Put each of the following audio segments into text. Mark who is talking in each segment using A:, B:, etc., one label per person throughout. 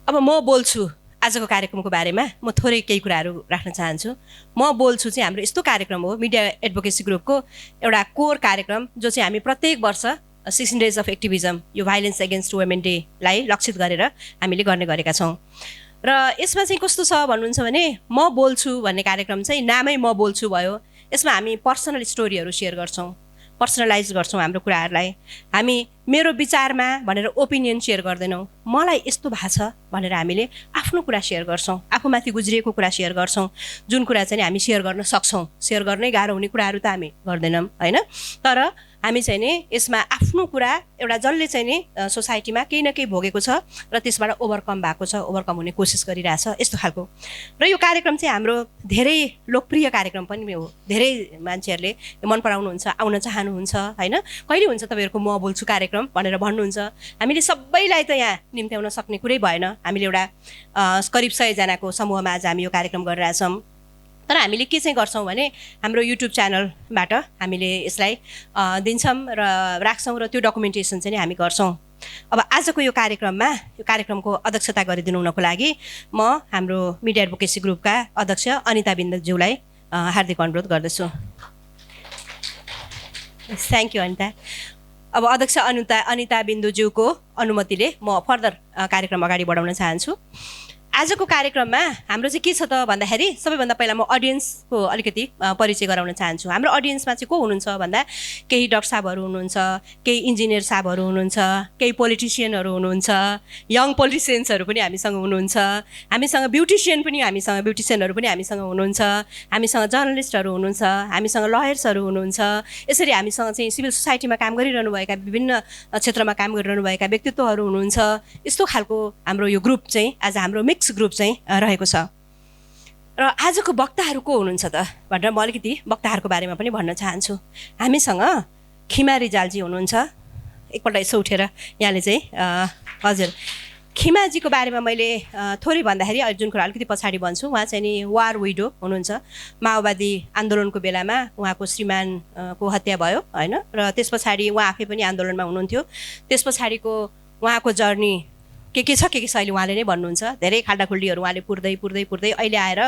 A: अब म बोल्छु आजको कार्यक्रमको बारेमा म थोरै केही कुराहरू राख्न चाहन्छु। म बोल्छु चाहिँ हाम्रो यस्तो कार्यक्रम हो मिडिया एडभोकेसी ग्रुपको एउटा कोर कार्यक्रम जो चाहिँ हामी प्रत्येक वर्ष 16 डेज अफ एक्टिभिजम यो भाइलेन्स एगेन्स्ट वुमेन डेलाई लक्षित गरेर हामीले गर्ने गरेका छौँ। र यसमा चाहिँ कस्तो छ भन्नुहुन्छ भने म बोल्छु भन्ने कार्यक्रम चाहिँ नामै म बोल्छु भयो। यसमा हामी पर्सनल स्टोरीहरू सेयर गर्छौँ, पर्सनलाइज गर्छौँ हाम्रो कुराहरूलाई। हामी मेरो विचारमा भनेर ओपिनियन सेयर गर्दैनौँ, मलाई यस्तो भएको छ भनेर हामीले आफ्नो कुरा सेयर गर्छौँ, आफूमाथि गुज्रिएको कुरा सेयर गर्छौँ। जुन कुरा चाहिँ हामी सेयर गर्न सक्छौँ, सेयर गर्नै गाह्रो हुने कुराहरू त हामी गर्दैनौँ होइन। तर हामी चाहिँ नि यसमा आफ्नो कुरा एउटा जसले चाहिँ नि सोसाइटीमा केही न केही भोगेको छ र त्यसबाट ओभरकम भएको छ, ओभरकम हुने कोसिस गरिरहेछ यस्तो खालको। र यो कार्यक्रम चाहिँ हाम्रो धेरै लोकप्रिय कार्यक्रम पनि हो। धेरै मान्छेहरूले मन पराउनुहुन्छ, आउन चाहनुहुन्छ होइन। कहिले हुन्छ तपाईँहरूको म बोल्छु कार्यक्रम भनेर भन्नुहुन्छ। हामीले सबैलाई त यहाँ निम्त्याउन सक्ने कुरै भएन। हामीले एउटा करिब 100 जनाको समूहमा आज हामी यो कार्यक्रम गरिरहेछौँ। तर हामीले के चाहिँ गर्छौँ भने हाम्रो युट्युब च्यानलबाट हामीले यसलाई दिन्छौँ र राख्छौँ र त्यो डकुमेन्टेसन चाहिँ हामी गर्छौँ। अब आजको यो कार्यक्रममा यो कार्यक्रमको अध्यक्षता गरिदिनु हुनको लागि म हाम्रो मिडिया एडभोकेसी ग्रुपका अध्यक्ष अनिता बिन्दज्यूलाई हार्दिक अनुरोध गर्दछु। Thank you Anita. अब अध्यक्ष अनिता बिन्दुज्यूको अनुमतिले म फर्दर कार्यक्रम अगाडि बढाउन चाहन्छु। आजको कार्यक्रममा हाम्रो चाहिँ के छ त भन्दाखेरि सबैभन्दा पहिला म अडियन्सको अलिकति परिचय गराउन चाहन्छु। हाम्रो अडियन्समा चाहिँ को हुनुहुन्छ भन्दा केही डक्टर साहबहरू हुनुहुन्छ, केही इन्जिनियर साहबहरू हुनुहुन्छ, केही पोलिटिसियनहरू हुनुहुन्छ, यङ पोलिटिसियन्सहरू पनि हामीसँग हुनुहुन्छ, हामीसँग ब्युटिसियनहरू पनि हामीसँग हुनुहुन्छ, हामीसँग जर्नलिस्टहरू हुनुहुन्छ, हामीसँग लयर्सहरू हुनुहुन्छ। यसरी हामीसँग चाहिँ सिभिल सोसाइटीमा काम गरिरहनुभएका विभिन्न क्षेत्रमा काम गरिरहनुभएका व्यक्तित्वहरू हुनुहुन्छ। यस्तो खालको हाम्रो यो ग्रुप चाहिँ आज हाम्रो मिक्स ग्रुप चाहिँ रहेको छ। र आजको वक्ताहरू को हुनुहुन्छ त भनेर म अलिकति वक्ताहरूको बारेमा पनि भन्न चाहन्छु। हामीसँग खिमा रिजालजी हुनुहुन्छ। एकपल्ट यसो उठेर यहाँले चाहिँ हजुर खिमाजीको बारेमा मैले थोरै भन्दाखेरि जुन कुरा अलिकति पछाडि भन्छु। उहाँ चाहिँ नि वार विडो हुनुहुन्छ। माओवादी आन्दोलनको बेलामा उहाँको श्रीमानको हत्या भयो होइन। र त्यस पछाडि उहाँ आफै पनि आन्दोलनमा हुनुहुन्थ्यो। त्यस पछाडिको उहाँको जर्नी के छ के अहिले उहाँले नै भन्नुहुन्छ। धेरै खाल्डाखुल्डीहरू उहाँले पुर्दै अहिले आएर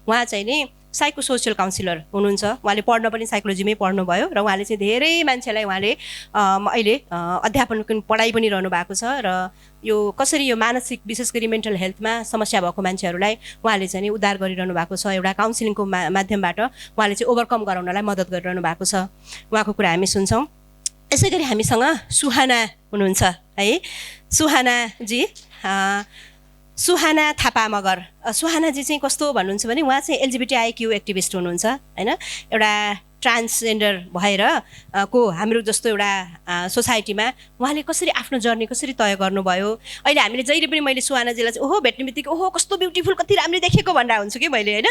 A: उहाँ चाहिँ नि साइको सोसियल काउन्सिलर हुनुहुन्छ। उहाँले पढ्न पनि साइकोलोजीमै पढ्नुभयो र उहाँले चाहिँ धेरै मान्छेलाई उहाँले अहिले अध्यापनको पढाइ पनि रहनु भएको छ। र यो कसरी यो मानसिक विशेष गरी मेन्टल हेल्थमा समस्या भएको मान्छेहरूलाई उहाँले चाहिँ नि उद्धार गरिरहनु भएको छ। एउटा काउन्सिलिङको माध्यमबाट उहाँले चाहिँ ओभरकम गराउनलाई मद्दत गरिरहनु भएको छ। उहाँको कुरा हामी सुन्छौँ। यसै गरी हामीसँग सुहाना हुनुहुन्छ है। सुहानाजी सुहाना थापा मगर। सुहानाजी चाहिँ कस्तो भन्नुहुन्छ भने उहाँ चाहिँ एलजिबिटिआईक्यू एक्टिभिस्ट हुनुहुन्छ होइन। एउटा ट्रान्सजेन्डर भएर को हाम्रो जस्तो एउटा सोसाइटीमा उहाँले कसरी आफ्नो जर्नी कसरी तय गर्नुभयो। अहिले हामीले जहिले पनि मैले सुहानाजीलाई चाहिँ ओहो भेट्ने बित्तिकै ओहो कस्तो ब्युटिफुल कति राम्रो देखेको भनेर हुन्छु कि मैले होइन।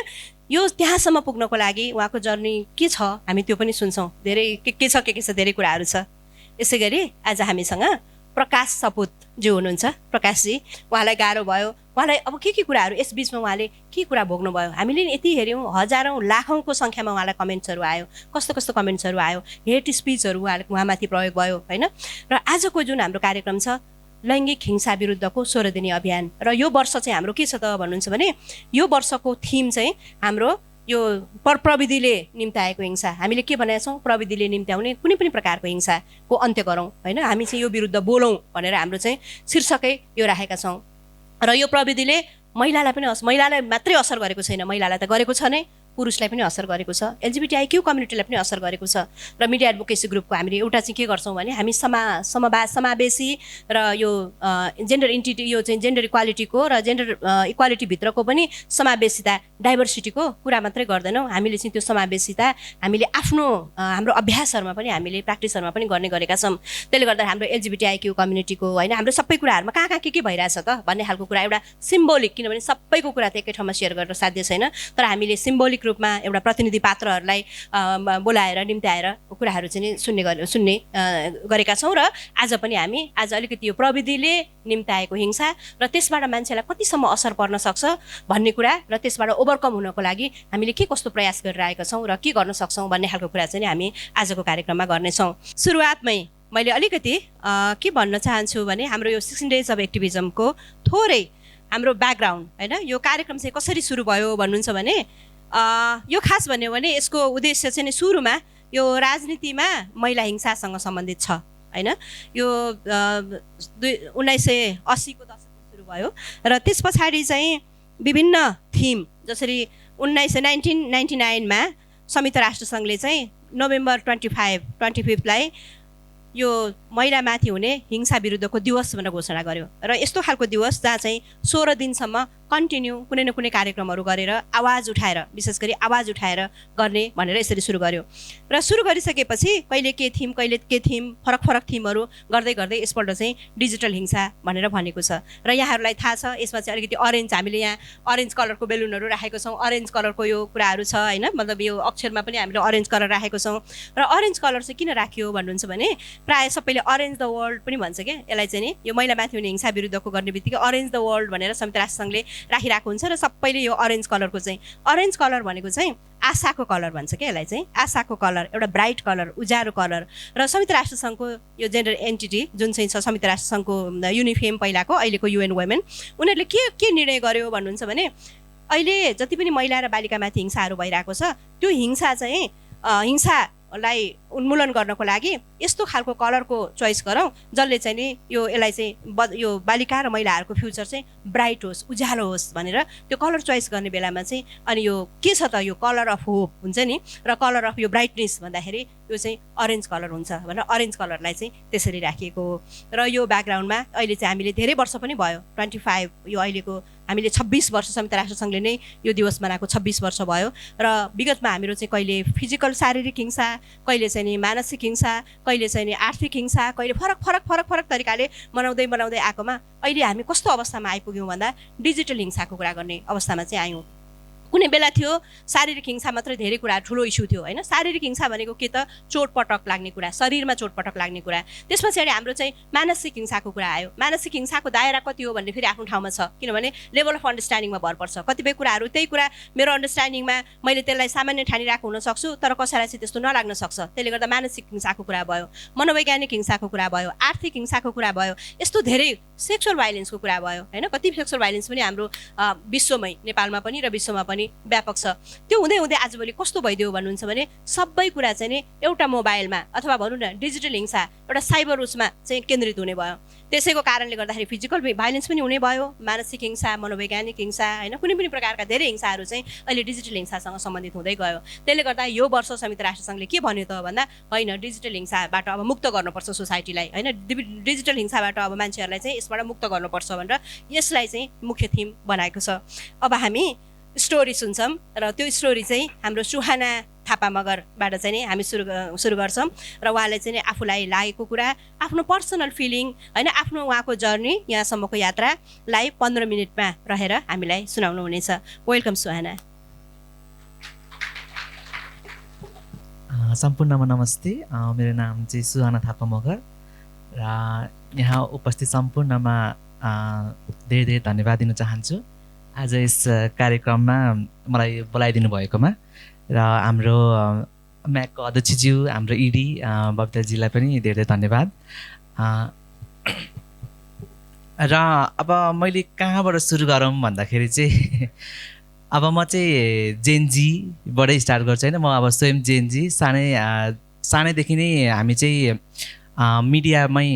A: यो त्यहाँसम्म पुग्नको लागि उहाँको जर्नी के छ हामी त्यो पनि सुन्छौँ। धेरै के छ धेरै कुराहरू छ। यसै गरी आज हामीसँग प्रकाश सपुत जो हुनुहुन्छ। प्रकाशजी उहाँलाई गाह्रो भयो। उहाँलाई अब के कुराहरू यस बिचमा उहाँले के कुरा भोग्नुभयो। हामीले यति हेऱ्यौँ हजारौँ लाखौँको सङ्ख्यामा उहाँलाई कमेन्ट्सहरू आयो। कस्तो कमेन्ट्सहरू आयो। हेट स्पिचहरू उहाँमाथि प्रयोग भयो होइन। र आजको जुन हाम्रो कार्यक्रम छ लैङ्गिक हिंसा विरुद्धको 16 दिने अभियान। र यो वर्ष चाहिँ हाम्रो के छ त भन्नुहुन्छ भने यो वर्षको थिम चाहिँ हाम्रो यो प्रविधिले निम्त्याएको हिंसा। हामीले के भनेका छौँ प्रविधिले निम्त्याउने कुनै पनि प्रकारको हिंसाको अन्त्य गरौँ होइन। हामी चाहिँ यो विरुद्ध बोलौँ भनेर हाम्रो चाहिँ शीर्षकै यो राखेका छौँ। र यो प्रविधिले महिलालाई मात्रै असर गरेको छैन, महिलालाई त गरेको छ नै, पुरुषलाई पनि असर गरेको छ, एलजिबिटिआईक्यू कम्युनिटीलाई पनि असर गरेको छ। र मिडिया एडभोकेसी ग्रुपको हामीले एउटा चाहिँ के गर्छौँ भने हामी समावेशी र यो जेन्डर इन्टिटी यो चाहिँ जेन्डर इक्वालिटीको र जेन्डर इक्वालिटीभित्रको पनि समावेशिता डाइभर्सिटीको कुरा मात्रै गर्दैनौँ। हामीले चाहिँ त्यो समावेशिता हामीले आफ्नो हाम्रो अभ्यासहरूमा पनि हामीले प्र्याक्टिसहरूमा पनि गर्ने गरेका छौँ। त्यसले गर्दा हाम्रो एलजिबिटिआईक्यू कम्युनिटीको होइन हाम्रो सबै कुराहरूमा कहाँ के भइरहेछ त भन्ने खालको कुरा एउटा सिम्बोलिक, किनभने सबैको कुरा त एकै ठाउँमा सेयर गर्न साध्य छैन। तर हामीले सिम्बोलिक रूपमा एउटा प्रतिनिधि पात्रहरूलाई बोलाएर निम्त्याएर कुराहरू चाहिँ सुन्ने गरेका छौँ। र आज पनि हामी अलिकति यो प्रविधिले निम्त्याएको हिंसा र त्यसबाट मान्छेलाई कतिसम्म असर पर्न सक्छ भन्ने कुरा र त्यसबाट ओभरकम हुनको लागि हामीले के कस्तो प्रयास गरिरहेका छौँ र के गर्न सक्छौँ भन्ने खालको कुरा चाहिँ हामी आजको कार्यक्रममा गर्नेछौँ। सुरुवातमै मैले अलिकति के भन्न चाहन्छु भने हाम्रो यो 16 डेज अफ एक्टिभिजमको थोरै हाम्रो ब्याकग्राउन्ड होइन यो कार्यक्रम चाहिँ कसरी सुरु भयो भन्नुहुन्छ भने यो खास भन्यो भने यसको उद्देश्य चाहिँ नि सुरुमा यो राजनीतिमा महिला हिंसासँग सम्बन्धित छ होइन यो 1980को दशकमा सुरु भयो र त्यस पछाडि चाहिँ विभिन्न थिम जसरी 1999मा संयुक्त राष्ट्रसङ्घले चाहिँ नोभेम्बर 25लाई यो महिलामाथि हुने हिंसा विरुद्धको दिवस भनेर घोषणा गर्यो र यस्तो खालको दिवस जहाँ चाहिँ 16 दिनसम्म कन्टिन्यू कुनै न कुनै कार्यक्रमहरू गरेर आवाज उठाएर विशेष गरी आवाज उठाएर गर्ने भनेर यसरी सुरु गर्यो र सुरु गरिसकेपछि कहिले के थिम फरक फरक थिमहरू गर्दै गर्दै यसपल्ट चाहिँ डिजिटल हिंसा भनेर भनेको छ र यहाँहरूलाई थाहा छ यसमा चाहिँ अलिकति अरेन्ज हामीले यहाँ अरेन्ज कलरको बेलुनहरू राखेको छौँ अरेन्ज कलरको यो कुराहरू छ होइन मतलब यो अक्षरमा पनि हामीले अरेन्ज कलर राखेको छौँ र अरेन्ज कलर चाहिँ किन राखियो भन्नुहुन्छ भने प्रायः सबैले अरेन्ज द वर्ल्ड पनि भन्छ क्या यसलाई चाहिँ नि यो महिलामाथि हुने हिंसा विरुद्धको गर्ने बित्तिकै अरेन्ज द वर्ल्ड भनेर संयुक्त राष्ट्रसङ्घले राखिरहेको हुन्छ र सबैले यो अरेन्ज कलरको चाहिँ अरेन्ज कलर भनेको चाहिँ आशाको कलर भन्छ क्या यसलाई चाहिँ आशाको कलर एउटा ब्राइट कलर उज्यालो कलर र संयुक्त राष्ट्रसङ्घको यो जेन्डर एन्टिटी जुन चाहिँ छ संयुक्त राष्ट्रसङ्घको युनिफेम पहिलाको अहिलेको युएन वुमेन उनीहरूले के निर्णय गर्यो भन्नुहुन्छ भने अहिले जति पनि महिला र बालिकामाथि हिंसाहरू भइरहेको छ त्यो हिंसा चाहिँ हिंसालाई उन्मूलन गर्नको लागि यस्तो खालको कलरको चोइस गरौँ जसले चाहिँ नि यसलाई चाहिँ यो बालिका र महिलाहरूको फ्युचर चाहिँ ब्राइट होस् उज्यालो होस् भनेर त्यो कलर चोइस गर्ने बेलामा चाहिँ अनि यो के छ त यो कलर अफ होप हुन्छ नि र कलर अफ यो ब्राइटनेस भन्दाखेरि यो चाहिँ अरेन्ज कलर हुन्छ भनेर अरेन्ज कलरलाई चाहिँ त्यसरी राखिएको हो र यो ब्याकग्राउन्डमा अहिले चाहिँ हामीले धेरै वर्ष पनि भयो 25 यो अहिलेको हामीले 26 वर्ष संयुक्त राष्ट्रसङ्घले नै यो दिवस मनाएको 26 वर्ष भयो र विगतमा हाम्रो चाहिँ कहिले फिजिकल शारीरिक हिंसा कहिले चाहिँ नि मानसिक हिंसा कहिले चाहिँ नि आर्थिक हिंसा कहिले फरक तरिकाले मनाउँदै आएकोमा अहिले हामी कस्तो अवस्थामा आइपुग्यौँ भन्दा डिजिटल हिंसाको कुरा गर्ने अवस्थामा चाहिँ आयौँ कुनै बेला थियो शारीरिक हिंसा मात्रै धेरै कुरा ठुलो इस्यु थियो होइन शारीरिक हिंसा भनेको के त चोटपटक लाग्ने कुरा शरीरमा चोटपटक लाग्ने कुरा त्यस पछाडि हाम्रो चाहिँ मानसिक हिंसाको कुरा आयो मानसिक हिंसाको दायरा कति हो भन्ने फेरि आफ्नो ठाउँमा छ किनभने लेभल अफ अन्डरस्ट्यान्डिङमा भर पर्छ कतिपय कुराहरू त्यही कुरा मेरो अन्डरस्ट्यान्डिङमा मैले त्यसलाई सामान्य ठानिरहेको हुन सक्छु तर कसैलाई चाहिँ त्यस्तो नलाग्न सक्छ त्यसले गर्दा मानसिक हिंसाको कुरा भयो मनोवैज्ञानिक हिंसाको कुरा भयो आर्थिक हिंसाको कुरा भयो यस्तो धेरै सेक्सुअल भाइलेन्सको कुरा भयो होइन कति सेक्सुअल भाइलेन्स पनि हाम्रो विश्वमै नेपालमा पनि र विश्वमा पनि व्यापक छ त्यो हुँदै आजभोलि कस्तो भइदियो भन्नुहुन्छ भने सबै कुरा चाहिँ नि एउटा मोबाइलमा अथवा भनौँ न डिजिटल हिंसा एउटा साइबर उसमा चाहिँ केन्द्रित हुने भयो त्यसैको कारणले गर्दाखेरि फिजिकल भाइलेन्स पनि हुने भयो मानसिक हिंसा मनोवैज्ञानिक हिंसा होइन कुनै पनि प्रकारका धेरै हिंसाहरू चाहिँ अहिले डिजिटल हिंसासँग सम्बन्धित हुँदै गयो त्यसले गर्दा यो वर्ष संयुक्त राष्ट्रसङ्घले के भन्यो त भन्दा होइन डिजिटल हिंसाबाट अब मुक्त गर्नुपर्छ सोसाइटीलाई होइन डिजिटल हिंसाबाट अब मान्छेहरूलाई चाहिँ यसबाट मुक्त गर्नुपर्छ भनेर यसलाई चाहिँ मुख्य थिम बनाएको छ अब हामी स्टोरी सुन्छौँ र त्यो स्टोरी चाहिँ हाम्रो सुहाना थापा मगरबाट चाहिँ नि हामी सुरु गर्छौँ र उहाँले चाहिँ नि आफूलाई लागेको कुरा आफ्नो पर्सनल फिलिङ होइन आफ्नो उहाँको जर्नी यहाँसम्मको यात्रालाई 15 मिनटमा रहेर हामीलाई सुनाउनु हुनेछ वेलकम सुहाना
B: सम्पूर्णमा नमस्ते मेरो नाम चाहिँ सुहाना थापा मगर र यहाँ उपस्थित सम्पूर्णमा धेरै धेरै धन्यवाद दिन चाहन्छु आज यस कार्यक्रममा मलाई बोलाइदिनु भएकोमा र हाम्रो म्याकको अध्यक्षज्यू हाम्रो इडी बबिताजीलाई पनि धेरै धेरै धन्यवाद र अब मैले कहाँबाट सुरु गरौँ भन्दाखेरि चाहिँ अब म चाहिँ जेनजीबाटै स्टार्ट गर्छु होइन म अब स्वयं जेनजी सानैदेखि नै हामी चाहिँ मिडियामै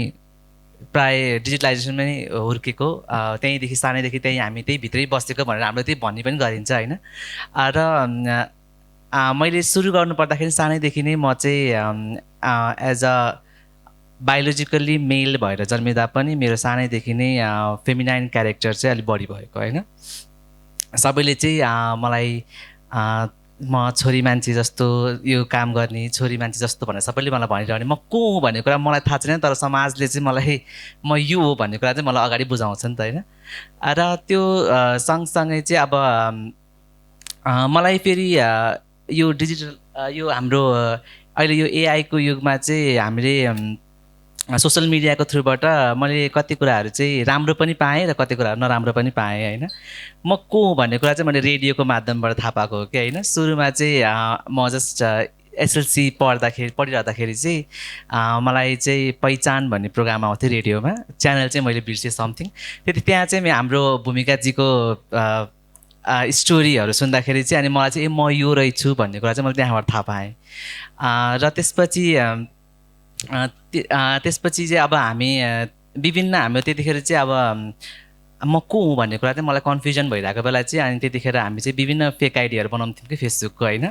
B: प्राय डिजिटलाइजेसनमै हुर्केको त्यहीँदेखि सानैदेखि हामी त्यही भित्रै बसेको भनेर हाम्रो त्यही भन्ने पनि गरिन्छ होइन र मैले सुरु गर्नुपर्दाखेरि सानैदेखि नै म चाहिँ एज अ बायोलोजिकल्ली मेल भएर जन्मिँदा पनि मेरो सानैदेखि नै फेमिनाइन क्यारेक्टर चाहिँ अलिक बढी भएको होइन सबैले चाहिँ मलाई म छोरी मान्छे जस्तो यो काम गर्ने छोरी मान्छे जस्तो भनेर सबैले मलाई भनिरहने म को हुँ भन्ने कुरा मलाई थाहा छैन तर समाजले चाहिँ मलाई म यो हो भन्ने कुरा चाहिँ मलाई अगाडि बुझाउँछ नि त होइन र त्यो सँगसँगै चाहिँ अब मलाई फेरि यो डिजिटल यो हाम्रो अहिले यो एआईको युगमा चाहिँ हामीले सोसल मिडियाको थ्रुबाट मैले कति कुराहरू चाहिँ राम्रो पनि पाएँ र कति कुराहरू नराम्रो पनि पाएँ होइन म को भन्ने कुरा चाहिँ मैले रेडियोको माध्यमबाट थाहा पाएको हो कि होइन सुरुमा चाहिँ म जस्ट एसएलसी पढिरहँदाखेरि चाहिँ मलाई चाहिँ पहिचान भन्ने प्रोग्राम आउँथ्यो रेडियोमा, च्यानल चाहिँ मैले बिर्सेँ समथिङ। त्यहाँ चाहिँ हाम्रो भूमिकाजीको स्टोरीहरू सुन्दाखेरि चाहिँ अनि मलाई चाहिँ म यो रहेछु भन्ने कुरा चाहिँ मैले त्यहाँबाट थाहा पाएँ। र त्यसपछि चाहिँ अब हामी विभिन्न हाम्रो त्यतिखेर चाहिँ अब म को हुँ भन्ने कुरा चाहिँ मलाई कन्फ्युजन भइरहेको बेला चाहिँ अनि त्यतिखेर हामी चाहिँ विभिन्न फेक आइडीहरू बनाउँथ्यौँ कि फेसबुकको होइन।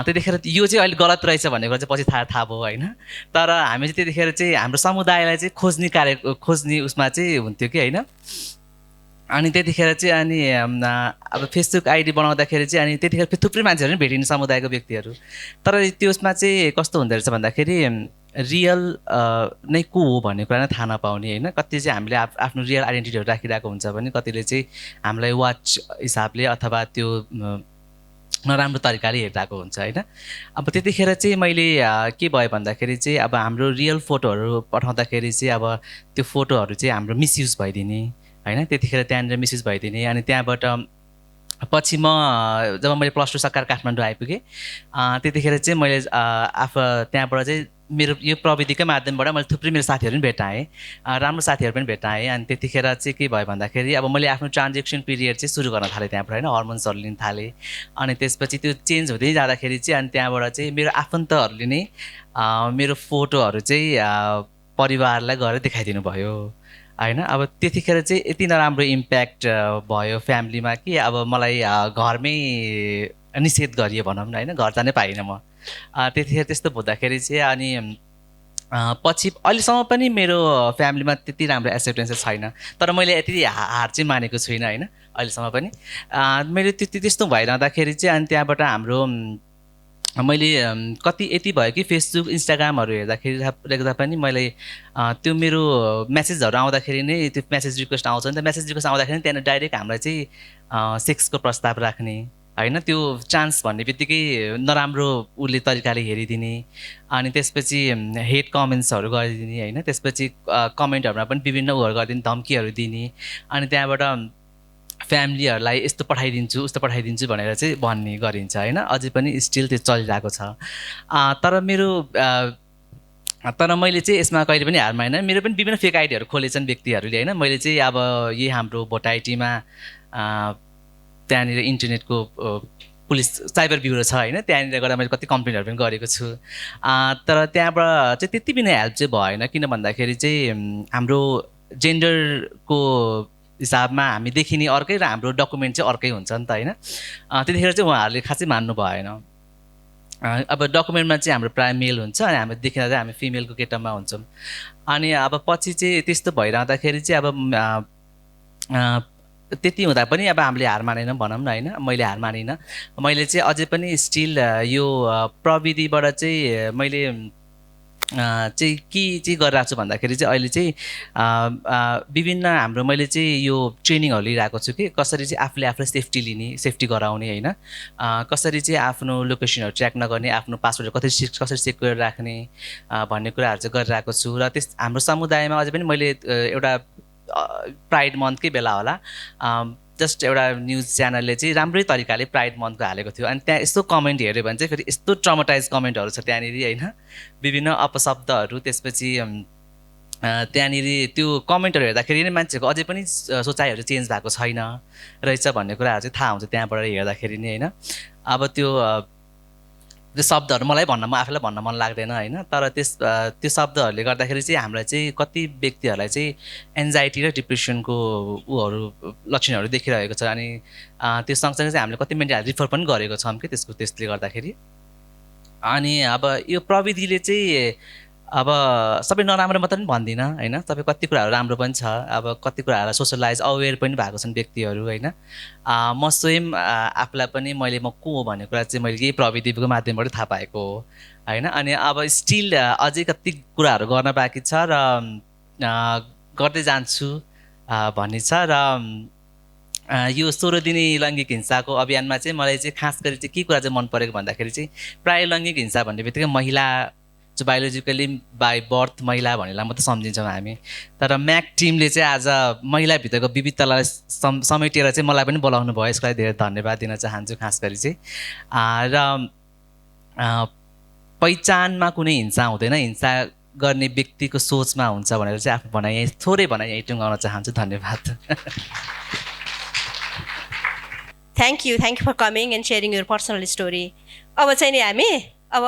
B: त्यतिखेर यो चाहिँ अहिले गलत रहेछ भन्ने कुरा चाहिँ पछि थाहा भयो होइन। तर हामी चाहिँ त्यतिखेर चाहिँ हाम्रो समुदायलाई चाहिँ खोज्ने उसमा चाहिँ हुन्थ्यो कि होइन। अनि त्यतिखेर चाहिँ अनि अब फेसबुक आइडी बनाउँदाखेरि चाहिँ अनि त्यतिखेर थुप्रै मान्छेहरू पनि भेटिने समुदायको व्यक्तिहरू। तर त्यसमा चाहिँ कस्तो हुँदो रहेछ भन्दाखेरि रियल नै को हो भन्ने कुरा नै थाहा नपाउने होइन। कति चाहिँ हामीले आफ्नो रियल आइडेन्टिटीहरू राखिरहेको हुन्छ भने कतिले चाहिँ हामीलाई वाच हिसाबले अथवा त्यो नराम्रो तरिकाले हेरिरहेको हुन्छ होइन। अब त्यतिखेर चाहिँ मैले के भयो भन्दाखेरि चाहिँ अब हाम्रो रियल फोटोहरू पठाउँदाखेरि चाहिँ अब त्यो फोटोहरू चाहिँ हाम्रो मिसयुज भइदिने होइन। त्यतिखेर त्यहाँनिर मिसयुज भइदिने। अनि त्यहाँबाट पछि म जब मैले +2 सकाएर काठमाडौँ आइपुगेँ त्यतिखेर चाहिँ मैले त्यहाँबाट चाहिँ मेरो यो प्रविधिकै माध्यमबाट मैले थुप्रै मेरो साथीहरू पनि भेटाएँ, राम्रो साथीहरू पनि भेटाएँ। अनि त्यतिखेर चाहिँ के भयो भन्दाखेरि अब मैले आफ्नो ट्रान्जेक्सन पिरियड चाहिँ सुरु गर्न थालेँ त्यहाँबाट होइन, हर्मोन्सहरू लिन थालेँ। अनि त्यसपछि त्यो चेन्ज हुँदै जाँदाखेरि चाहिँ अनि त्यहाँबाट चाहिँ मेरो आफन्तहरूले नै मेरो फोटोहरू चाहिँ परिवारलाई गएर देखाइदिनु भयो होइन। अब त्यतिखेर चाहिँ यति नराम्रो इम्प्याक्ट भयो फ्यामिलीमा कि अब मलाई घरमै निषेध गरियो भनौँ न होइन, घर जानै पाइनँ म त्यतिखेर। त्यस्तो हुँदाखेरि चाहिँ अनि पछि अहिलेसम्म पनि मेरो फ्यामिलीमा त्यति राम्रो एक्सेप्टेन्स छैन। तर मैले यति हार चाहिँ मानेको छुइनँ होइन अहिलेसम्म पनि। मेरो त्यस्तो भइरहँदाखेरि चाहिँ अनि त्यहाँबाट हाम्रो मैले कति यति भयो कि फेसबुक इन्स्टाग्रामहरू हेर्दा पनि मैले त्यो मेरो मेसेजहरू आउँदाखेरि नै त्यो मेसेज रिक्वेस्ट आउँछ नि त, मेसेज रिक्वेस्ट आउँदाखेरि त्यहाँनिर डाइरेक्ट हामीलाई चाहिँ सेक्सको प्रस्ताव राख्ने होइन। त्यो चान्स भन्ने बित्तिकै नराम्रो उसले तरिकाले हेरिदिने। अनि त्यसपछि हेट कमेन्ट्सहरू गरिदिने होइन। त्यसपछि कमेन्टहरूमा पनि विभिन्न उयोहरू गरिदिने, धम्कीहरू दिने। अनि त्यहाँबाट फ्यामिलीहरूलाई यस्तो पठाइदिन्छु उस्तो पठाइदिन्छु भनेर चाहिँ भन्ने गरिन्छ होइन। अझै पनि स्टिल त्यो चलिरहेको छ। तर मैले चाहिँ यसमा कहिले पनि हार मानिनँ। मेरो पनि विभिन्न फेक आइडीहरू खोलेछन् व्यक्तिहरूले होइन। मैले चाहिँ अब यही हाम्रो भोटाइटीमा त्यहाँनिर इन्टरनेटको पुलिस साइबर ब्युरो छ होइन, त्यहाँनिर गर्दा मैले कति कम्प्लेनहरू पनि गरेको छु। तर त्यहाँबाट चाहिँ त्यति पनि हेल्प चाहिँ भएन। किन भन्दाखेरि चाहिँ हाम्रो जेन्डरको हिसाबमा हामी देखिने अर्कै र हाम्रो डकुमेन्ट चाहिँ अर्कै हुन्छ नि त होइन। त्यतिखेर चाहिँ उहाँहरूले खासै मान्नु भएन। अब डकुमेन्टमा चाहिँ हाम्रो प्रायः मेल हुन्छ अनि हामी देखिँदा चाहिँ हामी फिमेलको गेटअपमा हुन्छौँ। अनि अब पछि चाहिँ त्यस्तो भइरहँदाखेरि चाहिँ अब त्यति हुँदा पनि अब हामीले हार मानेनौँ भनौँ न होइन। मैले हार मानिनँ। मैले चाहिँ अझै पनि स्टिल यो प्रविधिबाट चाहिँ मैले चाहिँ के चाहिँ गरिरहेको छु भन्दाखेरि चाहिँ अहिले चाहिँ विभिन्न हाम्रो मैले चाहिँ यो ट्रेनिङहरू लिइरहेको छु कि कसरी चाहिँ आफूलाई सेफ्टी गराउने होइन, कसरी चाहिँ आफ्नो लोकेसनहरू ट्र्याक नगर्ने, आफ्नो पासवर्डहरू कसरी सेक्युर राख्ने भन्ने कुराहरू चाहिँ गरिरहेको छु। र हाम्रो समुदायमा अझै पनि मैले एउटा प्राइड मन्थकै बेला होला जस्ट एउटा न्युज च्यानलले चाहिँ राम्रै तरिकाले प्राइड मन्थको हालेको थियो। अनि त्यहाँ यस्तो कमेन्ट हेऱ्यो भने चाहिँ फेरि यस्तो ट्रमाटाइज कमेन्टहरू छ त्यहाँनिर होइन, विभिन्न अपशब्दहरू। त्यसपछि त्यहाँनिर त्यो कमेन्टहरू हेर्दाखेरि नै मान्छेको अझै पनि सोचाइहरू चेन्ज भएको छैन रहेछ भन्ने कुराहरू चाहिँ थाहा हुन्छ त्यहाँबाट हेर्दाखेरि नै होइन। अब त्यो शब्दहरू मलाई आफैलाई भन्न मन लाग्दैन होइन। तर त्यो शब्दहरूले गर्दाखेरि चाहिँ हामीलाई चाहिँ कति व्यक्तिहरूलाई चाहिँ एन्जाइटी र डिप्रेसनको लक्षणहरू देखिरहेको छ। अनि त्यो सँगसँगै चाहिँ हामीले कति मेन्टल रिफर पनि गरेको छौँ कि त्यसले गर्दाखेरि। अनि अब यो प्रविधिले चाहिँ अब सबै नराम्रो मात्र पनि भन्दिनँ होइन, सबै कति कुराहरू राम्रो पनि छ। अब कति कुराहरूलाई सोसलाइज अवेर पनि भएको छन् व्यक्तिहरू होइन। म स्वयं आफूलाई पनि म को हो भन्ने कुरा चाहिँ मैले यही प्रविधिको माध्यमबाट थाहा पाएको हो होइन। अनि अब स्टिल अझै कति कुराहरू गर्न बाँकी छ र गर्दै जान्छु भन्ने छ। र यो 16 दिने लैङ्गिक हिंसाको अभियानमा चाहिँ मलाई चाहिँ खास गरी चाहिँ के कुरा चाहिँ मन परेको भन्दाखेरि चाहिँ प्रायः लैङ्गिक हिंसा भन्ने बित्तिकै महिला जो बायोलोजिकली बाई बर्थ महिला भनेर मात्रै सम्झिन्छौँ हामी। तर म्याक टिमले चाहिँ आज महिलाभित्रको विविधतालाई समेटेर चाहिँ मलाई पनि बोलाउनु भयो, यसको लागि धेरै धन्यवाद दिन चाहन्छु खास गरी चाहिँ। र पहिचानमा कुनै हिंसा हुँदैन, हिंसा गर्ने व्यक्तिको सोचमा हुन्छ भनेर चाहिँ आफ्नो भनाइ थोरै भनाइ यहीँ टुङ्गाउन चाहन्छु। धन्यवाद।
A: Thank you for coming and sharing your personal story. अब चाहिँ नि हामी अब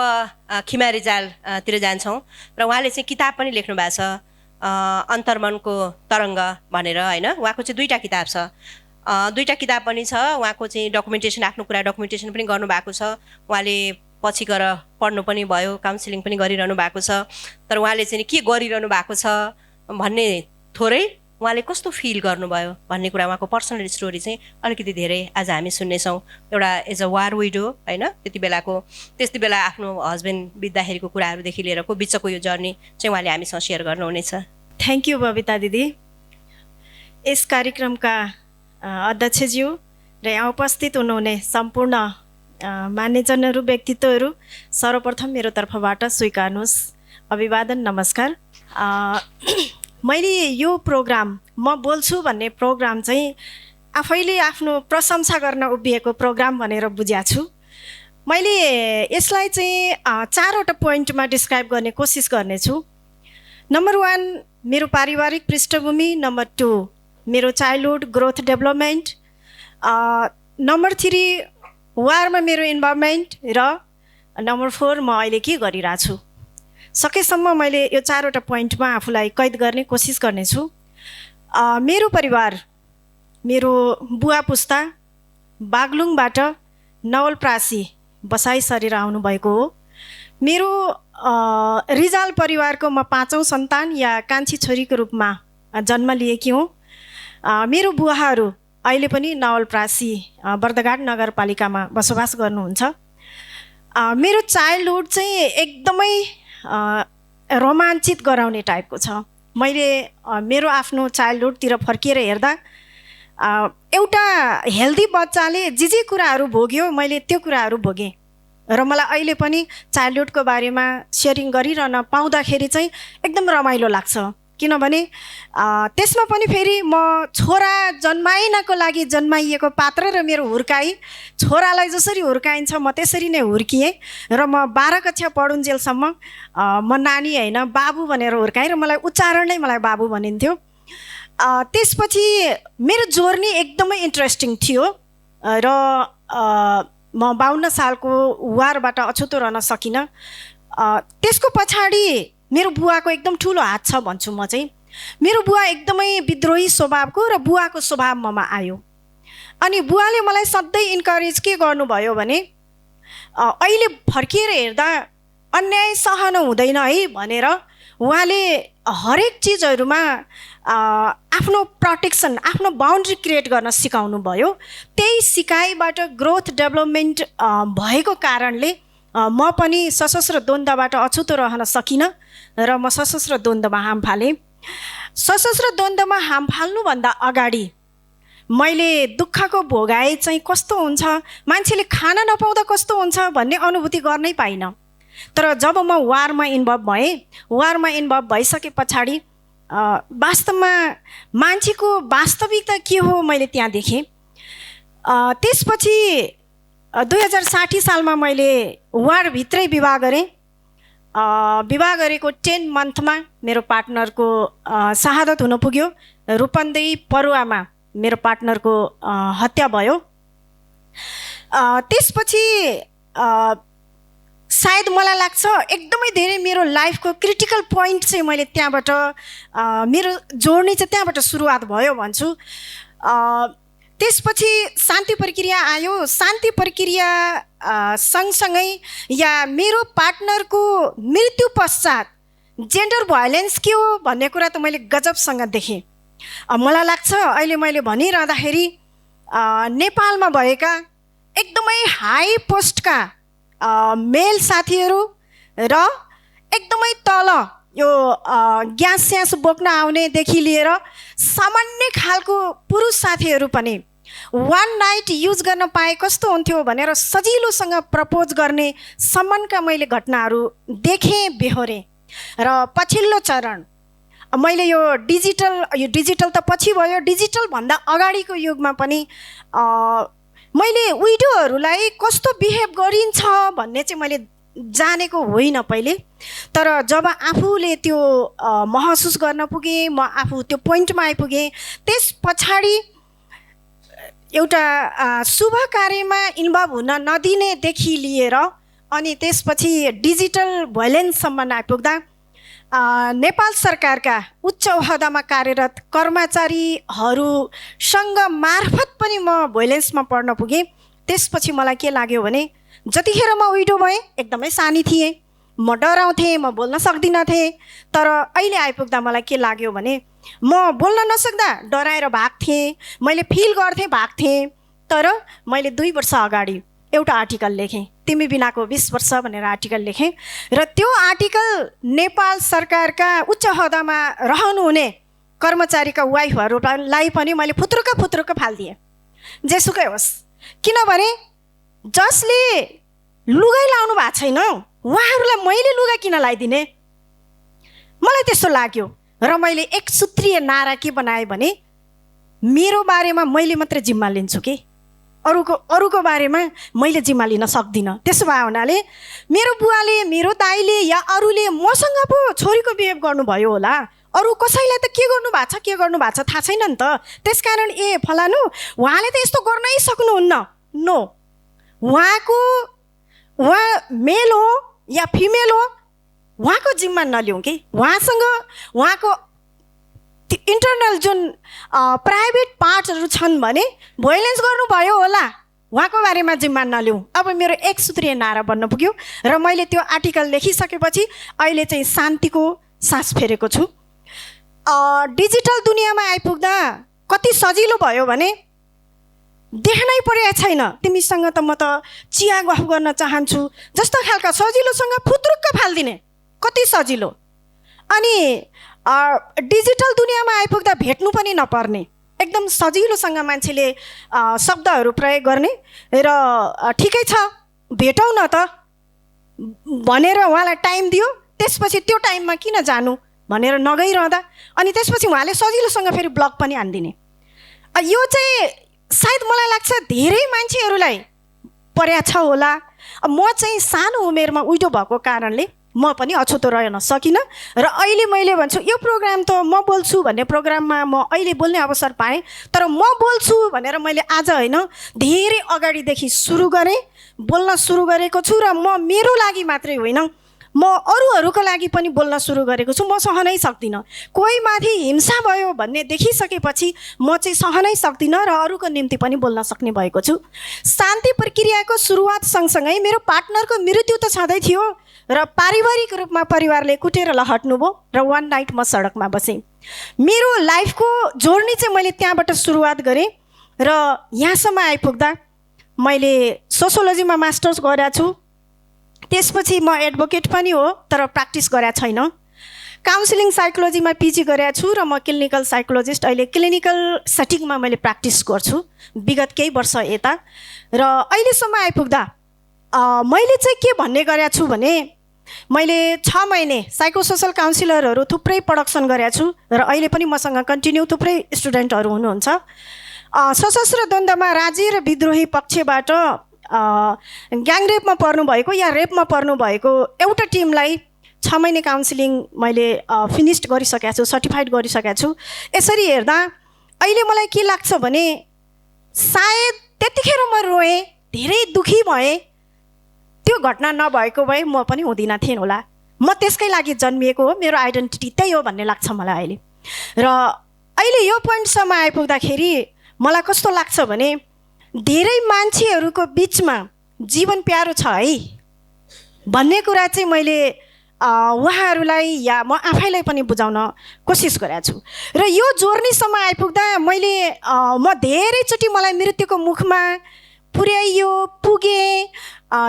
A: खिमा रिजालतिर जान्छौँ र उहाँले चाहिँ किताब पनि लेख्नु भएको छ, अन्तर्मनको तरङ्ग भनेर होइन। उहाँको चाहिँ 2टा किताब छ, 2टा किताब पनि छ। उहाँको चाहिँ डकुमेन्टेसन, आफ्नो कुरा डकुमेन्टेसन पनि गर्नुभएको छ। उहाँले पछि गएर पढ्नु पनि भयो, काउन्सिलिङ पनि गरिरहनु भएको छ। तर उहाँले चाहिँ के गरिरहनु भएको छ भन्ने थोरै उहाँले कस्तो फिल गर्नुभयो भन्ने कुरा, उहाँको पर्सनल स्टोरी चाहिँ अलिकति धेरै आज हामी सुन्नेछौँ। एउटा एज अ वार विडो होइन, त्यति बेला आफ्नो हस्बेन्ड बित्दाखेरिको कुराहरूदेखि लिएरको बिचको यो जर्नी चाहिँ उहाँले हामीसँग सेयर गर्नुहुनेछ।
C: थ्याङ्क यू बबिता दिदी। यस कार्यक्रमका अध्यक्षज्यू र यहाँ उपस्थित हुनुहुने सम्पूर्ण मान्यजनहरू, व्यक्तित्वहरू, सर्वप्रथम मेरो तर्फबाट स्वीकार्नुहोस्, अभिवादन, नमस्कार। मैले यो प्रोग्राम, म बोल्छु भन्ने प्रोग्राम चाहिँ आफैले आफ्नो प्रशंसा गर्न उभिएको प्रोग्राम भनेर बुझेको छु। मैले यसलाई चाहिँ 4वटा पोइन्टमा डिस्क्राइब गर्ने कोसिस गर्नेछु। नम्बर 1 मेरो पारिवारिक पृष्ठभूमि, नम्बर 2 मेरो चाइल्डहुड ग्रोथ डेभलपमेन्ट, नम्बर 3 वारमा मेरो इन्भल्भमेन्ट र नम्बर 4 म अहिले के गरिरहेको छु। सकेसम्म मैले यो 4वटा पोइन्टमा आफूलाई कैद गर्ने कोसिस गर्नेछु। मेरो परिवार, मेरो बुवा पुस्ता बागलुङबाट नवलप्रासी बसाइ सरेर आउनुभएको हो। मेरो रिजाल परिवारको म 5औं सन्तान या कान्छी छोरीको रूपमा जन्म लिएकी हुँ। मेरो बुवाहरू अहिले पनि नवलप्रासी बर्दघाट नगरपालिकामा बसोबास गर्नुहुन्छ। मेरो चाइल्डहुड चाहिँ एकदमै रोमाञ्चित गराउने टाइपको छ। मैले मेरो आफ्नो चाइल्डहुडतिर फर्किएर हेर्दा एउटा हेल्दी बच्चाले जे कुराहरू भोग्यो मैले त्यो कुराहरू भोगेँ र मलाई अहिले पनि चाइल्डहुडको बारेमा सेयरिङ गरिरहन पाउँदाखेरि चाहिँ एकदम रमाइलो लाग्छ। किनभने त्यसमा पनि फेरि म छोरा जन्माइनको लागि जन्माइएको पात्र र मेरो हुर्काई, छोरालाई जसरी हुर्काइन्छ म त्यसरी नै हुर्किएँ र म 12 कक्षा पढुन्जेलसम्म म नानी होइन बाबु भनेर हुर्काएँ र मलाई उच्चारण नै मलाई बाबु भनिन्थ्यो। त्यसपछि मेरो जर्नी एकदमै इन्ट्रेस्टिङ थियो र म 52 सालको वारबाट अछुतो रहन सकिनँ। त्यसको पछाडि मेरो बुवाको एकदम ठुलो हात छ भन्छु म चाहिँ। मेरो बुवा एकदमै विद्रोही स्वभावको र बुवाको स्वभाव ममा आयो। अनि बुवाले मलाई सधैँ इन्करेज के गर्नुभयो भने अहिले फर्किएर हेर्दा अन्याय सहन हुँदैन है भनेर उहाँले हरेक चिजहरूमा आफ्नो प्रोटेक्सन, आफ्नो बाउन्ड्री क्रिएट गर्न सिकाउनु भयो। त्यही सिकाइबाट ग्रोथ डेभलपमेन्ट भएको कारणले म पनि सशस्त्र द्वन्द्वबाट अछुतो रहन सकिनँ र म सशस्त्र द्वन्द्वमा हाम फालेँ। सशस्त्र द्वन्द्वमा हाम फाल्नुभन्दा अगाडि मैले दुःखको भोगाइ चाहिँ कस्तो हुन्छ, मान्छेले खान नपाउँदा कस्तो हुन्छ भन्ने अनुभूति गर्नै पाइनँ। तर जब म वारमा इन्भल्भ भएँ, वारमा इन्भल्भ भइसके पछाडि वास्तवमा मान्छेको वास्तविकता के हो मैले त्यहाँ देखेँ। त्यसपछि 2060 सालमा मैले वारभित्रै विवाह गरेँ। विवाह गरेको 10 मन्थमा मेरो पार्टनरको शहादत हुन पुग्यो। रूपन्देही परुवामा मेरो पार्टनरको हत्या भयो। त्यसपछि सायद मलाई लाग्छ एकदमै धेरै मेरो लाइफको क्रिटिकल पोइन्ट चाहिँ मैले त्यहाँबाट मेरो जोड्ने चाहिँ त्यहाँबाट सुरुवात भयो भन्छु। त्यसपछि शान्ति प्रक्रिया आयो। शान्ति प्रक्रिया सँगसँगै या मेरो पार्टनरको मृत्यु पश्चात जेन्डर भायोलेन्स के हो भन्ने कुरा त मैले गजबसँग देखेँ। मलाई लाग्छ अहिले मैले भनिरहँदाखेरि नेपालमा भएका एकदमै हाई पोस्टका मेल साथीहरू र एकदमै तल यो ग्यास स्यास बोक्न आउनेदेखि लिएर सामान्य खालको पुरुष साथीहरू पनि 1 नाइट युज गर्न पाए कस्तो हुन्थ्यो भनेर सजिलोसँग प्रपोज गर्ने सम्मका मैले घटनाहरू देखेँ, बेहोरेँ। र पछिल्लो चरण मैले यो डिजिटल त पछि भयो, डिजिटलभन्दा अगाडिको युगमा पनि मैले विडोहरूलाई कस्तो बिहेभ गरिन्छ भन्ने चाहिँ मैले जानेको होइन पहिले, तर जब आफूले त्यो महसुस गर्न पुगेँ, म आफू त्यो पोइन्टमा आइपुगेँ, त्यस पछाडि एउटा शुभ कार्यमा इन्भल्भ हुन नदिनेदेखि लिएर अनि त्यसपछि डिजिटल भोइलेन्ससम्म आइपुग्दा नेपाल सरकारका उच्च ओहदामा कार्यरत कर्मचारीहरूसँग मार्फत पनि म भोइलेन्समा पढ्न पुगेँ। त्यसपछि मलाई के लाग्यो भने जतिखेर म विडो भएँ एकदमै सानी थिएँ, म डराउँथेँ, म बोल्न सक्दिनँ थिएँ। तर अहिले आइपुग्दा मलाई के लाग्यो भने म बोल्न नसक्दा डराएर भाग्थेँ, मैले फिल गर्थेँ भाग्थेँ। तर मैले 2 वर्ष अगाडि एउटा आर्टिकल लेखेँ, तिमी बिनाको 20 वर्ष भनेर आर्टिकल लेखेँ र त्यो आर्टिकल नेपाल सरकारका उच्च ओहदामा रहनुहुने कर्मचारीका वाइफहरूलाई पनि मैले फुत्रुक फालिदिएँ, जेसुकै होस्। किनभने जसले लुगै लाउनु भएको छैन उहाँहरूलाई मैले लुगा किन लगाइदिने, मलाई त्यस्तो लाग्यो। र मैले एक सूत्रीय नारा के बनाएँ भने मेरो बारेमा मैले मात्रै जिम्मा लिन्छु कि अरूको बारेमा मैले जिम्मा लिन सक्दिनँ। त्यसो भए हुनाले मेरो बुवाले, मेरो दाइले या अरूले मसँग पो छोरीको बिहेभ गर्नुभयो होला, अरू कसैलाई त के गर्नुभएको छ थाहा छैन नि त। त्यसकारण फलानु उहाँले त यस्तो गर्नै सक्नुहुन्न। नो, उहाँ मेल हो या फिमेल हो, उहाँको जिम्मा नलिउँ कि उहाँको इन्टरनल जुन प्राइभेट पार्टहरू छन् भने भोइलेन्स गर्नुभयो होला, उहाँको बारेमा जिम्मा नलिउँ। अब मेरो एक सूत्रीय नारा बन्न पुग्यो र मैले त्यो आर्टिकल लेखिसकेपछि अहिले चाहिँ शान्तिको सास फेरेको छु। डिजिटल दुनियाँमा आइपुग्दा कति सजिलो भयो भने देख्नै परेको छैन, तिमीसँग त म त चिया गफ गर्न चाहन्छु जस्तो खालका सजिलोसँग फुत्रुक्क फालिदिने, कति सजिलो। अनि डिजिटल दुनियाँमा आइपुग्दा भेट्नु पनि नपर्ने, एकदम सजिलोसँग मान्छेले शब्दहरू प्रयोग गर्ने र ठिकै छ भेटौँ न त भनेर उहाँलाई टाइम दियो, त्यसपछि त्यो टाइममा किन जानु भनेर नगइरहँदा अनि त्यसपछि उहाँले सजिलोसँग फेरि ब्लक पनि हानिदिने। यो चाहिँ सायद मलाई लाग्छ धेरै मान्छेहरूलाई पर्या छ होला। म चाहिँ सानो उमेरमा विडो भएको कारणले म पनि अछुतो रहन सकिनँ र अहिले मैले भन्छु यो प्रोग्राम त म बोल्छु भन्ने प्रोग्राममा म अहिले बोल्ने अवसर पाएँ। तर म बोल्छु भनेर मैले आज होइन धेरै अगाडिदेखि सुरु गरेँ, बोल्न सुरु गरेको छु र म मेरो लागि मात्रै होइन म अरूहरूको लागि पनि बोल्न सुरु गरेको छु। म सहनै सक्दिनँ, कोही माथि हिंसा भयो भन्ने देखिसकेपछि म चाहिँ सहनै सक्दिनँ र अरूको निम्ति पनि बोल्न सक्ने भएको छु। शान्ति प्रक्रियाको सुरुवात सँगसँगै मेरो पार्टनरको मृत्यु त छँदै थियो र पारिवारिक रूपमा परिवारले कुटेर लहट्नुभयो र 1 नाइट म सडकमा बसेँ। मेरो लाइफको जोर्नी चाहिँ मैले त्यहाँबाट सुरुवात गरेँ र यहाँसम्म आइपुग्दा मैले सोसियोलोजीमा मास्टर्स गरेको छु, त्यसपछि म एडभोकेट पनि हो तर प्र्याक्टिस गरेको छैन। काउन्सिलिङ साइकोलोजीमा पिजी गरेको छु र म क्लिनिकल साइकोलोजिस्ट, अहिले क्लिनिकल सेटिङमा मैले प्र्याक्टिस गर्छु विगत केही वर्ष यता। र अहिलेसम्म आइपुग्दा मैले चाहिँ के भन्ने गरेको छु भने मैले 6 महिने साइकोसोसल काउन्सिलरहरू थुप्रै प्रोडक्सन गरेको छु र अहिले पनि मसँग कन्टिन्यू थुप्रै स्टुडेन्टहरू हुनुहुन्छ। सशस्त्र द्वन्द्वमा राज्य र विद्रोही पक्षबाट ग्याङरेपमा पर्नुभएको या रेपमा पर्नुभएको एउटा टिमलाई 6 महिने काउन्सिलिङ मैले फिनिस्ड गरिसकेको छु, सर्टिफाइड गरिसकेको छु। यसरी हेर्दा अहिले मलाई के लाग्छ भने सायद त्यतिखेर म रोएँ, धेरै दुखी भएँ, त्यो घटना नभएको भए म पनि हुँदिनँ थिएँ होला। म त्यसकै लागि जन्मिएको हो, मेरो आइडेन्टिटी त्यही हो भन्ने लाग्छ मलाई अहिले। र अहिले यो पोइन्टसम्म आइपुग्दाखेरि मलाई कस्तो लाग्छ भने धेरै मान्छेहरूको बिचमा जीवन प्यारो छ है भन्ने कुरा चाहिँ मैले उहाँहरूलाई या म आफैलाई पनि बुझाउन कोसिस गरेको छु। र यो जोर्नीसम्म आइपुग्दा म धेरैचोटि मलाई मृत्युको मुखमा पुगेँ।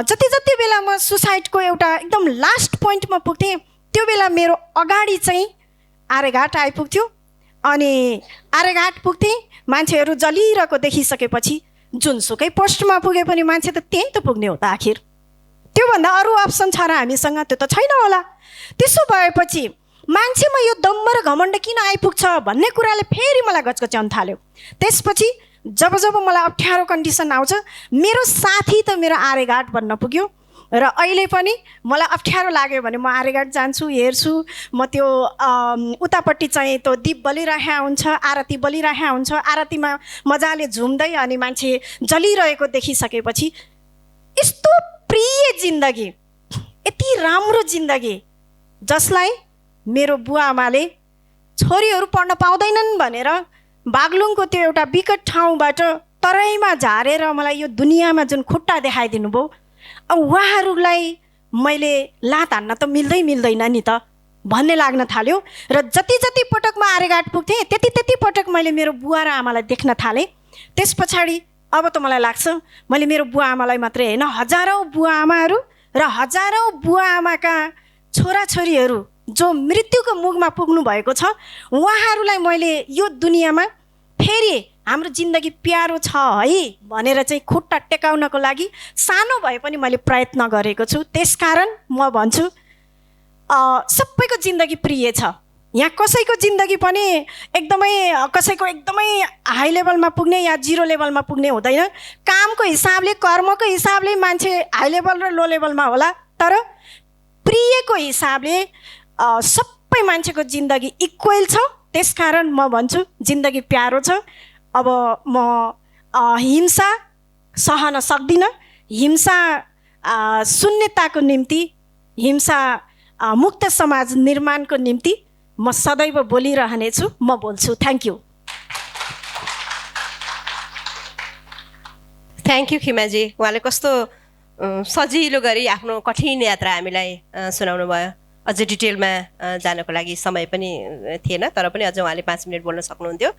C: जति बेला म सुसाइडको एउटा एकदम लास्ट पोइन्टमा पुग्थेँ त्यो बेला मेरो अगाडि चाहिँ आर्यघाट आइपुग्थ्यो अनि आर्यघाट पुग्थेँ, मान्छेहरू जलिरहेको देखिसकेपछि जुनसुकै पोस्टमा पुगे पनि मान्छे त त्यहीँ त पुग्ने हो त आखिर, त्योभन्दा अरू अप्सन छ र हामीसँग, त्यो त छैन होला। त्यसो भएपछि मान्छेमा यो दम्ब र घमण्ड किन आइपुग्छ भन्ने कुराले फेरि मलाई गचगच्याउन थाल्यो। त्यसपछि जब मलाई अप्ठ्यारो कन्डिसन आउँछ, मेरो साथी त मेरो आर्यघाट बन्न पुग्यो। र अहिले पनि मलाई अप्ठ्यारो लाग्यो भने म आर्यघाट जान्छु, हेर्छु, म त्यो उतापट्टि चाहिँ त्यो दीप बलिरहेको हुन्छ, आरती बलिरहेको हुन्छ, आरतीमा मजाले झुम्दै अनि मान्छे जलिरहेको देखिसकेपछि यस्तो प्रिय जिन्दगी, यति राम्रो जिन्दगी जसलाई मेरो बुवा आमाले छोरीहरू पढ्न पाउँदैनन् भनेर बागलुङको त्यो एउटा विकट ठाउँबाट तराईमा झारेर मलाई यो दुनियाँमा जुन खुट्टा देखाइदिनु भयो, अब उहाँहरूलाई मैले लात हान्न त मिल्दैन नि त भन्ने लाग्न थाल्यो। र जति पटक म आर्यघाट पुग्थेँ त्यति पटक मैले मेरो बुवा र आमालाई देख्न थालेँ। त्यस पछाडि अब त मलाई लाग्छ मैले मेरो बुवा आमालाई मात्रै होइन, हजारौँ बुवा आमाहरू र हजारौँ बुवा आमाका छोराछोरीहरू जो मृत्युको मुखमा पुग्नु भएको छ, उहाँहरूलाई मैले यो दुनियाँमा फेरि हाम्रो जिन्दगी प्यारो छ है भनेर चाहिँ खुट्टा टेकाउनको लागि सानो भए पनि मैले प्रयत्न गरेको छु। त्यसकारण म भन्छु सबैको जिन्दगी प्रिय छ। यहाँ कसैको जिन्दगी पनि कसैको एकदमै हाई लेभलमा पुग्ने या जिरो लेभलमा पुग्ने हुँदैन। कामको हिसाबले, कर्मको हिसाबले मान्छे हाई लेभल र लो लेभलमा होला, तर प्रियको हिसाबले सबै मान्छेको जिन्दगी इक्वल छ। त्यसकारण म भन्छु जिन्दगी प्यारो छ। अब म हिंसा सहन सक्दिनँ। हिंसा शून्यताको निम्ति, हिंसा मुक्त समाज निर्माणको निम्ति म सदैव बोलिरहनेछु, म बोल्छु। Thank you.
A: थ्याङ्क यू खिमाजी, उहाँले कस्तो सजिलो गरी आफ्नो कठिन यात्रा हामीलाई सुनाउनु भयो। अझै डिटेलमा जानको लागि समय पनि थिएन, तर पनि अझ उहाँले 5 मिनट बोल्न सक्नुहुन्थ्यो।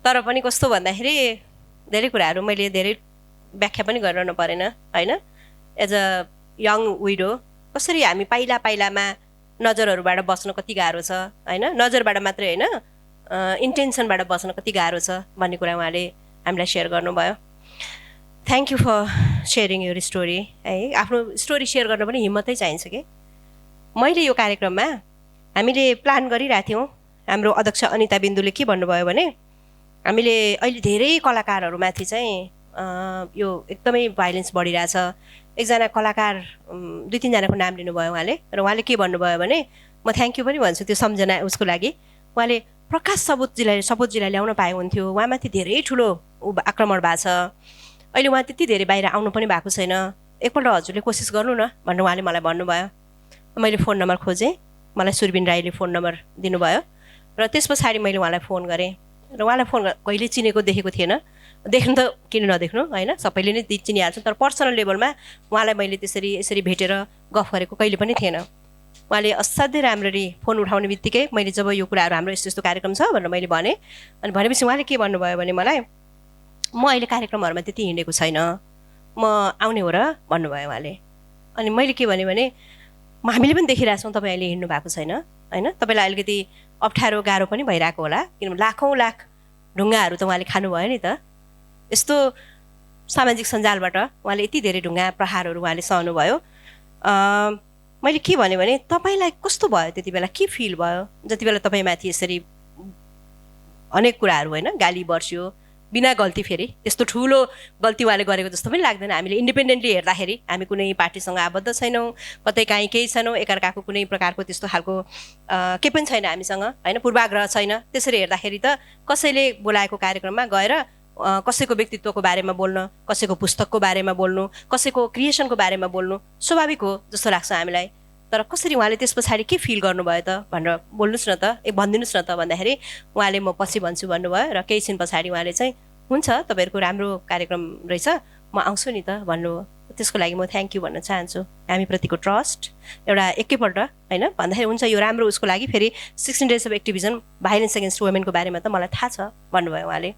A: तर पनि कस्तो भन्दाखेरि धेरै कुराहरू मैले धेरै व्याख्या पनि गरिरहनु परेन होइन। एज अ यङ विडो कसरी हामी पाइलामा नजरहरूबाट बच्न कति गाह्रो छ होइन, नजरबाट मात्रै होइन इन्टेन्सनबाट बच्न कति गाह्रो छ भन्ने कुरा उहाँले हामीलाई सेयर गर्नुभयो। Thank you for sharing your story है। आफ्नो स्टोरी सेयर गर्न पनि हिम्मतै चाहिन्छ कि। मैले यो कार्यक्रममा हामीले प्लान गरिरहेको थियौँ। हाम्रो अध्यक्ष अनिता बिन्दुले के भन्नुभयो भने हामीले अहिले धेरै कलाकारहरूमाथि चाहिँ यो एकदमै भाइलेन्स बढिरहेछ। एकजना कलाकार 2-3 जनाको नाम लिनुभयो उहाँले, र उहाँले के भन्नुभयो भने म थ्याङ्क यू पनि भन्छु त्यो सम्झना उसको लागि। उहाँले प्रकाश सपुतजीलाई ल्याउन पाए हुन्थ्यो, उहाँमाथि धेरै ठुलो आक्रमण भएको छ, अहिले उहाँ त्यति धेरै बाहिर आउनु पनि भएको छैन, एकपल्ट हजुरले कोसिस गर्नु न भनेर उहाँले मलाई भन्नुभयो। मैले फोन नम्बर खोजेँ, मलाई सुरबिन राईले फोन नम्बर दिनुभयो र त्यस पछाडि मैले उहाँलाई फोन गरेँ र उहाँलाई कहिले चिनेको देखेको थिएन। देख्नु त किन नदेख्नु होइन, सबैले नै चिनिहाल्छन्, तर पर्सनल लेभलमा उहाँलाई मैले यसरी भेटेर गफ गरेको कहिले पनि थिएन। उहाँले असाध्यै राम्ररी फोन उठाउने बित्तिकै मैले जब यो कुराहरू हाम्रो यस्तो कार्यक्रम छ भनेर मैले भनेँ, अनि भनेपछि उहाँले के भन्नुभयो भने मलाई म अहिले कार्यक्रमहरूमा त्यति हिँडेको छैन, म आउने हो र भन्नुभयो उहाँले। अनि मैले के भने हामीले पनि देखिरहेछौँ तपाईँ अहिले हिँड्नु भएको छैन होइन, तपाईँलाई अलिकति अप्ठ्यारो गाह्रो पनि भइरहेको होला, किनभने लाखौँ लाख ढुङ्गाहरू त उहाँले खानुभयो नि त। यस्तो सामाजिक सञ्जालबाट उहाँले यति धेरै ढुङ्गा प्रहारहरू उहाँले सहनुभयो। मैले के भने तपाईँलाई कस्तो भयो त्यति बेला, के फिल भयो जति बेला तपाईँमाथि यसरी अनेक कुराहरू होइन गाली बर्स्यो बिना गल्ती, फेरि त्यस्तो ठुलो गल्ती उहाँले गरेको जस्तो पनि लाग्दैन। हामीले इन्डिपेन्डेन्टली हेर्दाखेरि हामी कुनै पार्टीसँग आबद्ध छैनौँ, कतै काहीँ केही छैनौँ, एकअर्काको कुनै प्रकारको त्यस्तो खालको केही पनि छैन हामीसँग होइन, पूर्वाग्रह छैन। त्यसरी हेर्दाखेरि त कसैले बोलाएको कार्यक्रममा गएर कसैको व्यक्तित्वको बारेमा बोल्न, कसैको पुस्तकको बारेमा बोल्नु, कसैको क्रिएसनको बारेमा बोल्नु स्वाभाविक हो जस्तो लाग्छ हामीलाई। तर कसरी उहाँले त्यस पछाडि के फिल गर्नुभयो त भनेर बोल्नुहोस् न त, भनिदिनुहोस् न त भन्दाखेरि उहाँले म पछि भन्छु भन्नुभयो र केही छिन पछाडि उहाँले चाहिँ हुन्छ तपाईँहरूको राम्रो कार्यक्रम रहेछ म आउँछु नि त भन्नुभयो। त्यसको लागि म थ्याङ्क यू भन्न चाहन्छु। हामीप्रतिको ट्रस्ट एउटा एकैपल्ट होइन भन्दाखेरि हुन्छ यो राम्रो उसको लागि। फेरि 16 days of activism violence against वुमेनको बारेमा त मलाई थाहा छ भन्नुभयो उहाँले।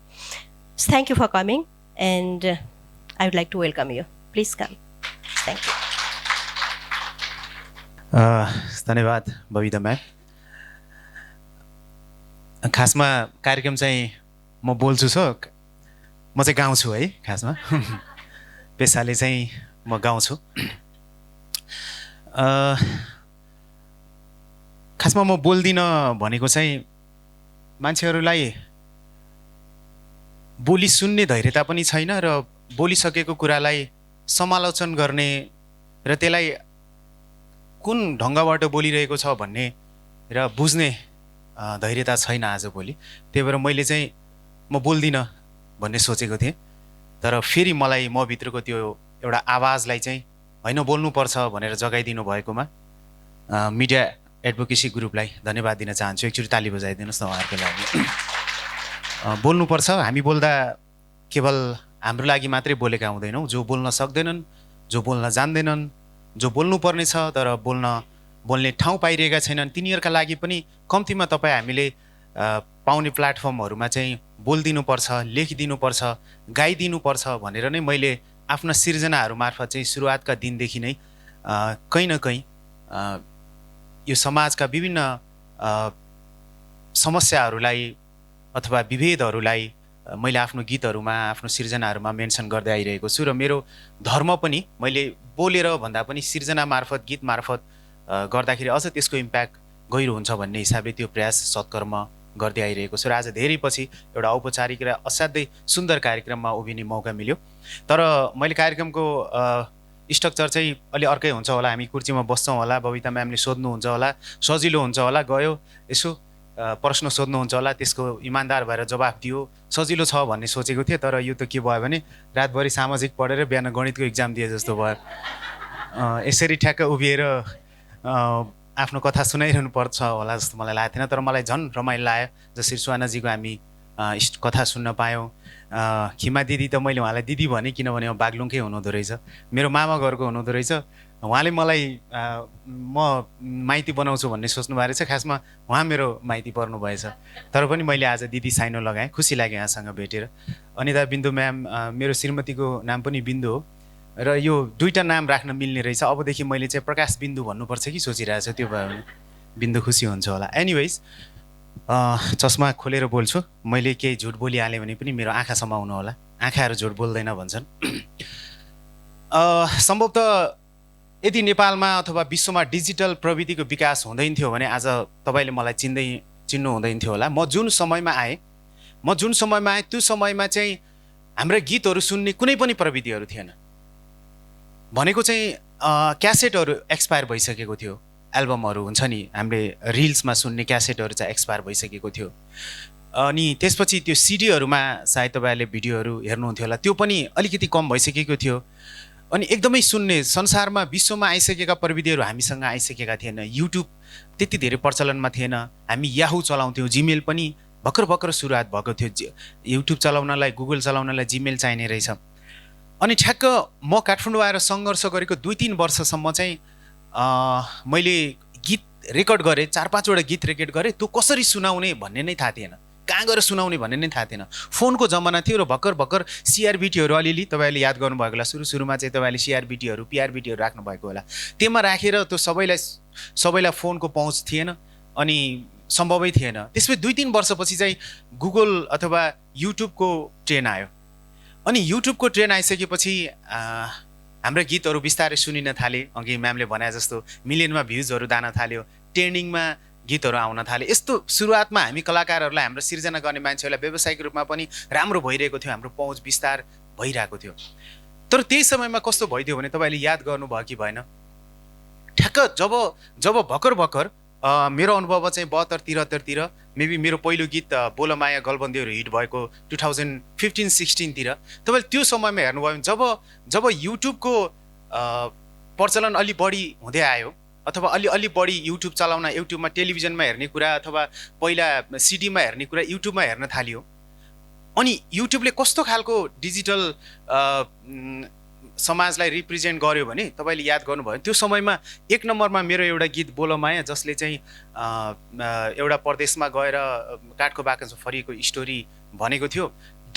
A: Thank you for coming and I would like to welcome you, please come. Thank you.
D: धन्यवाद बबिता म्याम। खासमा कार्यक्रम चाहिँ म बोल्छु म चाहिँ गाउँछु है, खासमा पेसाले चाहिँ म गाउँछु। खासमा म बोल्दिनँ भनेको चाहिँ मान्छेहरूलाई बोली सुन्ने धैर्यता पनि छैन र बोलिसकेको कुरालाई समालोचन गर्ने र त्यसलाई कुन ढङ्गबाट बोलिरहेको छ भन्ने र बुझ्ने धैर्यता छैन आजभोलि। त्यही भएर मैले चाहिँ म बोल्दिनँ भन्ने सोचेको थिएँ, तर फेरि मलाई म भित्रको त्यो एउटा आवाजलाई चाहिँ होइन बोल्नुपर्छ भनेर जगाइदिनु भएकोमा मिडिया एडभोकेसी ग्रुपलाई धन्यवाद दिन चाहन्छु। एकचोटि ताली बजाइदिनुहोस् न उहाँहरूको लागि। बोल्नुपर्छ, हामी बोल्दा केवल हाम्रो लागि मात्रै बोलेका हुँदैनौँ, जो बोल्न सक्दैनन्, जो बोल्न जान्दैनन्, जो बोल्नुपर्ने छ तर बोल्ने ठाउँ पाइरहेका छैनन्, तिनीहरूका लागि पनि कम्तीमा तपाईँ हामीले पाउने प्लेटफर्महरूमा चाहिँ बोलिदिनुपर्छ, लेखिदिनुपर्छ, गाइदिनुपर्छ भनेर नै मैले आफ्ना सिर्जनाहरू मार्फत चाहिँ सुरुवातका दिनदेखि नै कहीँ न कहीँ यो समाजका विभिन्न समस्याहरूलाई अथवा विभेदहरूलाई मैले आफ्नो गीतहरूमा, आफ्नो सिर्जनाहरूमा मेन्सन गर्दै आइरहेको छु। र मेरो धर्म पनि मैले बोलेर भन्दा पनि सिर्जना मार्फत, गीत मार्फत गर्दाखेरि अझ त्यसको इम्प्याक्ट गहिरो हुन्छ भन्ने हिसाबले त्यो प्रयास सत्कर्म गर्दै आइरहेको छु। र आज धेरै पछि एउटा औपचारिक र असाध्यै सुन्दर कार्यक्रममा उभिने मौका मिल्यो। तर मैले कार्यक्रमको स्ट्रक्चर चाहिँ अलि अर्कै हुन्छ होला, हामी कुर्सीमा बस्छौँ होला, बबिता म्यामले सोध्नुहुन्छ होला, सजिलो हुन्छ होला, गयो यसो प्रश्न सोध्नुहुन्छ होला, त्यसको इमान्दार भएर जवाफ दियो, सजिलो छ भन्ने सोचेको थिएँ। तर यो त के भयो भने रातभरि सामाजिक पढेर बिहान गणितको इक्जाम दिए जस्तो भयो। यसरी ठ्याक्क उभिएर आफ्नो कथा सुनाइरहनु पर्छ होला जस्तो मलाई लागेको थिएन, तर मलाई झन् रमाइलो लाग्यो जसरी सुहानाजीको हामी कथा सुन्न पायौँ। खिमा दिदी त मैले उहाँलाई दिदी भने किनभने बागलुङकै हुनुहुँदो रहेछ, मेरो मामा घरको हुनुहुँदो रहेछ। उहाँले मलाई म माइती बनाउँछु भन्ने सोच्नु भएको रहेछ, खासमा उहाँ मेरो माइती पर्नु भएछ। तर पनि मैले आज दिदी साइनो लगाएँ, खुसी लाग्यो यहाँसँग भेटेर। अनिता बिन्दु म्याम, मेरो श्रीमतीको नाम पनि बिन्दु हो र यो दुईवटा नाम राख्न मिल्ने रहेछ। अबदेखि मैले चाहिँ प्रकाश बिन्दु भन्नुपर्छ कि सोचिरहेको छु, त्यो भयो भने बिन्दु खुसी हुन्छ होला। एनिवेज, चस्मा खोलेर बोल्छु, मैले केही झुट बोलिहालेँ भने पनि मेरो आँखा समाउनु होला, आँखाहरू झुट बोल्दैन भन्छन्। सम्भवतः यदि नेपालमा अथवा विश्वमा डिजिटल प्रविधिको विकास हुँदैन थियो भने आज तपाईँले मलाई चिन्नु हुँदैन थियो होला। म जुन समयमा आएँ त्यो समयमा चाहिँ हाम्रा गीतहरू सुन्ने कुनै पनि प्रविधिहरू थिएन। भनेको चाहिँ क्यासेटहरू एक्सपायर भइसकेको थियो, एल्बमहरू हुन्छ नि हामीले रिल्समा सुन्ने क्यासेटहरू चाहिँ एक्सपायर भइसकेको थियो। अनि त्यसपछि त्यो सिडीहरूमा सायद तपाईँहरूले भिडियोहरू हेर्नुहुन्थ्यो होला, त्यो पनि अलिकति कम भइसकेको थियो। अनि एकदमै सुन्ने संसारमा विश्वमा आइसकेका प्रविधिहरू हामीसँग आइसकेका थिएन। युट्युब त्यति धेरै प्रचलनमा थिएन, हामी याहू चलाउँथ्यौँ, जिमेल पनि भर्खर सुरुवात भएको थियो। युट्युब चलाउनलाई, गुगल चलाउनलाई जिमेल चाहिने रहेछ। अनि ठ्याक्क म काठमाडौँ आएर सङ्घर्ष गरेको 2-3 वर्षसम्म चाहिँ मैले गीत रेकर्ड गरेँ, 4-5वटा गीत रेकर्ड गरेँ। त्यो कसरी सुनाउने भन्ने नै थाहा थिएन, कहाँ गएर सुनाउने भन्ने नै थाहा थिएन। फोनको जमाना थियो र भर्खर सिआरबिटीहरू अलिअलि तपाईँले याद गर्नुभएको होला, सुरुमा चाहिँ तपाईँले सिआरबिटीहरू, पिआरबिटीहरू राख्नुभएको होला। त्यसमा राखेर त्यो सबैलाई फोनको पहुँच थिएन अनि सम्भवै थिएन। त्यसपछि 2-3 वर्षपछि चाहिँ गुगल अथवा युट्युबको ट्रेन आयो। अनि युट्युबको ट्रेन आइसकेपछि हाम्रा गीतहरू बिस्तारै सुनिन थाले। अघि म्यामले भने जस्तो मिलियनमा भ्युजहरू दान थाल्यो, ट्रेन्डिङमा गीतहरू आउन थाले। यस्तो सुरुवातमा हामी कलाकारहरूलाई, हाम्रो सिर्जना गर्ने मान्छेहरूलाई व्यावसायिक रूपमा पनि राम्रो भइरहेको थियो, हाम्रो पहुँच विस्तार भइरहेको थियो। तर त्यही समयमा कस्तो भइदियो भने तपाईँले याद गर्नुभयो कि भएन, ठ्याक्क जब भर्खर मेरो अनुभव चाहिँ 72-73तिर मेबी मेरो पहिलो गीत बोलमाया गलबन्दीहरू हिट भएको 2015-16 तिर। तपाईँले त्यो समयमा हेर्नुभयो भने जब युट्युबको प्रचलन अलि बढी हुँदै आयो अथवा अलि बढी युट्युब चलाउन, युट्युबमा टेलिभिजनमा हेर्ने कुरा अथवा पहिला सिडीमा हेर्ने कुरा युट्युबमा हेर्न थालियो। अनि युट्युबले कस्तो खालको डिजिटल समाजलाई रिप्रेजेन्ट गर्यो भने तपाईँले याद गर्नुभयो। त्यो समयमा 1 नम्बरमा मेरो एउटा गीत बोलमाया, जसले चाहिँ एउटा प्रदेशमा गएर काठको बाकसमा फरिएको स्टोरी भनेको थियो।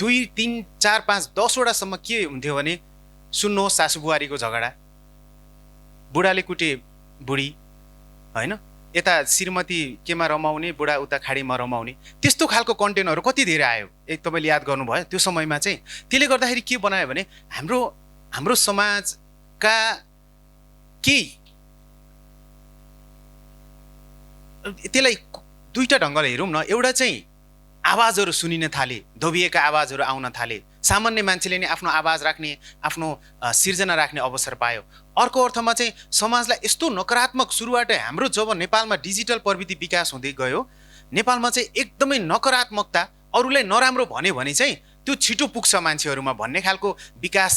D: 2, 3, 4, 5, 10वटासम्म के हुन्थ्यो भने सुन्नुहोस् सासु बुहारीको झगडा, बुढाले कुटे बुढी, होइन, यता श्रीमती केमा रमाउने, बुढा उता खाडीमा रमाउने, त्यस्तो खालको कन्टेन्टहरू कति धेरै आयो। तपाईँले याद गर्नुभयो त्यो समयमा चाहिँ। त्यसले गर्दाखेरि के बनायो भने हाम्रो समाजका केही त्यसलाई दुईवटा ढङ्गले हेरौँ न। एउटा चाहिँ आवाजहरू सुनिन थाले, दबिएका आवाजहरू आउन थाले, सामान्य मान्छेले नै आफ्नो आवाज राख्ने, आफ्नो सिर्जना राख्ने अवसर पायो। अर्को अर्थमा चाहिँ समाजलाई यस्तो नकारात्मक सुरुवातै हाम्रो जब नेपालमा डिजिटल प्रविधि विकास हुँदै गयो, नेपालमा चाहिँ एकदमै नकारात्मकता, अरूलाई नराम्रो भन्यो भने चाहिँ त्यो छिटो पुग्छ मान्छेहरूमा भन्ने खालको विकास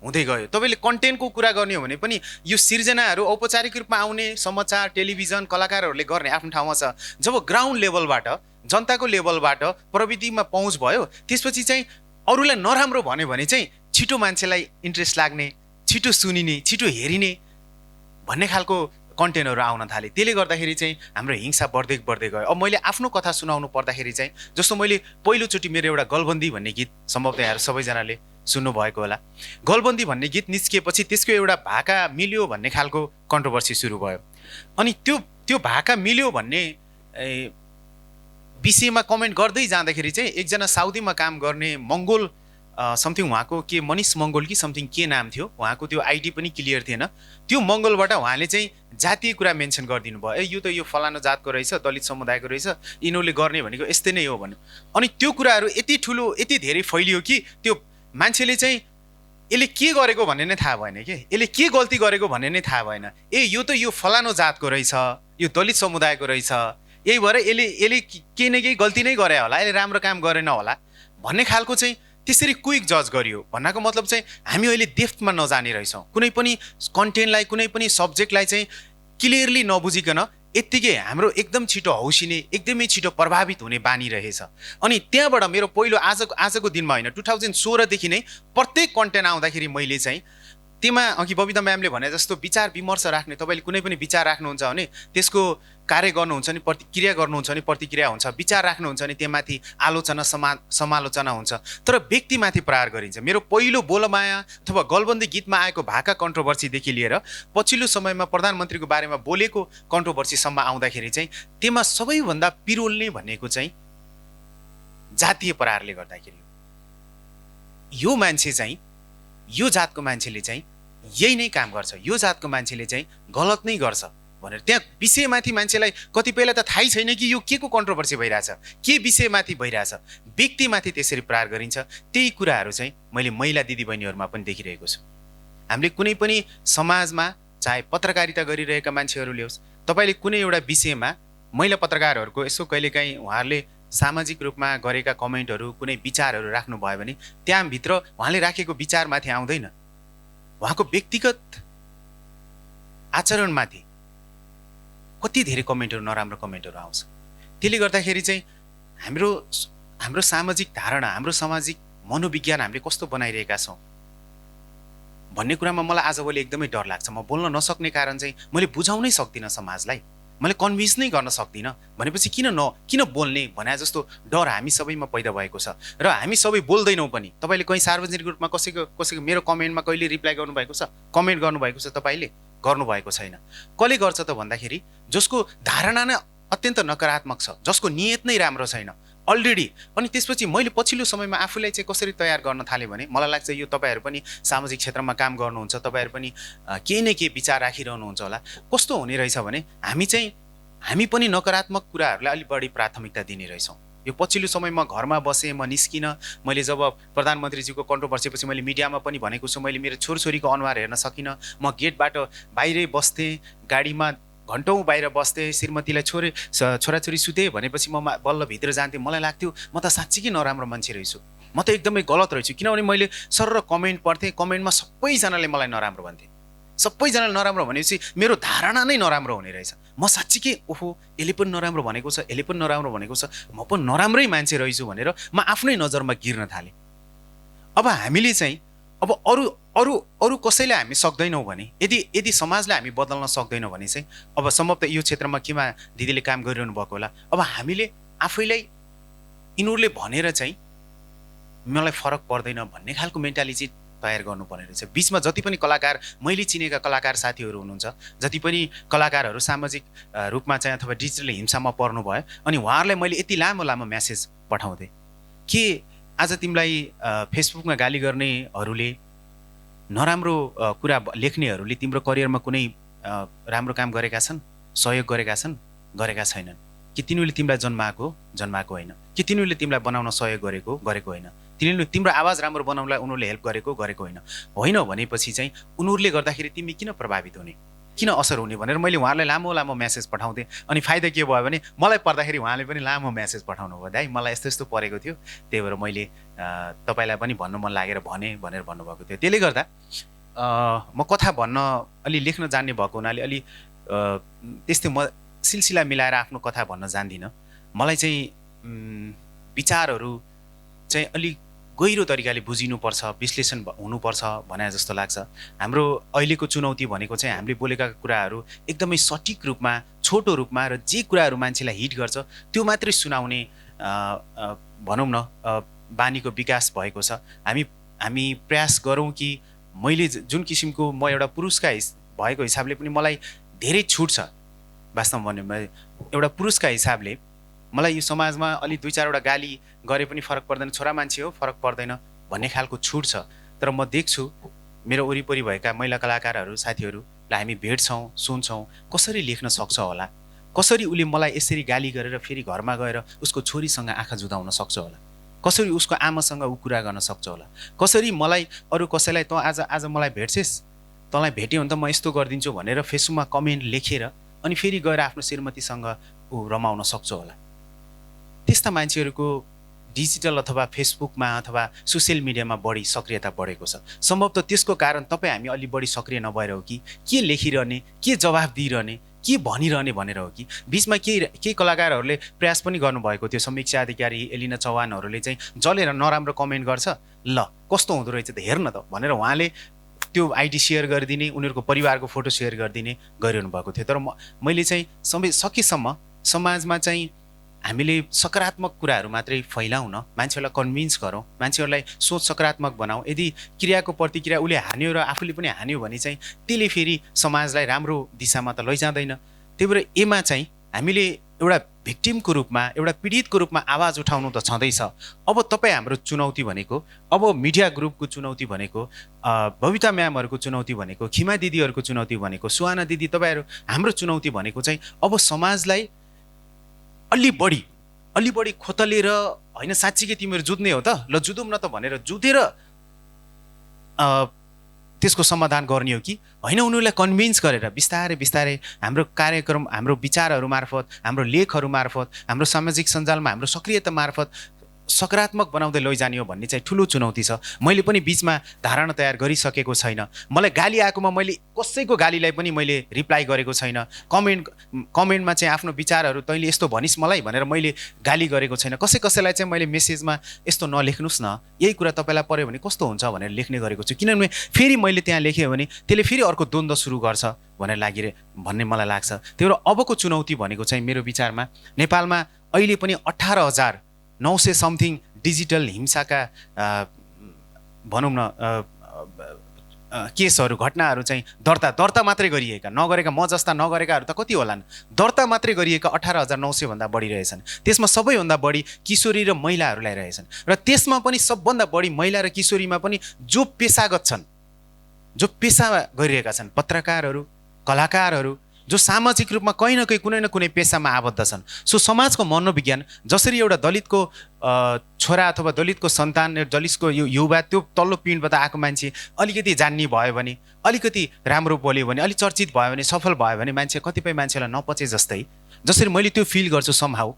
D: हुँदै गयो। तपाईँले कन्टेन्टको कुरा गर्ने हो भने पनि यो सिर्जनाहरू औपचारिक रूपमा आउने समाचार, टेलिभिजन, कलाकारहरूले गर्ने आफ्नो ठाउँमा छ। जब ग्राउन्ड लेभलबाट, जनताको लेभलबाट प्रविधिमा पहुँच भयो, त्यसपछि चाहिँ अरूलाई नराम्रो भन्यो भने चाहिँ छिटो मान्छेलाई इन्ट्रेस्ट लाग्ने, छिटो सुनिने, छिटो हेरिने भन्ने खालको कन्टेन्टहरू आउन थाले। त्यसले गर्दाखेरि चाहिँ हाम्रो हिंसा बढ्दै गयो। अब मैले आफ्नो कथा सुनाउनु पर्दाखेरि चाहिँ जस्तो मैले पहिलोचोटि मेरो एउटा गलबन्दी भन्ने गीत सम्भवतः यहाँ सबैजनाले सुन्नुभएको होला। गलबन्दी भन्ने गीत निस्किएपछि त्यसको एउटा भाका मिल्यो भन्ने खालको कन्ट्रोभर्सी सुरु भयो। अनि त्यो भाका मिल्यो भन्ने विषयमा कमेन्ट गर्दै जाँदाखेरि चाहिँ एकजना साउदीमा काम गर्ने मङ्गोल समथिङ, उहाँको के मनिष मङ्गोल कि समथिङ के नाम थियो, उहाँको त्यो आइडी पनि क्लियर थिएन। त्यो मङ्गोलबाट उहाँले चाहिँ जातीय कुरा मेन्सन गरिदिनु भयो। यो त यो फलानो जातको रहेछ, दलित समुदायको रहेछ, यिनीहरूले गर्ने भनेको यस्तै नै हो भन्यो। अनि त्यो कुराहरू यति ठुलो, यति धेरै फैलियो कि त्यो मान्छेले चाहिँ यसले के गरेको भन्ने नै थाहा भएन कि, यसले के गल्ती गरेको भन्ने नै थाहा भएन। यो त यो फलानो जातको रहेछ, यो दलित समुदायको रहेछ, यही भएर यसले केही न केही गल्ती नै गरे होला, यसले राम्रो काम गरेन होला भन्ने खालको चाहिँ त्यसरी क्विक जज गरियो। भन्नको मतलब चाहिँ हामी अहिले डेप्थमा नजाने रहेछौँ। कुनै पनि कन्टेन्टलाई, कुनै पनि सब्जेक्टलाई चाहिँ क्लियरली नबुझिकन यत्तिकै हाम्रो एकदम छिटो हौसिने, एकदमै छिटो प्रभावित हुने बानी रहेछ। अनि त्यहाँबाट मेरो पहिलो आजको दिनमा होइन, 2016 देखि नै प्रत्येक कन्टेन्ट आउँदाखेरि मैले चाहिँ त्यसमा अघि बबिता म्यामले भने जस्तो विचार विमर्श राख्ने, तपाईँले कुनै पनि विचार राख्नुहुन्छ भने त्यसको कार्य गर्नुहुन्छ नि प्रतिक्रिया गर्नुहुन्छ नि प्रतिक्रिया हुन्छ, विचार राख्नुहुन्छ नि त्यहाँमाथि आलोचना समालोचना हुन्छ, तर व्यक्तिमाथि प्रहार गरिन्छ। मेरो पहिलो बोलमाया अथवा गलबन्दी गीतमा आएको भाका कन्ट्रोभर्सीदेखि लिएर पछिल्लो समयमा प्रधानमन्त्रीको बारेमा बोलेको कन्ट्रोभर्सीसम्म आउँदाखेरि चाहिँ त्यसमा सबैभन्दा पिरोल्ने भनेको चाहिँ जातीय प्रहारले गर्दाखेरि यो मान्छे चाहिँ, यो जातको मान्छेले चाहिँ यही नै काम गर्छ, यो जातको मान्छेले चाहिँ गलत नै गर्छ भनेर त्यहाँ विषयमाथि मान्छेलाई कतिपयलाई त थाहै छैन कि यो के को कन्ट्रोभर्सी भइरहेछ, के विषयमाथि भइरहेछ, व्यक्तिमाथि त्यसरी प्रहार गरिन्छ। त्यही कुराहरू चाहिँ मैले महिला दिदीबहिनीहरूमा पनि देखिरहेको छु। हामीले कुनै पनि समाजमा चाहे पत्रकारिता गरिरहेका मान्छेहरूले होस्, तपाईँले कुनै एउटा विषयमा महिला पत्रकारहरूको यसो कहिलेकाहीँ उहाँहरूले सामाजिक रूपमा गरेका कमेन्टहरू, कुनै विचारहरू राख्नुभयो भने त्यहाँभित्र उहाँले राखेको विचारमाथि आउँदैन, उहाँको व्यक्तिगत आचरणमाथि कति धेरै कमेन्टहरू, नराम्रो कमेन्टहरू आउँछ। त्यसले गर्दाखेरि चाहिँ हाम्रो सामाजिक धारणा, हाम्रो सामाजिक मनोविज्ञान हामीले कस्तो बनाइरहेका छौँ भन्ने कुरामा मलाई आजभोलि एकदमै डर लाग्छ। म बोल्न नसक्ने कारण चाहिँ मैले बुझाउनै सक्दिनँ समाजलाई, मैले कन्भिन्स नै गर्न सक्दिनँ। भनेपछि किन बोल्ने भने जस्तो डर हामी सबैमा पैदा भएको छ र हामी सबै बोल्दैनौँ पनि। तपाईँले कहीँ सार्वजनिक रूपमा कसैको मेरो कमेन्टमा कहिले रिप्लाई गर्नुभएको छ, कमेन्ट गर्नुभएको छ, तपाईँले गर्नुभएको छैन। कसले गर्छ त भन्दाखेरि जसको धारणा नै अत्यन्त नकारात्मक छ, जसको नियत नै राम्रो छैन अलरेडी। अनि त्यसपछि मैले पछिल्लो समयमा आफूलाई चाहिँ कसरी तयार गर्न थालेँ भने मलाई लाग्छ यो तपाईँहरू पनि सामाजिक क्षेत्रमा काम गर्नुहुन्छ, तपाईँहरू पनि केही न केही विचार राखिरहनुहुन्छ होला। कस्तो हुने रहेछ भने हामी पनि नकारात्मक कुराहरूलाई अलिक बढी प्राथमिकता दिने रहेछौँ। यो पछिल्लो समयमा घरमा बसेँ, म निस्किनँ, मैले जब प्रधानमन्त्रीजीको कन्ट्रोभर्सीपछि मैले मिडियामा पनि भनेको छु, मैले मेरो छोरछोरीको अनुहार हेर्न सकिनँ। म गेटबाट बाहिरै बस्थेँ, गाडीमा घन्टौँ बाहिर बस्थेँ, श्रीमतीलाई छोराछोरी सुतेँ भनेपछि म बल्ल भित्र जान्थेँ। मलाई लाग्थ्यो म त साँच्चीकै नराम्रो मान्छे रहेछु, म त एकदमै गलत रहेछु। किनभने मैले सरर कमेन्ट पढ्थेँ, कमेन्टमा सबैजनाले मलाई नराम्रो भन्थे। सबैजनाले नराम्रो भनेपछि मेरो धारणा नै नराम्रो हुने रहेछ। म साँच्चीकै ओहो यसले पनि नराम्रो भनेको छ, यसले पनि नराम्रो भनेको छ, म पनि नराम्रै मान्छे रहेछु भनेर म आफ्नै नजरमा गिर्न थालेँ। अब हामीले चाहिँ अब अरू कसैलाई हामी सक्दैनौँ भने, यदि समाजलाई हामी बदल्न सक्दैनौँ भने चाहिँ अब सम्भवतः यो क्षेत्रमा केमा दिदीले काम गरिरहनु भएको होला। अब हामीले आफैलाई यिनीहरूले भनेर चाहिँ मलाई फरक पर्दैन भन्ने खालको मेन्टालिटी तयार गर्नुपर्ने रहेछ। बिचमा जति पनि कलाकार, मैले चिनेका कलाकार साथीहरू हुनुहुन्छ, जति पनि कलाकारहरू सामाजिक रूपमा चाहिँ अथवा डिजिटल हिंसामा पर्नुभयो, अनि उहाँहरूलाई मैले यति लामो म्यासेज पठाउँथेँ कि आज तिमीलाई फेसबुकमा गाली गर्नेहरूले, नराम्रो कुरा लेख्नेहरूले तिम्रो करियरमा कुनै राम्रो काम गरेका छन्, सहयोग गरेका छन्, गरेका छैनन्? कि तिनीहरूले तिमीलाई जन्माएको होइन? कि तिनीहरूले तिमीलाई बनाउन सहयोग गरेको होइन? तिनीहरूले तिम्रो आवाज राम्रो बनाउनलाई उनीहरूले हेल्प गरेको होइन भनेपछि चाहिँ उनीहरूले गर्दाखेरि तिमी किन प्रभावित हुने, किन असर हुने भनेर मैले उहाँलाई लामो लामो मेसेज पठाउँथेँ। अनि फाइदा के भयो भने मलाई पर्दाखेरि उहाँले पनि लामो मेसेज पठाउनु भयो, दाइ मलाई यस्तो यस्तो परेको थियो, त्यही भएर मैले तपाईँलाई पनि भन्नु मन लागेर भनेर भन्नुभएको थियो। त्यसले गर्दा म कथा भन्न अलि लेख्न जान्ने भएको हुनाले अलि त्यस्तै म सिलसिला मिलाएर आफ्नो कथा भन्न जान्दिनँ। मलाई चाहिँ विचारहरू चाहिँ अलिक गहिरो तरिकाले बुझिनुपर्छ, विश्लेषण हुनुपर्छ भने जस्तो लाग्छ। हाम्रो अहिलेको चुनौती भनेको चाहिँ हामीले बोलेका कुराहरू एकदमै सठिक रूपमा, छोटो रूपमा र जे कुराहरू मान्छेलाई हिट गर्छ त्यो मात्रै सुनाउने भनौँ न बानीको विकास भएको छ। हामी प्रयास गरौँ कि मैले जुन किसिमको म एउटा पुरुषका भएको हिसाबले पनि मलाई धेरै छुट छ। वास्तवमा भन्ने एउटा पुरुषका हिसाबले मलाई यो समाजमा अलि 2-4वटा गाली गरे पनि फरक पर्दैन, छोरा मान्छे हो फरक पर्दैन भन्ने खालको छुट छ। तर म देख्छु मेरो वरिपरि भएका महिला कलाकारहरू साथीहरूलाई हामी भेट्छौँ, सुन्छौँ, कसरी लेख्न सक्छ होला, कसरी उसले मलाई यसरी गाली गरेर फेरि घरमा गएर उसको छोरीसँग आँखा जुदाउन सक्छ होला, कसरी उसको आमासँग ऊ कुरा गर्न सक्छ होला, कसरी मलाई अरू कसैलाई त आज मलाई भेट्छेस्, तँलाई भेट्यो भने त म यस्तो गरिदिन्छु भनेर फेसबुकमा कमेन्ट लेखेर अनि फेरि गएर आफ्नो श्रीमतीसँग ऊ रमाउन सक्छ होला। त्यस्ता मान्छेहरूको डिजिटल अथवा फेसबुकमा अथवा सोसियल मिडियामा बढी सक्रियता बढेको छ। सम्भवतः त्यसको कारण तपाईँ हामी अलि बढी सक्रिय नभएर हो कि के लेखिरहने, के जवाफ दिइरहने, के भनिरहने भनेर हो कि बिचमा केही कलाकारहरूले प्रयास पनि गर्नुभएको थियो। समीक्षा अधिकारी एलिना चौहानहरूले चाहिँ जलेर नराम्रो कमेन्ट गर्छ, ल कस्तो हुँदो रहेछ त हेर्न त भनेर उहाँले त्यो आइडी सेयर गरिदिने, उनीहरूको परिवारको फोटो सेयर गरिदिने गरिरहनु भएको थियो। तर मैले चाहिँ सकेसम्म समाजमा चाहिँ हामीले सकारात्मक कुराहरू मात्रै फैलाउन, मान्छेहरूलाई कन्भिन्स गरौँ, मान्छेहरूलाई सोच सकारात्मक बनाऊ। यदि क्रियाको प्रतिक्रिया उसले हान्यो र आफूले पनि हान्यो भने चाहिँ त्यसले फेरि समाजलाई राम्रो दिशामा त लैजाँदैन। त्यही भएर एमा चाहिँ हामीले एउटा भिक्टिमको रूपमा, एउटा पीडितको रूपमा आवाज उठाउनु त छँदैछ। अब तपाईँ हाम्रो चुनौती भनेको, अब मिडिया ग्रुपको चुनौती भनेको, बबिता म्यामहरूको चुनौती भनेको, खिमा दिदीहरूको चुनौती भनेको, सुहाना दिदी तपाईँहरू हाम्रो चुनौती भनेको चाहिँ अब समाजलाई अलि बढी खोतलेर होइन साँच्चीकै तिमीहरू जुत्ने हो त ल जुधौँ न त भनेर जुधेर त्यसको समाधान गर्ने हो कि होइन उनीहरूलाई कन्भिन्स गरेर बिस्तारै हाम्रो कार्यक्रम, हाम्रो विचारहरू मार्फत, हाम्रो लेखहरू मार्फत, हाम्रो सामाजिक सञ्जालमा हाम्रो सक्रियता मार्फत सकारात्मक बनाउँदै लैजाने हो भन्ने चाहिँ ठुलो चुनौती छ। मैले पनि बिचमा धारणा तयार गरिसकेको छैन। मलाई गाली आएकोमा मैले कसैको गालीलाई पनि मैले रिप्लाई गरेको छैन। कमेन्टमा चाहिँ आफ्नो विचारहरू तैँले यस्तो भनिस् मलाई भनेर मैले गाली गरेको छैन। कसैलाई चाहिँ मैले मेसेजमा यस्तो नलेख्नुहोस् न, यही कुरा तपाईँलाई पर्यो भने कस्तो हुन्छ भनेर लेख्ने गरेको छु। किनभने फेरि मैले त्यहाँ लेखेँ भने त्यसले फेरि अर्को द्वन्द्व सुरु गर्छ भन्ने मलाई लाग्छ। त्यही भएर अबको चुनौती भनेको चाहिँ मेरो विचारमा नेपालमा अहिले पनि 18,900 समथिङ डिजिटल हिंसाका भनौँ न केसहरू, घटनाहरू चाहिँ दर्ता मात्रै गरिएका, नगरेका म जस्ता नगरेकाहरू त कति होलान्, दर्ता मात्रै गरिएका 18,900 भन्दा बढी रहेछन्। त्यसमा सबैभन्दा बढी किशोरी र महिलाहरूलाई रहेछन् र त्यसमा पनि सबभन्दा बढी महिला र किशोरीमा पनि जो पेसागत छन्, जो पेसा गरिरहेका छन्, पत्रकारहरू, कलाकारहरू, जो सामाजिक रूपमा कहीँ न कहीँ कुनै न कुनै पेसामा आबद्ध छन्। सो समाजको मनोविज्ञान जसरी एउटा दलितको छोरा अथवा दलितको सन्तान, दलितको युवा, त्यो तल्लो पिँढबाट आएको मान्छे अलिकति जान्ने भयो भने, अलिकति राम्रो बोल्यो भने, अलिक चर्चित भयो भने, सफल भयो भने मान्छे कतिपय मान्छेलाई नपचे जस्तै, जसरी मैले त्यो फिल गर्छु समहाउ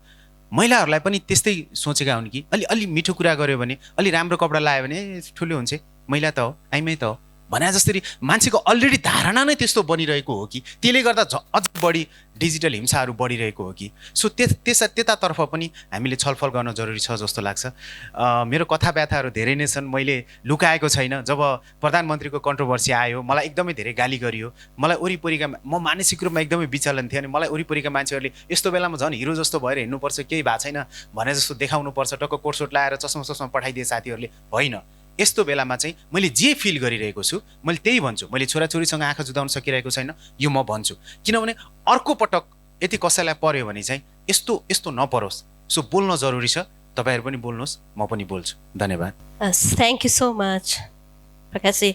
D: महिलाहरूलाई पनि त्यस्तै सोचेका हुन् कि अलि मिठो कुरा गर्यो भने, अलि राम्रो कपडा लायो भने ठुलो हुन्छ, महिला त हो, आइमै त हो भने जसरी मान्छेको अलरेडी धारणा नै त्यस्तो बनिरहेको हो कि त्यसले गर्दा अझ बढी डिजिटल हिंसाहरू बढिरहेको हो कि। सो त्यतातर्फ पनि हामीले छलफल गर्न जरुरी छ जस्तो लाग्छ। मेरो कथा व्यथाहरू धेरै नै छन्, मैले लुकाएको छैन। जब प्रधानमन्त्रीको कन्ट्रोभर्सी आयो मलाई एकदमै धेरै गाली गरियो, मलाई वरिपरिका, म मानसिक रूपमा एकदमै विचलन थिएँ अनि मलाई वरिपरिका मान्छेहरूले यस्तो बेलामा झन् हिरो जस्तो भएर हिँड्नुपर्छ, केही भएको छैन भने जस्तो देखाउनुपर्छ, टक्क कोटसोट लाएर चस्मा पठाइदिए साथीहरूले। होइन, यस्तो बेलामा चाहिँ मैले जे फिल गरिरहेको छु मैले त्यही भन्छु। मैले छोराछोरीसँग आँखा जुदाउन सकिरहेको छैन, यो म भन्छु, किनभने अर्को पटक यदि कसैलाई पर्यो भने चाहिँ यस्तो नपरोस्। सो बोल्न जरुरी छ, तपाईँहरू पनि बोल्नुहोस्, म पनि बोल्छु। धन्यवाद।
A: थ्याङ्क यू सो मच प्रकाशजी।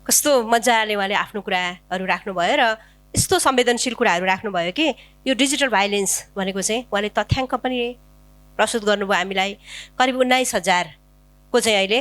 A: कस्तो मजाले उहाँले आफ्नो कुराहरू राख्नुभयो र यस्तो संवेदनशील कुराहरू राख्नुभयो कि यो डिजिटल भाइलेन्स भनेको चाहिँ उहाँले तथ्याङ्क पनि प्रस्तुत गर्नुभयो हामीलाई। करिब 19,000 को को चाहिँ अहिले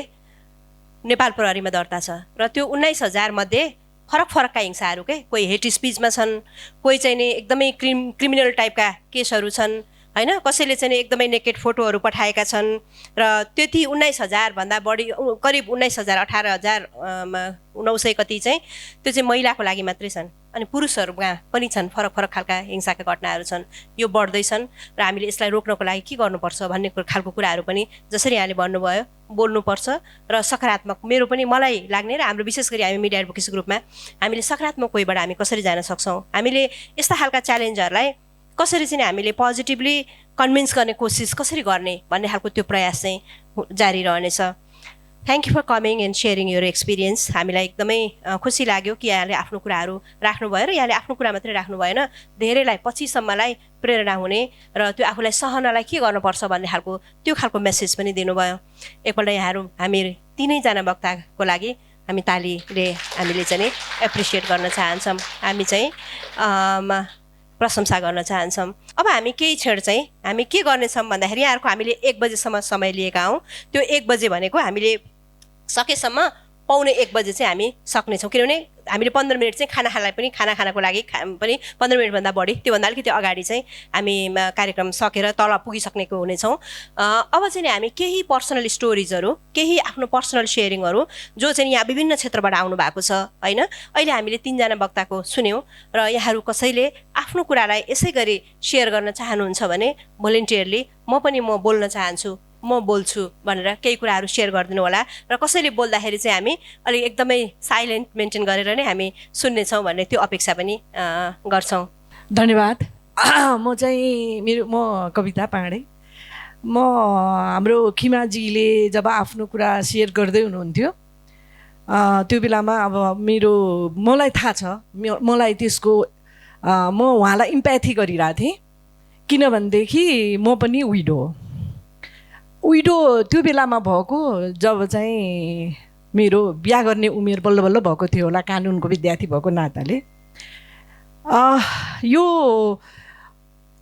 A: नेपाल प्रहरीमा दर्ता छ र त्यो 19,000 मध्ये फरक फरकका हिंसाहरू के कोही हेट स्पिचमा छन्, कोही चाहिँ नि एकदमै क्रिमिनल टाइपका केसहरू छन् हैन, कसैले चाहिँ नि एकदमै नेकेड फोटोहरू पठाएका छन् र त्यति 19,000 भन्दा बढी करिब 19,000 18,900 कति चाहिँ त्यो चाहिँ महिलाको लागि मात्रै छन्। अनि पुरुषहरूमा पनि छन् फरक फरक खालका हिंसाका घटनाहरू छन्। यो बढ्दैछन् र हामीले यसलाई रोक्नको लागि के गर्नुपर्छ भन्ने खालको कुराहरू पनि जसरी यहाँले भन्नुभयो बोल्नुपर्छ र सकारात्मक मेरो पनि मलाई लाग्ने र हाम्रो विशेष गरी हामी मिडिया एडभोकेसी ग्रुपमा हामीले सकारात्मक वेबाट हामी कसरी जान सक्छौँ, हामीले यस्ता खालका च्यालेन्जहरूलाई कसरी चाहिँ हामीले पोजिटिभली कन्भिन्स गर्ने कोसिस कसरी गर्ने भन्ने खालको त्यो प्रयास चाहिँ जारी रहनेछ। Thank you for coming and sharing your experience. हामीलाई एकदमै खुसी लाग्यो कि यहाँले आफ्नो कुराहरू राख्नुभयो र यहाँले आफ्नो कुरा मात्रै राख्नु भएन, धेरैलाई पछिसम्मलाई प्रेरणा हुने र त्यो आफूलाई सहनलाई के गर्नुपर्छ भन्ने खालको त्यो खालको मेसेज पनि दिनुभयो। एकपल्ट यहाँहरू हामी तिनैजना वक्ताको लागि हामी तालीले हामीले चाहिँ एप्रिसिएट गर्न चाहन्छौँ, हामी चाहिँ प्रशंसा गर्न चाहन्छौँ। अब हामी केही क्षण चाहिँ हामी के गर्नेछौँ भन्दाखेरि यहाँहरूको हामीले 1 बजेसम्म समय लिएका हौँ। त्यो 1 बजे भनेको हामीले सकेसम्म पौने 1 बजे चाहिँ हामी सक्नेछौँ, किनभने हामीले 15 मिनट चाहिँ खाना खानलाई पनि खाना खानको लागि पनि 15 मिनटभन्दा बढी त्योभन्दा अलिकति अगाडि चाहिँ हामी कार्यक्रम सकेर तल पुगिसक्नेको हुनेछौँ। अब चाहिँ हामी केही पर्सनल स्टोरिजहरू केही आफ्नो पर्सनल सेयरिङहरू जो चाहिँ यहाँ विभिन्न क्षेत्रबाट आउनु भएको छ होइन, अहिले हामीले 3 जना वक्ताको सुन्यौँ र यहाँहरू कसैले आफ्नो कुरालाई यसै गरी सेयर गर्न चाहनुहुन्छ भने भोलिन्टियरली म बोल्न चाहन्छु, म बोल्छु भनेर केही कुराहरू सेयर गरिदिनु होला र कसैले बोल्दाखेरि चाहिँ हामी अलिक एकदमै साइलेन्ट मेन्टेन गरेर नै हामी सुन्नेछौँ भन्ने त्यो अपेक्षा पनि गर्छौँ।
E: धन्यवाद। म कविता पाँडे। हाम्रो खिमाजीले जब आफ्नो कुरा सेयर गर्दै हुनुहुन्थ्यो त्यो बेलामा अब मलाई थाहा छ, मलाई त्यसको म उहाँलाई इम्प्याथी गरिरहेको थिएँ, किनभनेदेखि म पनि विडो त्यो बेलामा भएको जब चाहिँ मेरो बिहा गर्ने उमेर बल्ल बल्ल भएको थियो होला, कानुनको विद्यार्थी भएको नाताले। यो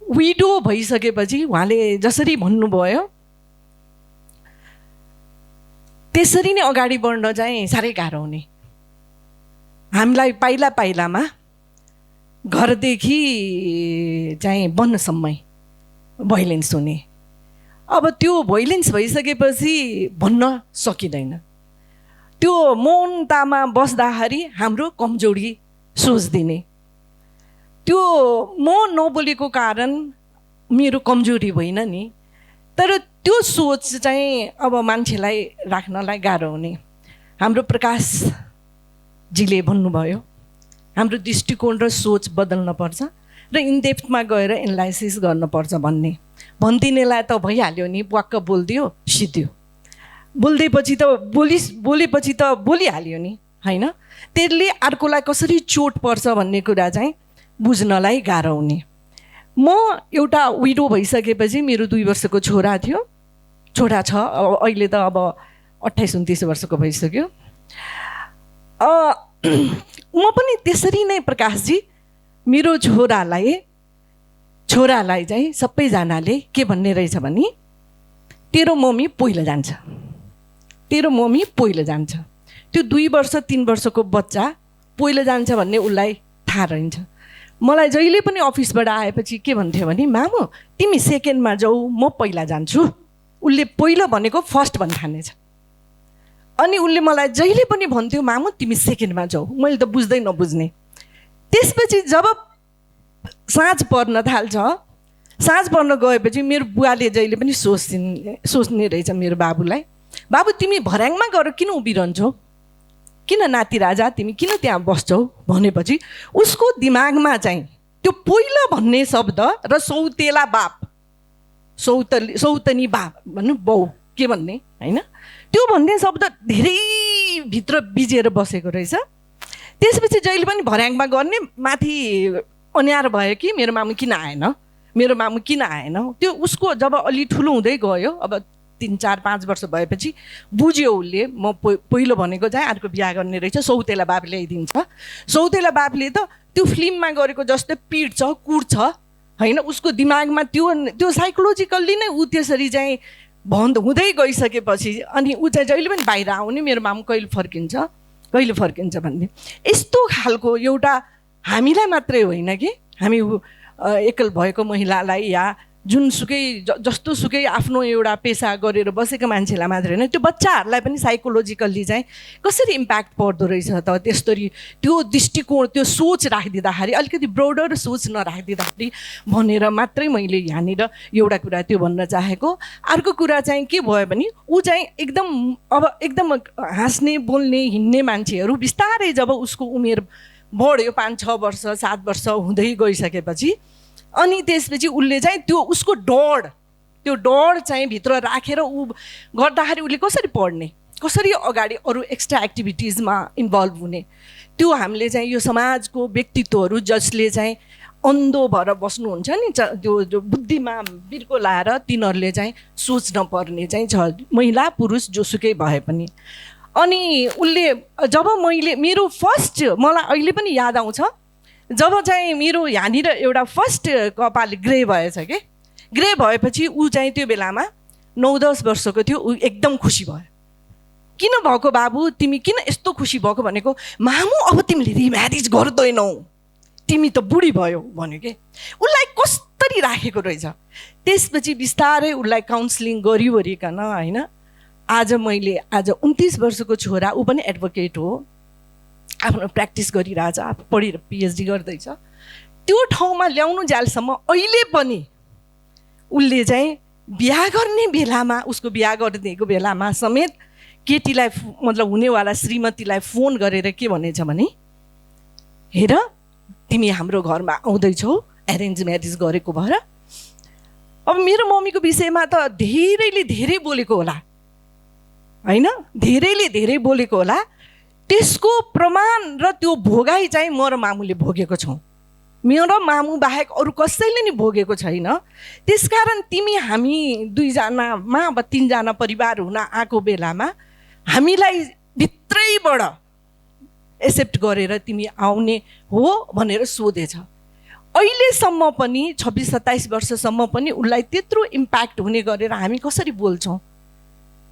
E: विडो भइसकेपछि उहाँले जसरी भन्नुभयो त्यसरी नै अगाडि बढ्न चाहिँ साह्रै गाह्रो हुने। हामीलाई पाइला पाइलामा घरदेखि चाहिँ वनसम्मै भोइलेन्स हुने। अब त्यो भोइलेन्स भइसकेपछि भन्न सकिँदैन। त्यो मौनतामा बस्दाखेरि हाम्रो कमजोरी सोच्दिने, त्यो म नबोलेको कारण मेरो कमजोरी होइन नि, तर त्यो सोच चाहिँ अब मान्छेलाई राख्नलाई गाह्रो हुने। हाम्रो प्रकाशजीले भन्नुभयो हाम्रो दृष्टिकोण र सोच बदल्नुपर्छ र इनडेप्थमा गएर एनालाइसिस गर्नुपर्छ भनिदिनेलाई त भइहाल्यो नि, वाक्क बोलिदियो सिद्धियो, बोलेपछि त बोलिहाल्यो नि होइन। त्यसले अर्कोलाई कसरी चोट पर्छ भन्ने कुरा चाहिँ बुझ्नलाई गाह्रो हुने। म एउटा विडो भइसकेपछि मेरो 2 वर्षको छोरा छ, अहिले त अब 28-29 वर्षको भइसक्यो। म पनि त्यसरी नै प्रकाशजी मेरो छोरालाई चाहिँ सबैजनाले के भन्ने रहेछ भने तेरो मम्मी पहिलो जान्छ। त्यो 2 वर्ष 3 वर्षको बच्चा पहिलो जान्छ भन्ने उसलाई थाहा रहन्छ। मलाई जहिले पनि अफिसबाट आएपछि के भन्थ्यो भने मामु तिमी सेकेन्डमा जाऊ म पहिला जान्छु। उसले पहिलो भनेको फर्स्ट भन्न थाल्नेछ। अनि उसले मलाई जहिले पनि भन्थ्यो मामु तिमी सेकेन्डमा जाऊ। मैले त बुझ्दै नबुझ्ने। त्यसपछि जब साँझ पर्न थाल्छ, साँझ पर्न गएपछि मेरो बुवाले जहिले पनि सोच्ने रहेछ मेरो बाबुलाई, बाबु तिमी भर्याङमा गएर किन उभिरहन्छौ, किन नाति राजा तिमी किन त्यहाँ बस्छौ भनेपछि उसको दिमागमा चाहिँ त्यो पहिलो भन्ने शब्द र सौतेला बाप सौतनी बाप भन्नु बाउ के भन्ने होइन, त्यो भन्ने शब्द धेरै भित्र बिजेर बसेको रहेछ। त्यसपछि जहिले पनि भर्याङमा गर्ने माथि अन्यार भयो कि मेरो मामु किन आएन। त्यो उसको जब अलि ठुलो हुँदै गयो, अब 3, 4, 5 वर्ष भएपछि बुझ्यो उसले म पहिलो भनेको चाहिँ अर्को बिहा गर्ने रहेछ, सौतेला बाप ल्याइदिन्छ। सौतेला बापले त त्यो फिल्ममा गरेको जस्तै पिट्छ कुट्छ होइन, उसको दिमागमा त्यो साइकोलोजिकल्ली नै ऊ त्यसरी चाहिँ बन्द हुँदै गइसकेपछि अनि ऊ चाहिँ जहिले पनि बाहिर आउने मेरो मामु कहिले फर्किन्छ भन्ने यस्तो खालको एउटा हामीलाई मात्रै होइन कि हामी एकल भएको महिलालाई या जुनसुकै जस्तोसुकै आफ्नो एउटा पेसा गरेर बसेको मान्छेलाई मात्रै होइन त्यो बच्चाहरूलाई पनि साइकोलोजिकल्ली चाहिँ कसरी इम्प्याक्ट पर्दो रहेछ त त्यसरी त्यो दृष्टिकोण त्यो सोच राखिदिँदाखेरि अलिकति ब्रोडर सोच नराखिदिँदाखेरि भनेर मात्रै मैले यहाँनिर एउटा कुरा त्यो भन्न चाहेको। अर्को कुरा चाहिँ के भयो भने ऊ चाहिँ एकदम हाँस्ने बोल्ने हिँड्ने मान्छेहरू बिस्तारै जब उसको उमेर बढ्यो 5-6 वर्ष 7 वर्ष हुँदै गइसकेपछि अनि त्यसपछि उसले चाहिँ त्यो उसको डर चाहिँ भित्र राखेर ऊ गर्दाखेरि उसले कसरी पढ्ने, कसरी अगाडि अरू एक्स्ट्रा एक्टिभिटिजमा इन्भल्भ हुने, त्यो हामीले चाहिँ यो समाजको व्यक्तित्वहरू जसले चाहिँ अन्धो भएर बस्नुहुन्छ नि त्यो बुद्धिमा बिर्को लाएर तिनीहरूले चाहिँ सोच्न पर्ने चाहिँ छ, महिला पुरुष जोसुकै भए पनि। अनि उसले जब मेरो फर्स्ट मलाई अहिले पनि याद आउँछ जब चाहिँ मेरो यहाँनिर एउटा फर्स्ट कपाल ग्रे भएछ कि ग्रे भएपछि ऊ चाहिँ त्यो बेलामा 9-10 वर्षको थियो। ऊ एकदम खुसी भयो। किन भएको बाबु तिमी किन यस्तो खुसी भएको भनेको मामु अब तिमीले रिम्यारिज गर्दैनौ तिमी त बुढी भयो भन्यो कि उसलाई कस्तरी राखेको रहेछ। त्यसपछि बिस्तारै उसलाई काउन्सिलिङ गरिवरिकन होइन आज 29 वर्षको छोरा ऊ पनि एडभोकेट हो, आफ्नो प्र्याक्टिस गरिरहेछ, पढेर पिएचडी गर्दैछ। त्यो ठाउँमा ल्याउनु जालसम्म अहिले पनि उसले चाहिँ बिहा गर्ने बेलामा उसको बिहा गरिदिएको बेलामा समेत केटीलाई मतलब हुनेवाला श्रीमतीलाई फोन गरेर के भनेछ भने हेर तिमी हाम्रो घरमा आउँदैछौ एरेन्ज म्यारेज गरेको भएर। अब मेरो मम्मीको विषयमा त धेरैले धेरै बोलेको होला होइन, धेरैले धेरै बोलेको होला, त्यसको प्रमाण र त्यो भोगाई चाहिँ म र मामुले भोगेको छौँ। मेरो मामु बाहेक अरू कसैले नि भोगेको छैन। त्यसकारण तिमी हामी 2जनामा अब 3जना परिवार हुन आएको बेलामा हामीलाई भित्रैबाट एक्सेप्ट गरेर तिमी आउने हो भनेर सोधेछ। अहिलेसम्म पनि 26-27 वर्षसम्म पनि उसलाई त्यत्रो इम्प्याक्ट हुने गरेर हामी कसरी बोल्छौँ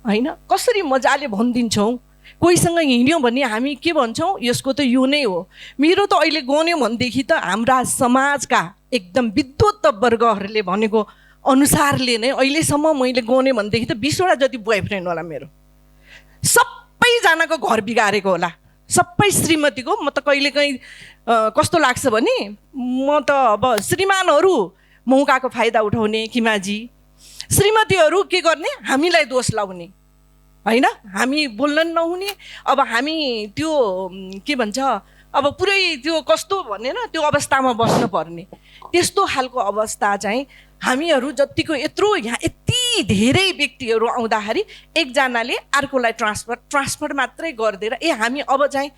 E: होइन, कसरी मजाले भनिदिन्छौँ। कोहीसँग हिँड्यौँ भने हामी के भन्छौँ यसको त यो नै हो। मेरो त अहिले गन्यो भनेदेखि त हाम्रा समाजका एकदम विद्वत वर्गहरूले भनेको अनुसारले नै अहिलेसम्म मैले गन्यो भनेदेखि त 20वटा जति बोयफ्रेन्ड होला मेरो, सबैजनाको घर बिगारेको होला, सबै श्रीमतीको। म त कहिलेकाहीँ कस्तो लाग्छ भने म त अब श्रीमानहरू मौकाको फाइदा उठाउने किमाजी, श्रीमतीहरू के गर्ने हामीलाई दोष लाउने होइन, हामी बोल्न नहुने। अब हामी त्यो के भन्छ अब पुरै त्यो कस्तो भनेर त्यो अवस्थामा बस्न पर्ने त्यस्तो खालको अवस्था चाहिँ हामीहरू जतिको यत्रो यहाँ यति धेरै व्यक्तिहरू आउँदाखेरि एकजनाले अर्कोलाई ट्रान्सफर मात्रै गरिदिएर हामी अब चाहिँ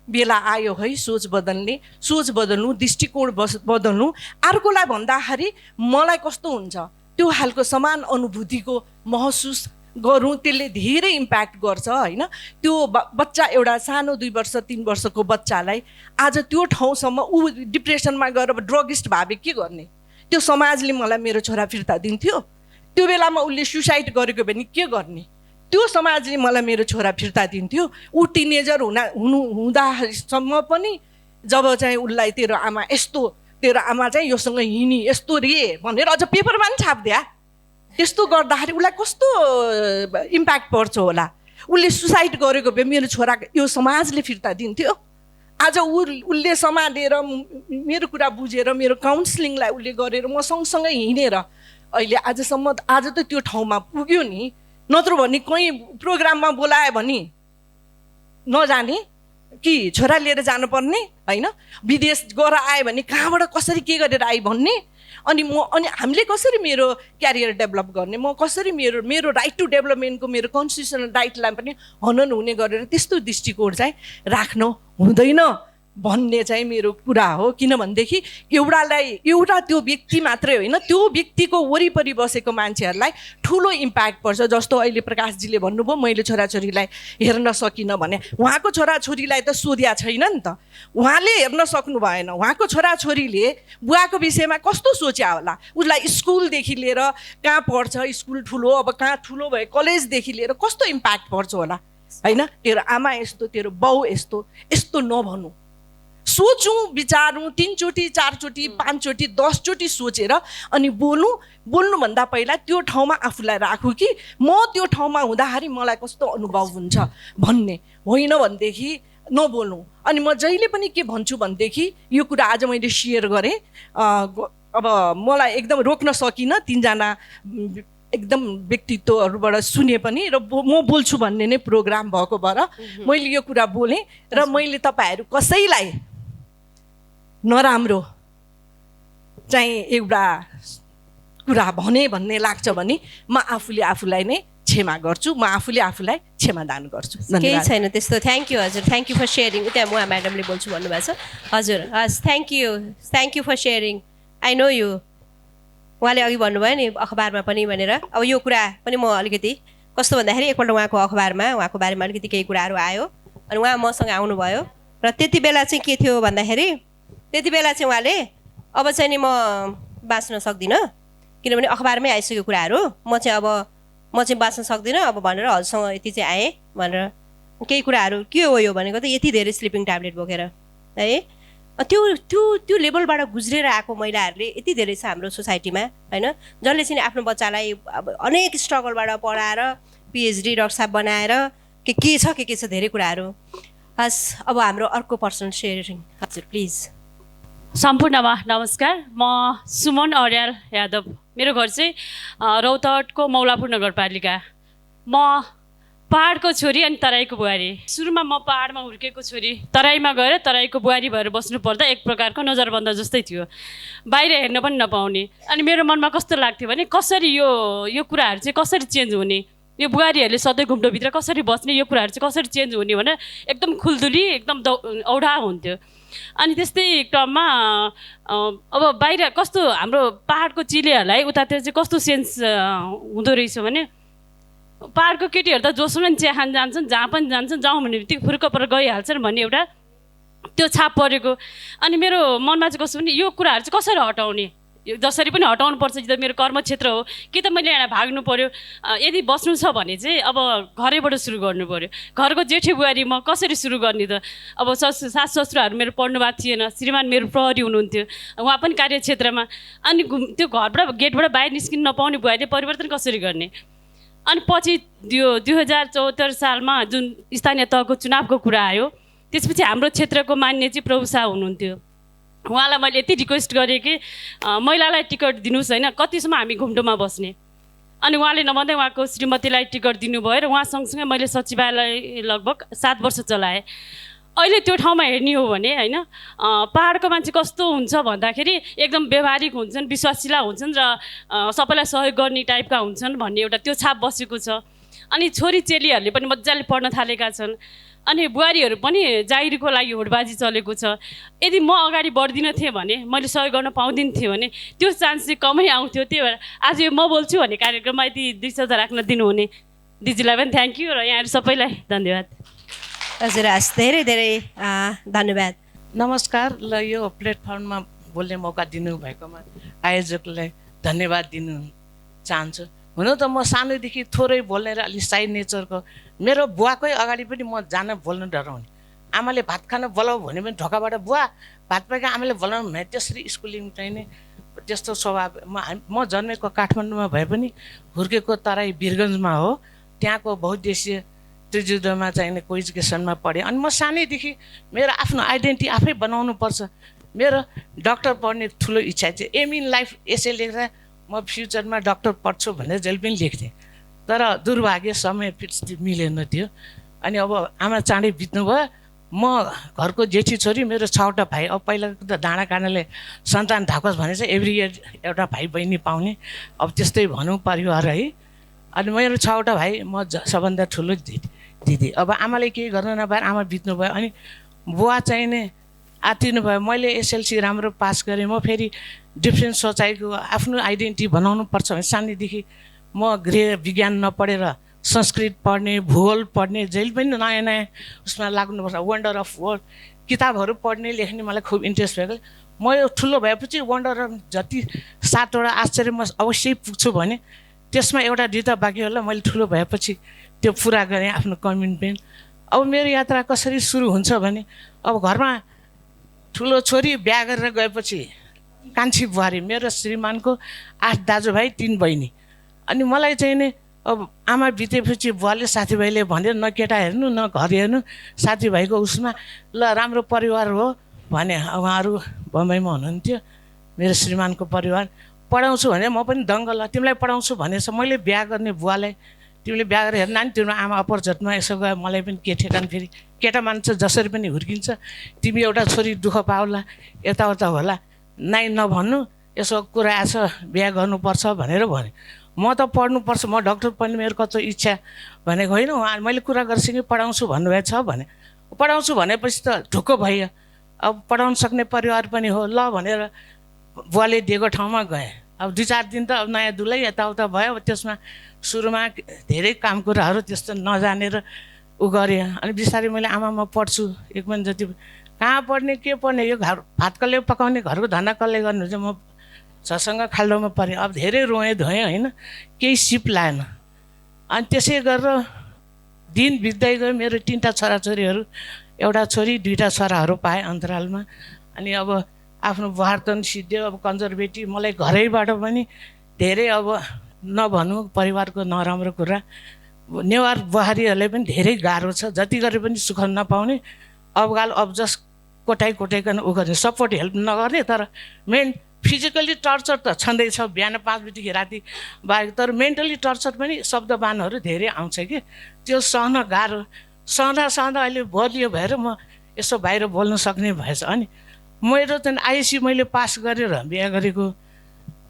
E: बेला आयो है सोच बदल्नु दृष्टिकोण बदल्नु। अर्कोलाई भन्दाखेरि मलाई कस्तो हुन्छ त्यो खालको समान अनुभूतिको महसुस गरौँ, त्यसले धेरै इम्प्याक्ट गर्छ होइन। त्यो बच्चा एउटा सानो 2 वर्ष 3 वर्षको बच्चालाई आज त्यो ठाउँसम्म ऊ डिप्रेसनमा गएर ड्रगिस्ट भावे के गर्ने। त्यो समाजले मलाई मेरो छोरा फिर्ता दिन्थ्यो, त्यो बेलामा उसले सुसाइड गरेको भने के गर्ने, त्यो समाजले मलाई मेरो छोरा फिर्ता दिन्थ्यो। ऊ टिनेजर हुँदासम्म पनि जब चाहिँ उसलाई तेरो आमा चाहिँ योसँग हिँडी यस्तो रे भनेर अझ पेपरमा पनि छापिदिया, त्यस्तो गर्दाखेरि उसलाई कस्तो इम्प्याक्ट पर्छ होला। उसले सुसाइड गरेको भए मेरो छोरा यो समाजले फिर्ता दिन्थ्यो। आज उसले सम्हालेर मेरो कुरा बुझेर मेरो काउन्सिलिङलाई उसले गरेर म सँगसँगै हिँडेर अहिले आजसम्म आज त त्यो ठाउँमा पुग्यो नि। नत्र भने कहीँ प्रोग्राममा बोलायो भने नजाने कि छोरा लिएर जानुपर्ने होइन, विदेश गएर आयो भने कहाँबाट कसरी के गरेर आयो भन्ने। अनि हामीले कसरी मेरो क्यारियर डेभलप गर्ने, म कसरी मेरो राइट टु डेभलपमेन्टको मेरो कन्स्टिट्युसनल राइटलाई पनि हनन हुने गरेर त्यस्तो दृष्टिकोण चाहिँ राख्नु हुँदैन भन्ने चाहिँ मेरो कुरा हो। किनभनेदेखि एउटा त्यो व्यक्ति मात्रै होइन, त्यो व्यक्तिको वरिपरि बसेको मान्छेहरूलाई ठुलो इम्प्याक्ट पर्छ। जस्तो अहिले प्रकाशजीले भन्नुभयो मैले छोराछोरीलाई हेर्न सकिनँ भने, उहाँको छोराछोरीलाई त सोध्या छैन नि त, उहाँले हेर्न सक्नु भएन। उहाँको छोराछोरीले बुवाको विषयमा कस्तो सोच्या होला, उसलाई स्कुलदेखि लिएर कहाँ पढ्छ, स्कुल ठुलो, अब कहाँ ठुलो भए कलेजदेखि लिएर कस्तो इम्प्याक्ट पर्छ होला होइन। तेरो आमा यस्तो, तेरो बाउ यस्तो, यस्तो नभनौँ, सोचौँ, विचारौँ, 3 चोटि 4 चोटि 5 चोटि 10 चोटि सोचेर अनि बोल्नुभन्दा पहिला त्यो ठाउँमा आफूलाई राखौँ कि म त्यो ठाउँमा हुँदाखेरि मलाई कस्तो अनुभव हुन्छ भन्ने होइन भनेदेखि नबोलौँ। अनि म जहिले पनि के भन्छु भनेदेखि, यो कुरा आज मैले सेयर गरेँ, अब मलाई एकदम रोक्न सकिनँ, 3 जना एकदम व्यक्तित्वहरूबाट सुने पनि, र म बोल्छु भन्ने नै प्रोग्राम भएको भएर मैले यो कुरा बोलेँ। र मैले तपाईँहरू कसैलाई नराम्रो चाहिँ एउटा कुरा भन्ने लाग्छ भने म आफूलाई नै क्षमा गर्छु, म आफूलाई क्षमादान गर्छु।
A: केही छैन त्यस्तो। थ्याङ्क यू हजुर, थ्याङ्क यू फर सेयरिङ। त्यहाँ मुहा म्याडमले बोल्छु भन्नुभएको छ हजुर। हस्, thank you for sharing. I know you, उहाँले अघि भन्नुभयो नि अखबारमा पनि भनेर। अब यो कुरा पनि म अलिकति कस्तो भन्दाखेरि, एकपल्ट उहाँको अखबारमा उहाँको बारेमा अलिकति केही कुराहरू आयो अनि उहाँ मसँग आउनुभयो र त्यति बेला चाहिँ के थियो भन्दाखेरि, त्यति बेला चाहिँ उहाँले अब चाहिँ नि म बाँच्न सक्दिनँ किनभने अखबारमै आइसक्यो कुराहरू, म चाहिँ बाँच्न सक्दिनँ अब भनेर हजुरसँग यति चाहिँ आएँ भनेर। केही कुराहरू के हो यो भनेको त यति धेरै स्लिपिङ ट्याब्लेट बोकेर है, त्यो लेभलबाट गुज्रेर आएको महिलाहरूले यति धेरै छ हाम्रो सोसाइटीमा होइन, जसले चाहिँ आफ्नो बच्चालाई अब अनेक स्ट्रगलबाट पढाएर पिएचडी डक्टर साहब बनाएर के छ धेरै कुराहरू। हस्, अब हाम्रो अर्को पर्सनल सेयरिङ हजुर प्लिज।
F: सम्पूर्णमा नमस्कार, म सुमन अर्याल यादव। मेरो घर चाहिँ रौतहटको मौलापुर नगरपालिका। म पहाडको छोरी अनि तराईको बुहारी। सुरुमा म पहाडमा हुर्केको छोरी, तराईमा गएर तराईको बुहारी भएर बस्नु पर्दा एक प्रकारको नजरबन्द जस्तै थियो, बाहिर हेर्न पनि नपाउने। अनि मेरो मनमा कस्तो लाग्थ्यो भने कसरी यो कुराहरू चाहिँ कसरी चेन्ज हुने, यो बुहारीहरूले सधैँ घुम्टोभित्र कसरी बस्ने, यो कुराहरू चाहिँ कसरी चेन्ज हुने भनेर एकदम खुल्दुली एकदम औडा हुन्थ्यो। अनि त्यस्तै टर्ममा अब बाहिर कस्तो हाम्रो पहाडको चिलेहरूलाई उतातिर चाहिँ कस्तो सेन्स हुँदो रहेछ भने, पहाडको केटीहरू त जोसँग पनि चिया खान जान्छन्, जहाँ पनि जान्छन्, जाउँ भन्ने बित्तिकै फुर्क पर गइहाल्छन् भन्ने एउटा त्यो छाप परेको। अनि मेरो मनमा चाहिँ कस्तो भने यो कुराहरू चाहिँ कसरी हटाउने, जसरी पनि हटाउनु पर्छ, यो त मेरो कर्मक्षेत्र हो कि त मैले यहाँ भाग्नु पऱ्यो। यदि बस्नु छ भने चाहिँ अब घरैबाट सुरु गर्नु पऱ्यो। घरको जेठी बुहारी म कसरी सुरु गर्ने त, अब सास ससुराहरू मेरो पढ्नु भएको थिएन, श्रीमान मेरो प्रहरी हुनुहुन्थ्यो, उहाँ पनि कार्यक्षेत्रमा। अनि त्यो घरबाट गेटबाट बाहिर निस्किनु नपाउने बुहारीले परिवर्तन कसरी गर्ने। अनि पछि त्यो 2074 सालमा जुन स्थानीय तहको चुनावको कुरा आयो, त्यसपछि हाम्रो क्षेत्रको मान्य चाहिँ प्रभु शाह हुनुहुन्थ्यो। उहाँलाई मैले यति रिक्वेस्ट गरेँ कि महिलालाई टिकट दिनुहोस् होइन, कतिसम्म हामी घुम्टोमा बस्ने। अनि उहाँले नभन्दै उहाँको श्रीमतीलाई टिकट दिनुभयो र उहाँ सँगसँगै मैले सचिवालय लगभग 7 वर्ष चलाएँ। अहिले त्यो ठाउँमा हेर्ने हो भने होइन, पहाडको मान्छे कस्तो हुन्छ भन्दाखेरि एकदम व्यवहारिक हुन्छन्, विश्वासिला हुन्छन् र सबैलाई सहयोग गर्ने टाइपका हुन्छन् भन्ने एउटा त्यो छाप बसेको छ। अनि छोरी चेलीहरूले पनि मजाले पढ्न थालेका छन्, अनि बुहारीहरू पनि जागिरको लागि होडबाजी चलेको छ। यदि म अगाडि बढ्दिनँ थिएँ भने, मैले सहयोग गर्न पाउँदिनँ थिएँ भने त्यो चान्स चाहिँ कमै आउँथ्यो। त्यही भएर आज यो म बोल्छु भन्ने कार्यक्रममा यदि 2 शब्द राख्न दिनुहुने दिदीलाई पनि थ्याङ्क यू र यहाँहरू सबैलाई धन्यवाद।
A: हजुर हस्, धेरै धेरै धन्यवाद।
G: नमस्कार। ल यो प्लेटफर्ममा बोल्ने मौका दिनुभएकोमा आयोजकलाई धन्यवाद दिनु चाहन्छु। हुन त म सानैदेखि थोरै बोल्ने र अलिक साइड नेचरको, मेरो बुवाकै अगाडि पनि म जान बोल्न डराउने। आमाले भात खान बोलाऊ भने पनि ढोकाबाट बुवा भात पाएका आमाले बोलाउनु भने त्यसरी स्कुलिङ चाहिने त्यस्तो स्वभाव। म जन्मेको काठमाडौँमा भए पनि हुर्केको तराई वीरगन्जमा हो, त्यहाँको बहुद्देशीय त्रिजुदमा चाहिने को एजुकेसनमा पढेँ। अनि म सानैदेखि मेरो आफ्नो आइडेन्टिटी आफै बनाउनुपर्छ। मेरो डक्टर पढ्ने ठुलो इच्छा थियो, एम इन लाइफ यसै लेख्दा म फ्युचरमा डक्टर पढ्छु भनेर जहिले पनि लेख्थेँ, तर दुर्भाग्य समय मिलेन थियो। अनि अब आमा चाँडै बित्नुभयो। म घरको जेठी छोरी, मेरो 6वटा भाइ। अब पहिलाको त डाँडा काँडाले सन्तान ढाकोस् भने चाहिँ एभ्री इयर एउटा भाइ बहिनी पाउने, अब त्यस्तै भनौँ परिवार है। अनि मेरो 6वटा भाइ, म सबभन्दा ठुलो दिदी। अब आमाले केही गर्न नपाएर आमा बित्नुभयो। अनि बुवा चाहिने आत्तिनु भयो। मैले एसएलसी राम्रो पास गरेँ, म फेरि डिफ्रेन्ट सोचाइको आफ्नो आइडेन्टिटी बनाउनु पर्छ भने सानैदेखि म गृह विज्ञान नपढेर संस्कृत पढ्ने, भूगोल पढ्ने, जहिले पनि नयाँ नयाँ उसमा लाग्नुपर्छ। वन्डर अफ वर्ल्ड किताबहरू पढ्ने लेख्ने मलाई खुब इन्ट्रेस्ट भएको। म यो ठुलो भएपछि वन्डर अफ जति 7वटा आश्चर्य म अवश्य पुग्छु भने त्यसमा एउटा दुईवटा बाँकी होला। मैले ठुलो भएपछि त्यो पुरा गरेँ आफ्नो कमिटमेन्ट। अब मेरो यात्रा कसरी सुरु हुन्छ भने अब घरमा ठुलो छोरी बिहा गरेर गएपछि कान्छी बुहारी, मेरो श्रीमानको 8 दाजुभाइ 3 बहिनी। अनि मलाई चाहिँ नि अब आमा बितेपछि बुवाले साथीभाइले भन्यो न केटा हेर्नु न घर हेर्नु, साथीभाइको उसमा ल राम्रो परिवार हो भने। उहाँहरू बम्बईमा हुनुहुन्थ्यो, मेरो श्रीमानको परिवार। पढाउँछु भने म पनि दङ्ग ल तिमीलाई पढाउँछु भनेछ। मैले बिहा गर्ने बुवालाई तिमीले बिहा गरेर हेर्नु नानी, तिम्रो आमा अपर्झटमा यसो गयो, मलाई पनि के ठेकान, फेरि केटा मान्छे जसरी पनि हुर्किन्छ, तिमी एउटा छोरी दुःख पाउला, यताउता होला, नाइ नभन्नु, यसो कुरा आछ बिहा गर्नुपर्छ भनेर भने। म त पढ्नुपर्छ, म डक्टर पनि मेरो कस्तो इच्छा भनेको होइन। उहाँ मैले कुरा गर्छु कि पढाउँछु भन्नुभएछ भने पढाउँछु भनेपछि त ढुक्क भयो। अब पढाउन सक्ने परिवार पनि हो ल भनेर बुवाले दिएको ठाउँमा गएँ। अब 2-4 दिन त अब नयाँ दुलै यताउता भयो। अब त्यसमा सुरुमा धेरै काम कुराहरू त्यस्तो नजानेर उ गरेँ। अनि बिस्तारै मैले आमा म पढ्छु 1 महिना जति। कहाँ पढ्ने के पढ्ने, यो घर भात कसले पकाउने, घरको धन्दा कसले गर्नु चाहिँ म झसँग खाल्डोमा परेँ। अब धेरै रोएँ धोएँ होइन, केही सिप लाएन। अनि त्यसै गरेर दिन बित्दै गयो। मेरो 3टा छोराछोरीहरू, एउटा छोरी 2टा छोराहरू पाएँ अन्तरालमा। अनि अब आफ्नो बुहारतन सिद्धियो। अब कन्जर्भेटिभ मलाई घरैबाट पनि धेरै अब नभनौँ परिवारको नराम्रो कुरा, नेवार बुहारीहरूलाई पनि धेरै गाह्रो छ। जति गरे पनि सुख नपाउने, अबगाल अबजस कोटाइकन उ गर्ने, सपोर्ट हेल्प नगर्ने। तर मेन फिजिकली टर्चर त छँदैछ बिहान 5 बजीदेखि राति 12। तर मेन्टली टर्चर पनि शब्दबानहरू धेरै आउँछ कि त्यो सहन गाह्रो। सहँदा अहिले बलियो भएर म यसो बाहिर बोल्न सक्ने भएछ। अनि मेरो त आइएससी मैले पास गरेर बिहा गरेको।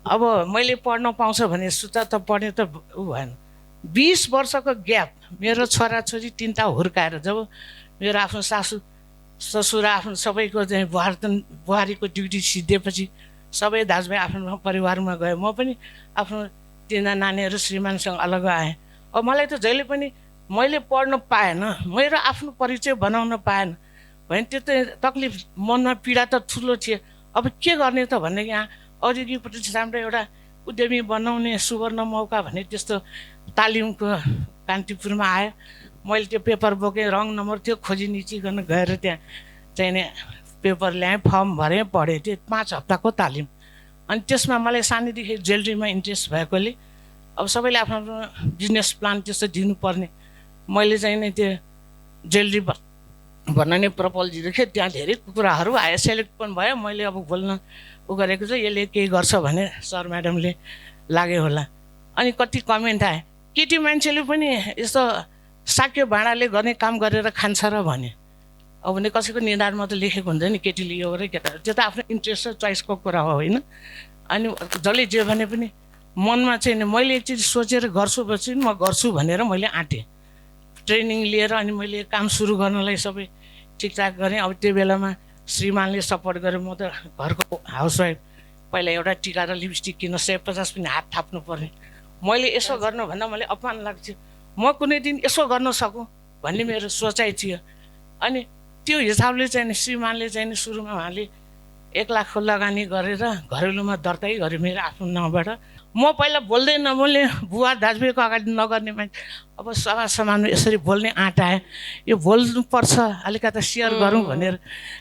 G: अब मैले पढ्न पाउँछ भने सुता त पढ्ने त उ भएन। 20 वर्षको ग्याप मेरो छोराछोरी 3टा हुर्काएर जब मेरो आफ्नो सासू ससुर आफ्नो सबैको चाहिँ बुहारीको ड्युटी सिद्धिएपछि सबै दाजुभाइ आफ्नो परिवारमा गयो। म पनि आफ्नो 3 नानीहरू श्रीमानसँग अलग आएँ। अब मलाई त जहिले पनि मैले पढ्न पाएन, मेरो आफ्नो परिचय बनाउन पाएन भने त्यो त तकलिफ, मनमा पीडा त ठुलो थियो। अब के गर्ने त भन्ने यहाँ औद्योगिक प्रतिष्ठानमा एउटा उद्यमी बनाउने सुवर्ण मौका भन्ने त्यस्तो तालिमको कान्तिपुरमा आयो। मैले त्यो पेपर बोकेँ, रङ नम्बर थियो, खोजी निची गर्न गएर त्यहाँ चाहिँ नि पेपर ल्याएँ, फर्म भरेँ, पढेँ। त्यो 5 हप्ताको तालिम। अनि त्यसमा मलाई सानैदेखि ज्वेलरीमा इन्ट्रेस्ट भएकोले अब सबैले आफ्नो आफ्नो बिजनेस प्लान त्यस्तो दिनुपर्ने। मैले चाहिँ नि त्यो ज्वेलरी भन्ने प्रपोजल दिएको थिएँ। त्यहाँ धेरै कुराहरू आयो, सेलेक्ट पनि भयो। मैले अब बोल्न उ गरेको छ, यसले केही गर्छ भने सर म्याडमले लाग्यो होला। अनि कति कमेन्ट आयो, केटी मान्छेले पनि यस्तो साक्यो भाँडाले गर्ने काम गरेर खान्छ र भने। अब भने कसैको निधारमा त लेखेको हुन्छ नि केटीले यो गरे केटा, त्यो त आफ्नो इन्ट्रेस्ट र चोइसको कुरा हो होइन। अनि जसले जे भने पनि मनमा चाहिँ नि मैले एक चिज सोचेर गर्छु पछि म गर्छु भनेर मैले आँटेँ। ट्रेनिङ लिएर अनि मैले काम सुरु गर्नलाई सबै ठिकठाक गरेँ। अब त्यो बेलामा श्रीमानले सपोर्ट गरेर म त घरको हाउसवाइफ, पहिला एउटा टिका र लिपस्टिक किन्न 150 पनि हात थाप्नु पर्ने। मैले यसो गर्नु भन्दा मलाई अपमान लाग्थ्यो। म कुनै दिन यसो गर्न सकूँ भन्ने मेरो सोचाइ थियो। अनि त्यो हिसाबले चाहिँ नि श्रीमानले चाहिँ नि सुरुमा उहाँले 1 लाखको लगानी गरेर घरेलुमा दर्तै गरे मेरो आफ्नो नाउँबाट। म पहिला बोल्दै नबोल्ने, बुवा दाजुभाइको अगाडि नगर्ने मान्छे, अब सभा समाजमा यसरी बोल्ने आँट आयो। यो बोल्नुपर्छ, अलिकता सेयर गरौँ भनेर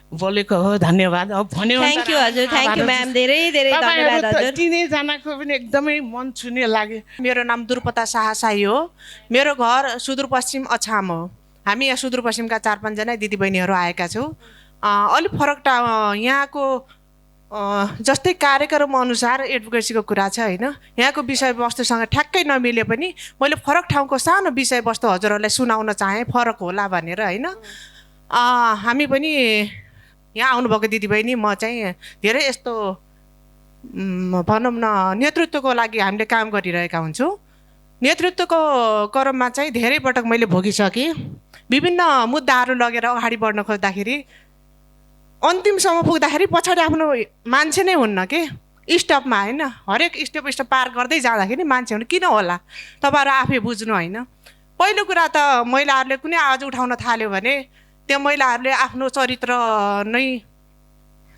G: बोलेको हो। धन्यवाद। अब भन्यो
A: थ्याङ्क यू हजुर, थ्याङ्क यू म्याम, धेरै धेरै धन्यवाद हजुर।
G: 3जनाको पनि एकदमै मन छुने लाग्यो।
H: मेरो नाम दुर्पता शाहसाई हो। मेरो घर सुदूरपश्चिम अछाम हो। हामी यहाँ सुदूरपश्चिमका 4-5 जना दिदीबहिनीहरू आएका छौँ। अलिक फरक यहाँको जस्तै कार्यक्रम अनुसार एडभोकेसीको कुरा छ होइन। यहाँको विषयवस्तुसँग ठ्याक्कै नमिले पनि मैले फरक ठाउँको सानो विषयवस्तु हजुरहरूलाई सुनाउन चाहेँ, फरक होला भनेर होइन। हामी पनि यहाँ आउनुभएको दिदीबहिनी म चाहिँ धेरै यस्तो भनौँ न नेतृत्वको लागि हामीले काम गरिरहेका हुन्छौँ। नेतृत्वको क्रममा चाहिँ धेरै पटक मैले भोगिसकेँ। विभिन्न मुद्दाहरू लगेर अगाडि बढ्न खोज्दाखेरि अन्तिमसम्म पुग्दाखेरि पछाडि आफ्नो मान्छे नै हुन्न के स्टपमा होइन हरेक स्टेप पार गर्दै जाँदाखेरि मान्छे हुनु किन होला तपाईँहरू आफै बुझ्नु होइन पहिलो कुरा त महिलाहरूले कुनै आवाज उठाउन थाल्यो भने त्यो महिलाहरूले आफ्नो चरित्र नै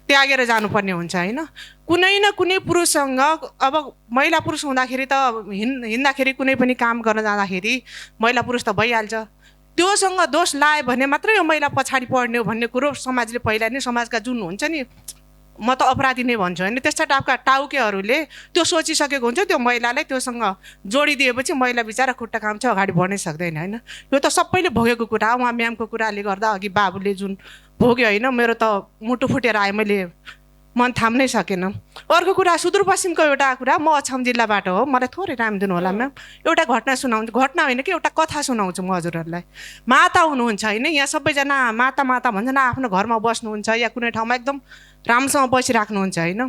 H: त्यागेर जानुपर्ने हुन्छ होइन कुनै न कुनै पुरुषसँग अब महिला पुरुष हुँदाखेरि त हिँड्दाखेरि कुनै पनि काम गर्न जाँदाखेरि महिला पुरुष त भइहाल्छ त्योसँग दोष लायो भने मात्रै यो महिला पछाडि पढ्ने हो भन्ने कुरो समाजले पहिला नै समाजका जुन हुन्छ नि म त अपराधी नै भन्छु होइन त्यस्ता टाइपका टाउकेहरूले त्यो सोचिसकेको हुन्छ त्यो महिलालाई त्योसँग जोडिदिएपछि महिला बिचरा खुट्टा काम्छ अगाडि बढ्नै सक्दैन होइन यो त सबैले भोगेको कुरा हो उहाँ म्यामको कुराले गर्दा अघि बाबुले जुन भोग्यो होइन मेरो त मुटु फुटेर आयो मैले मन थाम्नै सकेन अर्को कुरा सुदूरपश्चिमको एउटा कुरा म अछाम जिल्लाबाट हो मलाई थोरै टाइम दिनु होला म्याम एउटा घटना सुनाउँछु घटना होइन कि एउटा कथा सुनाउँछु म हजुरहरूलाई माता हुनुहुन्छ होइन यहाँ सबैजना माता माता भन्छन् आफ्नो घरमा बस्नुहुन्छ या कुनै ठाउँमा एकदम राम्रोसँग बसिराख्नुहुन्छ होइन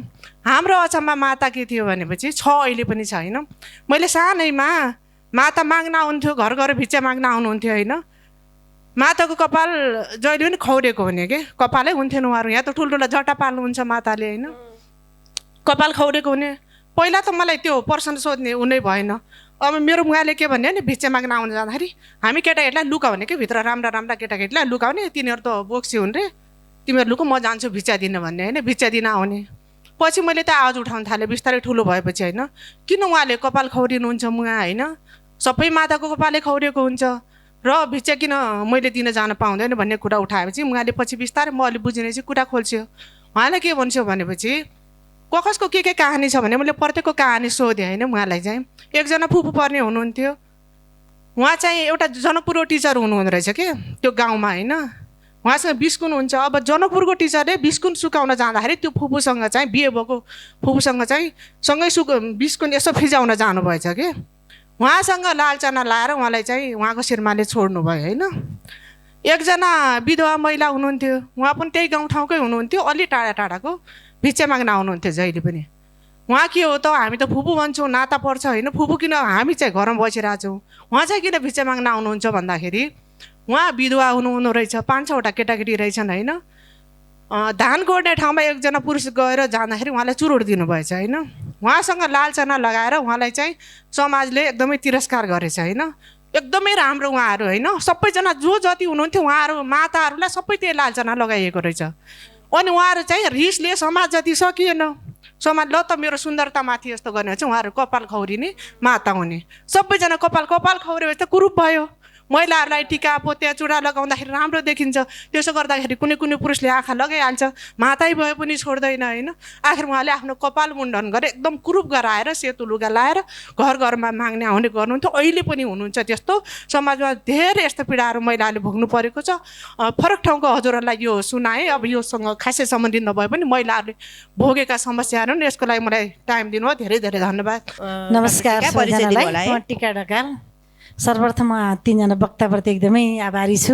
H: हाम्रो अछाममा माता के थियो भनेपछि छ अहिले पनि छ होइन मैले सानैमा माता माग्न आउन्थ्यो घर घर भिक्षा माग्न आउनुहुन्थ्यो होइन माताको कपाल जहिले पनि खौरेको हुने के कपालै हुन्थेन उहाँहरू यहाँ त ठुल्ठुला जटा पाल्नुहुन्छ माताले होइन कपाल खौरेको हुने पहिला त मलाई त्यो पर्सन सोध्ने उनै भएन अब मेरो मुवाले के भन्यो नि भिक्षा माग्न आउनु जाँदाखेरि हामी केटाकेटीलाई लुकाउने कि भित्र राम्रा राम्रा केटाकेटीलाई लुकाउने तिनीहरू त बोक्सी हुन् रे तिमीहरू लुक म जान्छु भिक्षा दिन भन्ने होइन भिक्षा दिन आउने पछि मैले त आवाज उठाउन थालेँ बिस्तारै ठुलो भएपछि होइन किन उहाँले कपाल खौरिनुहुन्छ मुवा होइन सबै माताको कपालै खौरेको हुन्छ र भिक्षा किन मैले दिन जान पाउँदैन भन्ने कुरा उठाएपछि उहाँले पछि बिस्तारै म अलिक बुझिनेपछि कुरा खोल्छ्यो उहाँलाई के भन्छौ भनेपछि कसको के कहानी छ भने मैले प्रत्येकको कहानी सोधेँ होइन उहाँलाई चाहिँ एकजना फुपू पर्ने हुनुहुन्थ्यो उहाँ चाहिँ एउटा जनकपुरको टिचर हुनुहुँदो रहेछ कि त्यो गाउँमा होइन उहाँसँग बिस्कुन हुन्छ अब जनकपुरको टिचरले बिस्कुन सुकाउन जाँदाखेरि त्यो फुपूसँग चाहिँ बिहे भएको फुपूसँग चाहिँ सँगै बिस्कुन यसो फिजाउन जानुभएछ कि उहाँसँग लालचना लाएर उहाँलाई चाहिँ उहाँको श्रीमानले छोड्नुभयो होइन एकजना विधवा महिला हुनुहुन्थ्यो उहाँ पनि त्यही गाउँठाउँकै हुनुहुन्थ्यो अलि टाढा टाढाको भिक्षा माग्न आउनुहुन्थ्यो जहिले पनि उहाँ के हो त हामी त फुपू भन्छौँ नाता पर्छ होइन फुपू किन हामी चाहिँ घरमा बसिरहेछौँ उहाँ चाहिँ किन भिक्षा माग्न आउनुहुन्छ भन्दाखेरि उहाँ विधवा हुनुहुँदो रहेछ 5-6वटा केटाकेटी रहेछन् होइन धान गोड्ने ठाउँमा एकजना पुरुष गएर जाँदाखेरि उहाँलाई चुरोट दिनुभएछ होइन उहाँसँग लालचना लगाएर उहाँलाई चाहिँ समाजले एकदमै तिरस्कार गरेछ होइन एकदमै राम्रो उहाँहरू होइन सबैजना जो जति हुनुहुन्थ्यो उहाँहरू माताहरूलाई सबै त्यही लालचना लगाइएको रहेछ अनि उहाँहरू चाहिँ रिसले समाज जति सकिएन समाज ल त मेरो सुन्दरतामाथि यस्तो गर्ने चाहिँ उहाँहरू कपाल खौरिने माता हुने सबैजना कपाल खौरे त कुरूप भयो महिलाहरूलाई टिका पोत्या चुडा लगाउँदाखेरि राम्रो देखिन्छ त्यसो गर्दाखेरि कुनै कुनै पुरुषले आँखा लगाइहाल्छ मातै भए पनि छोड्दैन होइन आखिर उहाँले आफ्नो कपाल मुण्डन गरे एकदम कुरूप गराएर सेतो लुगा लाएर घर घरमा माग्ने आउने गर्नुहुन्थ्यो अहिले पनि हुनुहुन्छ त्यस्तो समाजमा धेरै यस्तो पीडाहरू महिलाहरूले भोग्नु परेको छ फरक ठाउँको हजुरहरूलाई यो सुनाएँ अब योसँग खासै सम्बन्धित नभए पनि महिलाहरूले भोगेका समस्याहरू नि यसको लागि मलाई टाइम दिनुभयो धेरै धेरै धन्यवाद
C: नमस्कार सबैजनालाई म टिका ढकाल सर्वप्रथम म 3जना वक्ताप्रति एकदमै आभारी छु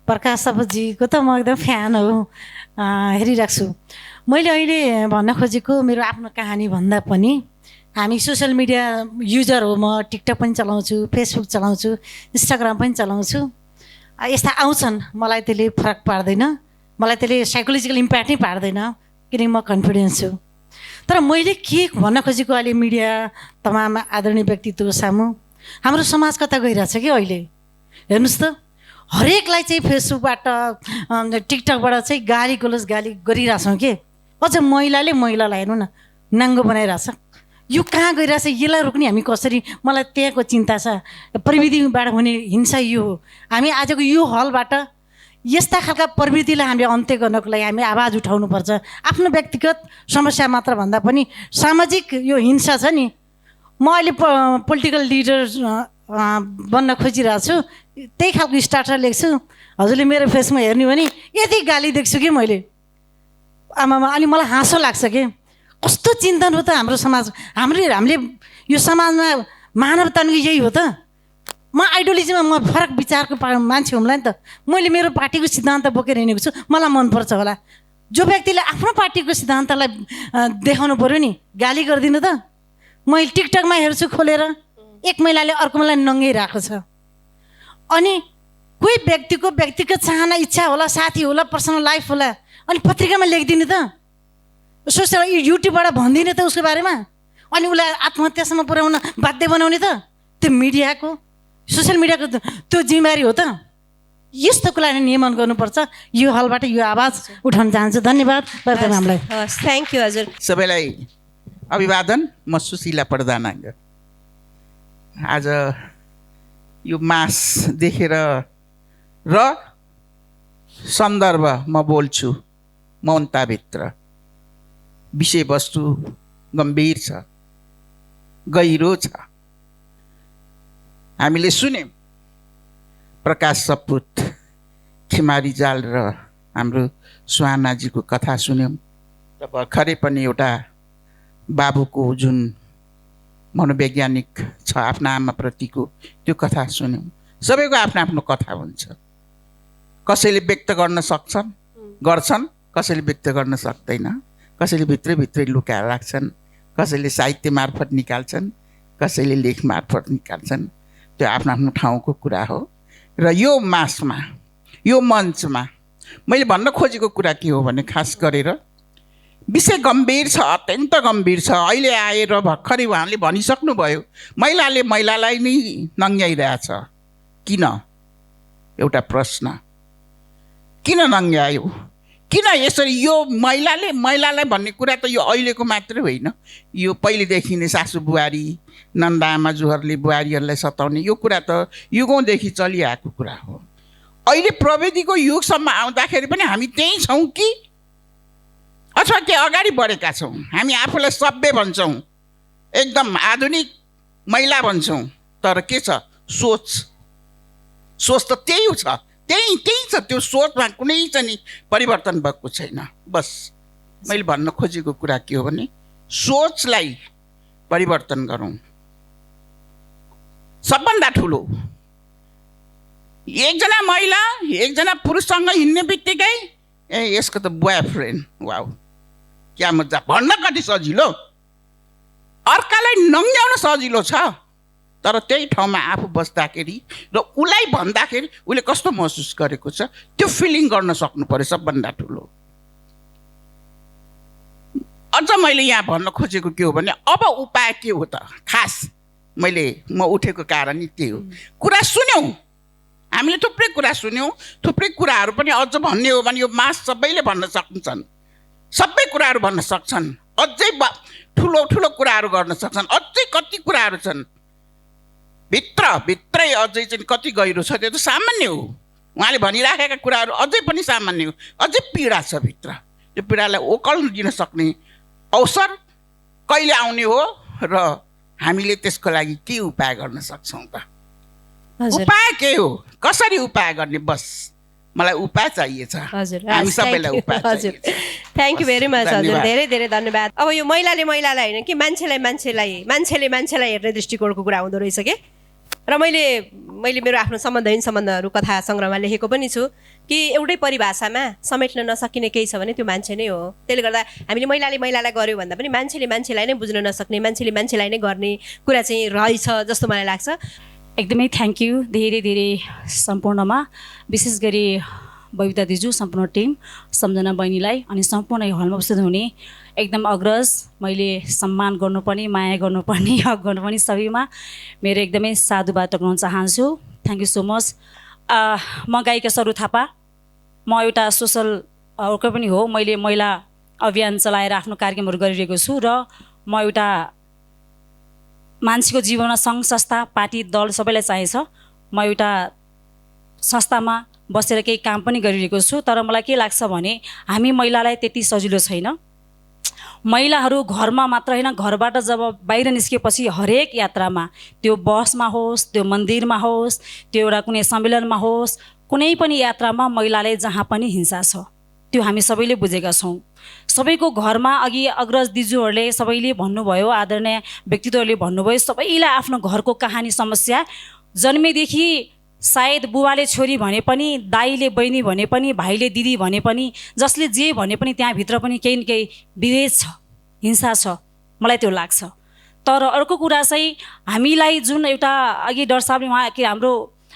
C: प्रकाश सपजीको त म एकदम फ्यान हो हेरिराख्छु मैले अहिले भन्न खोजेको मेरो आफ्नो कहानी भन्दा पनि हामी सोसियल मिडिया युजर हो म टिकटक पनि चलाउँछु फेसबुक चलाउँछु इन्स्टाग्राम पनि चलाउँछु यस्ता आउँछन् मलाई त्यसले फरक पार्दैन मलाई त्यसले साइकोलोजिकल इम्प्याक्ट नै पार्दैन किनकि म कन्फिडेन्स छु तर मैले के भन्न खोजेको अहिले मिडिया तमाम आदरणीय व्यक्तित्व सामु हाम्रो समाज कता गइरहेछ कि अहिले हेर्नुहोस् त हरेकलाई चाहिँ फेसबुकबाट टिकटकबाट चाहिँ गाली गरिरहेछौँ कि अझ महिलाले महिलालाई हेर्नु न नाङ्गो बनाइरहेछ यो कहाँ गइरहेछ यसलाई रोक्ने हामी कसरी मलाई त्यहाँको चिन्ता छ प्रविधिबाट हुने हिंसा यो हो हामी आजको यो हलबाट यस्ता खालका प्रवृत्तिलाई हामीले अन्त्य गर्नको लागि हामी आवाज उठाउनुपर्छ आफ्नो व्यक्तिगत समस्या मात्र भन्दा पनि सामाजिक यो हिंसा छ नि म अहिले पोलिटिकल लिडर बन्न खोजिरहेको छु त्यही खालको स्टार्टर लेख्छु हजुरले मेरो फेसमा हेर्नु भने यति गाली देख्छु कि मैले आमामा अनि मलाई हाँसो लाग्छ कि कस्तो चिन्तन हो त हाम्रो समाज हामीले यो समाजमा मानवताको यही हो त म आइडियोलोजीमा म फरक विचारको मान्छे हुँला नि त मैले मेरो पार्टीको सिद्धान्त बोकेर हिँडेको छु मलाई मनपर्छ होला जो व्यक्तिले आफ्नो पार्टीको सिद्धान्तलाई देखाउनु पऱ्यो नि गाली गरिदिनु त मैले टिकटकमा हेर्छु खोलेर एक महिलाले अर्को महिला नङ्गाइरहेको छ अनि
I: कोही व्यक्तिको व्यक्तिगत चाहना इच्छा होला, साथी होला, पर्सनल लाइफ होला, अनि पत्रिकामा लेखिदिने त, सोसियल युट्युबबाट भनिदिने त उसको बारेमा, अनि उसलाई आत्महत्यासम्म पुर्याउन बाध्य बनाउने त त्यो मिडियाको, सोसियल मिडियाको त्यो जिम्मेवारी हो त। यस्तो कुरालाई नियमन गर्नुपर्छ। यो हलबाट यो आवाज उठाउन चाहन्छु। धन्यवाद म्यामलाई।
A: हस्, थ्याङ्क यू हजुर।
J: सबैलाई अभिवादन। म सुशीला प्रधानाङ्ग। आज यो मास देखेर र सन्दर्भ म बोल्छु मौनताभित्र। विषयवस्तु गम्भीर छ, गहिरो छ। हामीले सुन्यौँ प्रकाश सपुत, खिमारी जाल र हाम्रो सुहानाजीको कथा सुन्यौँ र भर्खरै पनि एउटा बाबुको जुन मनोवैज्ञानिक छ आफ्ना आमाप्रतिको त्यो कथा सुन्यौँ। सबैको आफ्नो आफ्नो कथा हुन्छ। कसैले व्यक्त गर्न गर्छन्, कसैले व्यक्त गर्न सक्दैन, कसैले भित्रभित्रै लुकाएर राख्छन्, कसैले साहित्य मार्फत निकाल्छन्, कसैले लेख मार्फत निकाल्छन्। त्यो आफ्नो आफ्नो ठाउँको कुरा हो। र यो मासमा, यो मञ्चमा मैले भन्न खोजेको कुरा के हो भने खास गरेर विषय गम्भीर छ, अत्यन्त गम्भीर छ। अहिले आएर भर्खरै उहाँले भनिसक्नुभयो, महिलाले महिलालाई नै नङ्ग्याइरहेछ। किन? एउटा प्रश्न, किन नङ्ग्यायो? किन यसरी? यो महिलाले महिलालाई भन्ने कुरा त यो अहिलेको मात्रै होइन, यो पहिलेदेखि नै सासु बुहारी, नन्दाआमाजुहरूले बुहारीहरूलाई सताउने यो कुरा त युगौँदेखि चलिआएको कुरा हो। अहिले प्रविधिको युगसम्म आउँदाखेरि पनि हामी त्यहीँ छौँ कि अथवा के अगाडि बढेका छौँ? हामी आफूलाई सभ्य भन्छौँ, एकदम आधुनिक महिला भन्छौँ, तर के छ? सोच त त्यही छ, त्यही छ। त्यो सोचमा कुनै चाहिँ परिवर्तन भएको छैन। बस मैले भन्न खोजेको कुरा के हो भने सोचलाई परिवर्तन गरौँ। सबभन्दा ठुलो एकजना महिला एकजना पुरुषसँग हिँड्ने बित्तिकै यसको त बोयफ्रेन्ड, वाउ क्या मजा। भन्न कति सजिलो, अर्कालाई नङ्ग्याउन सजिलो छ, तर त्यही ठाउँमा आफू बस्दाखेरि र उसलाई भन्दाखेरि उसले कस्तो महसुस गरेको छ त्यो फिलिङ गर्न सक्नु पर्यो सबभन्दा ठुलो। अझ मैले यहाँ भन्न खोजेको के हो भने अब उपाय के हो त? खास म उठेको कारण नै त्यही हो। कुरा सुन्यौँ हामीले, थुप्रै कुरा सुन्यौँ, थुप्रै कुराहरू पनि अझ भन्ने हो भने यो मास सबैले भन्न सक्छन्, सबै कुराहरू भन्न सक्छन्, अझै ठुलो ठुलो कुराहरू गर्न सक्छन्। अझै कति कुराहरू छन् भित्रै अझै चाहिँ कति गहिरो छ त्यो त सामान्य हो। उहाँले भनिराखेका कुराहरू अझै पनि सामान्य हो। अझै पीडा छ भित्र। त्यो पीडालाई ओकल्न दिन सक्ने अवसर कहिले आउने हो र हामीले त्यसको लागि के उपाय गर्न सक्छौँ त? उपाय के हो? कसरी उपाय गर्ने? बस मलाई उपाय चाहिएछ। हामी सबैलाई उपाय चाहिएछ।
A: थ्याङ्क यू भेरी मच हजुर, धेरै धेरै धन्यवाद। अब यो महिलाले महिलालाई होइन कि मान्छेले मान्छेलाई हेर्ने दृष्टिकोणको कुरा हुँदो रहेछ के। र मैले मेरो आफ्नो सम्बन्धहीन सम्बन्धहरू कथा सङ्ग्रहमा लेखेको पनि छु कि एउटै परिभाषामा समेट्न नसकिने केही छ भने त्यो मान्छे नै हो। त्यसले गर्दा हामीले महिलाले महिलालाई गर्यो भन्दा पनि मान्छेले मान्छेलाई नै बुझ्न नसक्ने, मान्छेले मान्छेलाई नै गर्ने कुरा चाहिँ रहेछ जस्तो मलाई लाग्छ।
F: एकदमै थ्याङ्क यू धेरै धेरै सम्पूर्णमा, विशेष गरी बबिता दिजु, सम्पूर्ण टिम, सम्झना बहिनीलाई अनि सम्पूर्ण यो हलमा उपस्थित हुने एकदम अग्रज, मैले सम्मान गर्नुपर्ने, माया गर्नुपर्ने, हक गर्नुपर्ने सबैमा मेरो एकदमै साधुवाद टक्राउन चाहन्छु। Thank you so much. म गायिका सरू थापा, म एउटा सोसल वर्कर पनि हो। मैले महिला अभियान चलाएर आफ्नो कार्यक्रमहरू गरिरहेको छु र म एउटा मान्छेको जीवनमा सङ्घ संस्था पार्टी दल सबैलाई चाहिन्छ। म एउटा संस्थामा बसेर केही काम पनि गरिरहेको छु, तर मलाई के लाग्छ भने हामी महिलालाई त्यति सजिलो छैन। महिलाहरू घरमा मात्र होइन, घरबाट जब बाहिर निस्केपछि हरेक यात्रामा, त्यो बसमा होस्, त्यो मन्दिरमा होस्, त्यो एउटा कुनै सम्मेलनमा होस्, कुनै पनि यात्रामा महिलाले जहाँ पनि हिंसा छ, त्यो हामी सबैले बुझेका छौँ। सबैको घरमा अघि अग्रज दिजुहरूले सबैले भन्नुभयो, आदरणीय व्यक्तित्वहरूले भन्नुभयो, सबैलाई आफ्नो घरको कहानी समस्या जन्मेदेखि सायद बुबाले छोरी भने पनि, दाईले बहिनी भने पनि, भाइले दिदी भने पनि, जसले जे भने पनि त्यहाँभित्र पनि केही न केही विभेद छ, हिंसा छ, मलाई त्यो लाग्छ। तर अर्को कुरा चाहिँ हामीलाई जुन एउटा अघि डर साहबले उहाँ के हाम्रो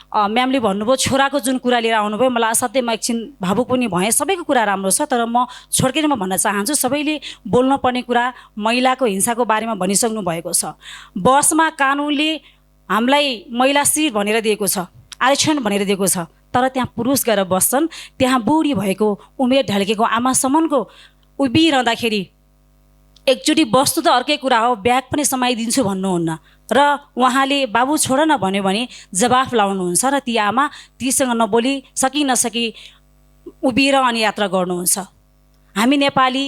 K: म्यामले भन्नुभयो छोराको जुन कुरा लिएर आउनुभयो मलाई असाध्यै म एकछिन भावुक पनि भएँ। सबैको कुरा राम्रो छ, तर म छोड्केर म भन्न चाहन्छु सबैले बोल्न पर्ने कुरा महिलाको हिंसाको बारेमा भनिसक्नु भएको छ। बसमा कानुनले हामीलाई महिला सिट भनेर दिएको छ, आरक्षण भनेर दिएको छ, तर त्यहाँ पुरुष गएर बस्छन्। त्यहाँ बुढी भएको उमेर ढल्केको आमासम्मको उभिरहँदाखेरि एकचोटि बस्नु त अर्कै कुरा हो, ब्याग पनि समाइदिन्छु भन्नुहुन्न र उहाँले बाबु छोड न भन्यो भने जवाफ लाउनुहुन्छ र ती आमा तीसँग नबोली सकि नसकी उभिएर अनि यात्रा गर्नुहुन्छ। हामी नेपाली,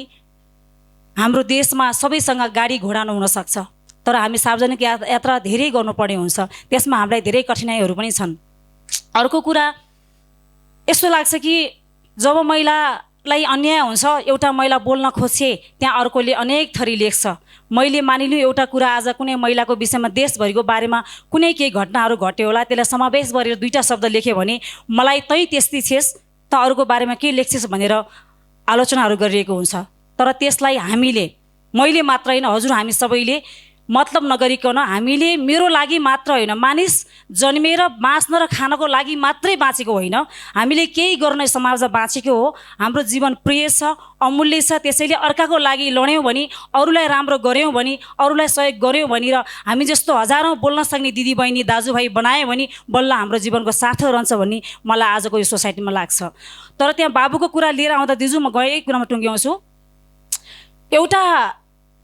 K: हाम्रो देशमा सबैसँग गाडी घोडा नहुनसक्छ, तर हामी सार्वजनिक यात्रा धेरै गर्नुपर्ने हुन्छ, त्यसमा हामीलाई धेरै कठिनाइहरू पनि छन्। अर्को कुरा यस्तो लाग्छ कि जब महिलालाई अन्याय हुन्छ, एउटा महिला बोल्न खोज्छे त्यहाँ अर्कोले अनेक थरी लेख्छ। मैले मानिलिउँ एउटा कुरा आज कुनै महिलाको विषयमा देशभरिको बारेमा कुनै केही घटनाहरू घट्यो होला, त्यसलाई समावेश गरेर 2टा शब्द लेख्यो भने मलाई तै त्यस्तै छेस् त अरूको बारेमा के लेख्छेस् भनेर आलोचनाहरू गरिएको हुन्छ। तर त्यसलाई हामीले, मैले मात्र होइन हजुर हामी सबैले मतलब नगरिकन हामीले मेरो लागि मात्र होइन, मानिस जन्मेर बाँच्न र खानको लागि मात्रै बाँचेको होइन, हामीले केही गर्न समाजमा बाँचेको हो। हाम्रो जीवन प्रिय छ, अमूल्य छ, त्यसैले अर्काको लागि लड्यौँ भने, अरूलाई राम्रो गऱ्यौँ भने, अरूलाई सहयोग गऱ्यौँ भने र हामी जस्तो हजारौँ बोल्न सक्ने दिदीबहिनी दाजुभाइ बनायो भने बल्ल हाम्रो जीवनको सार्थक रहन्छ भन्ने मलाई आजको यो सोसाइटीमा लाग्छ। तर त्यहाँ बाबुको कुरा लिएर आउँदा दिजु म गएकै कुरामा टुङ्ग्याउँछु। एउटा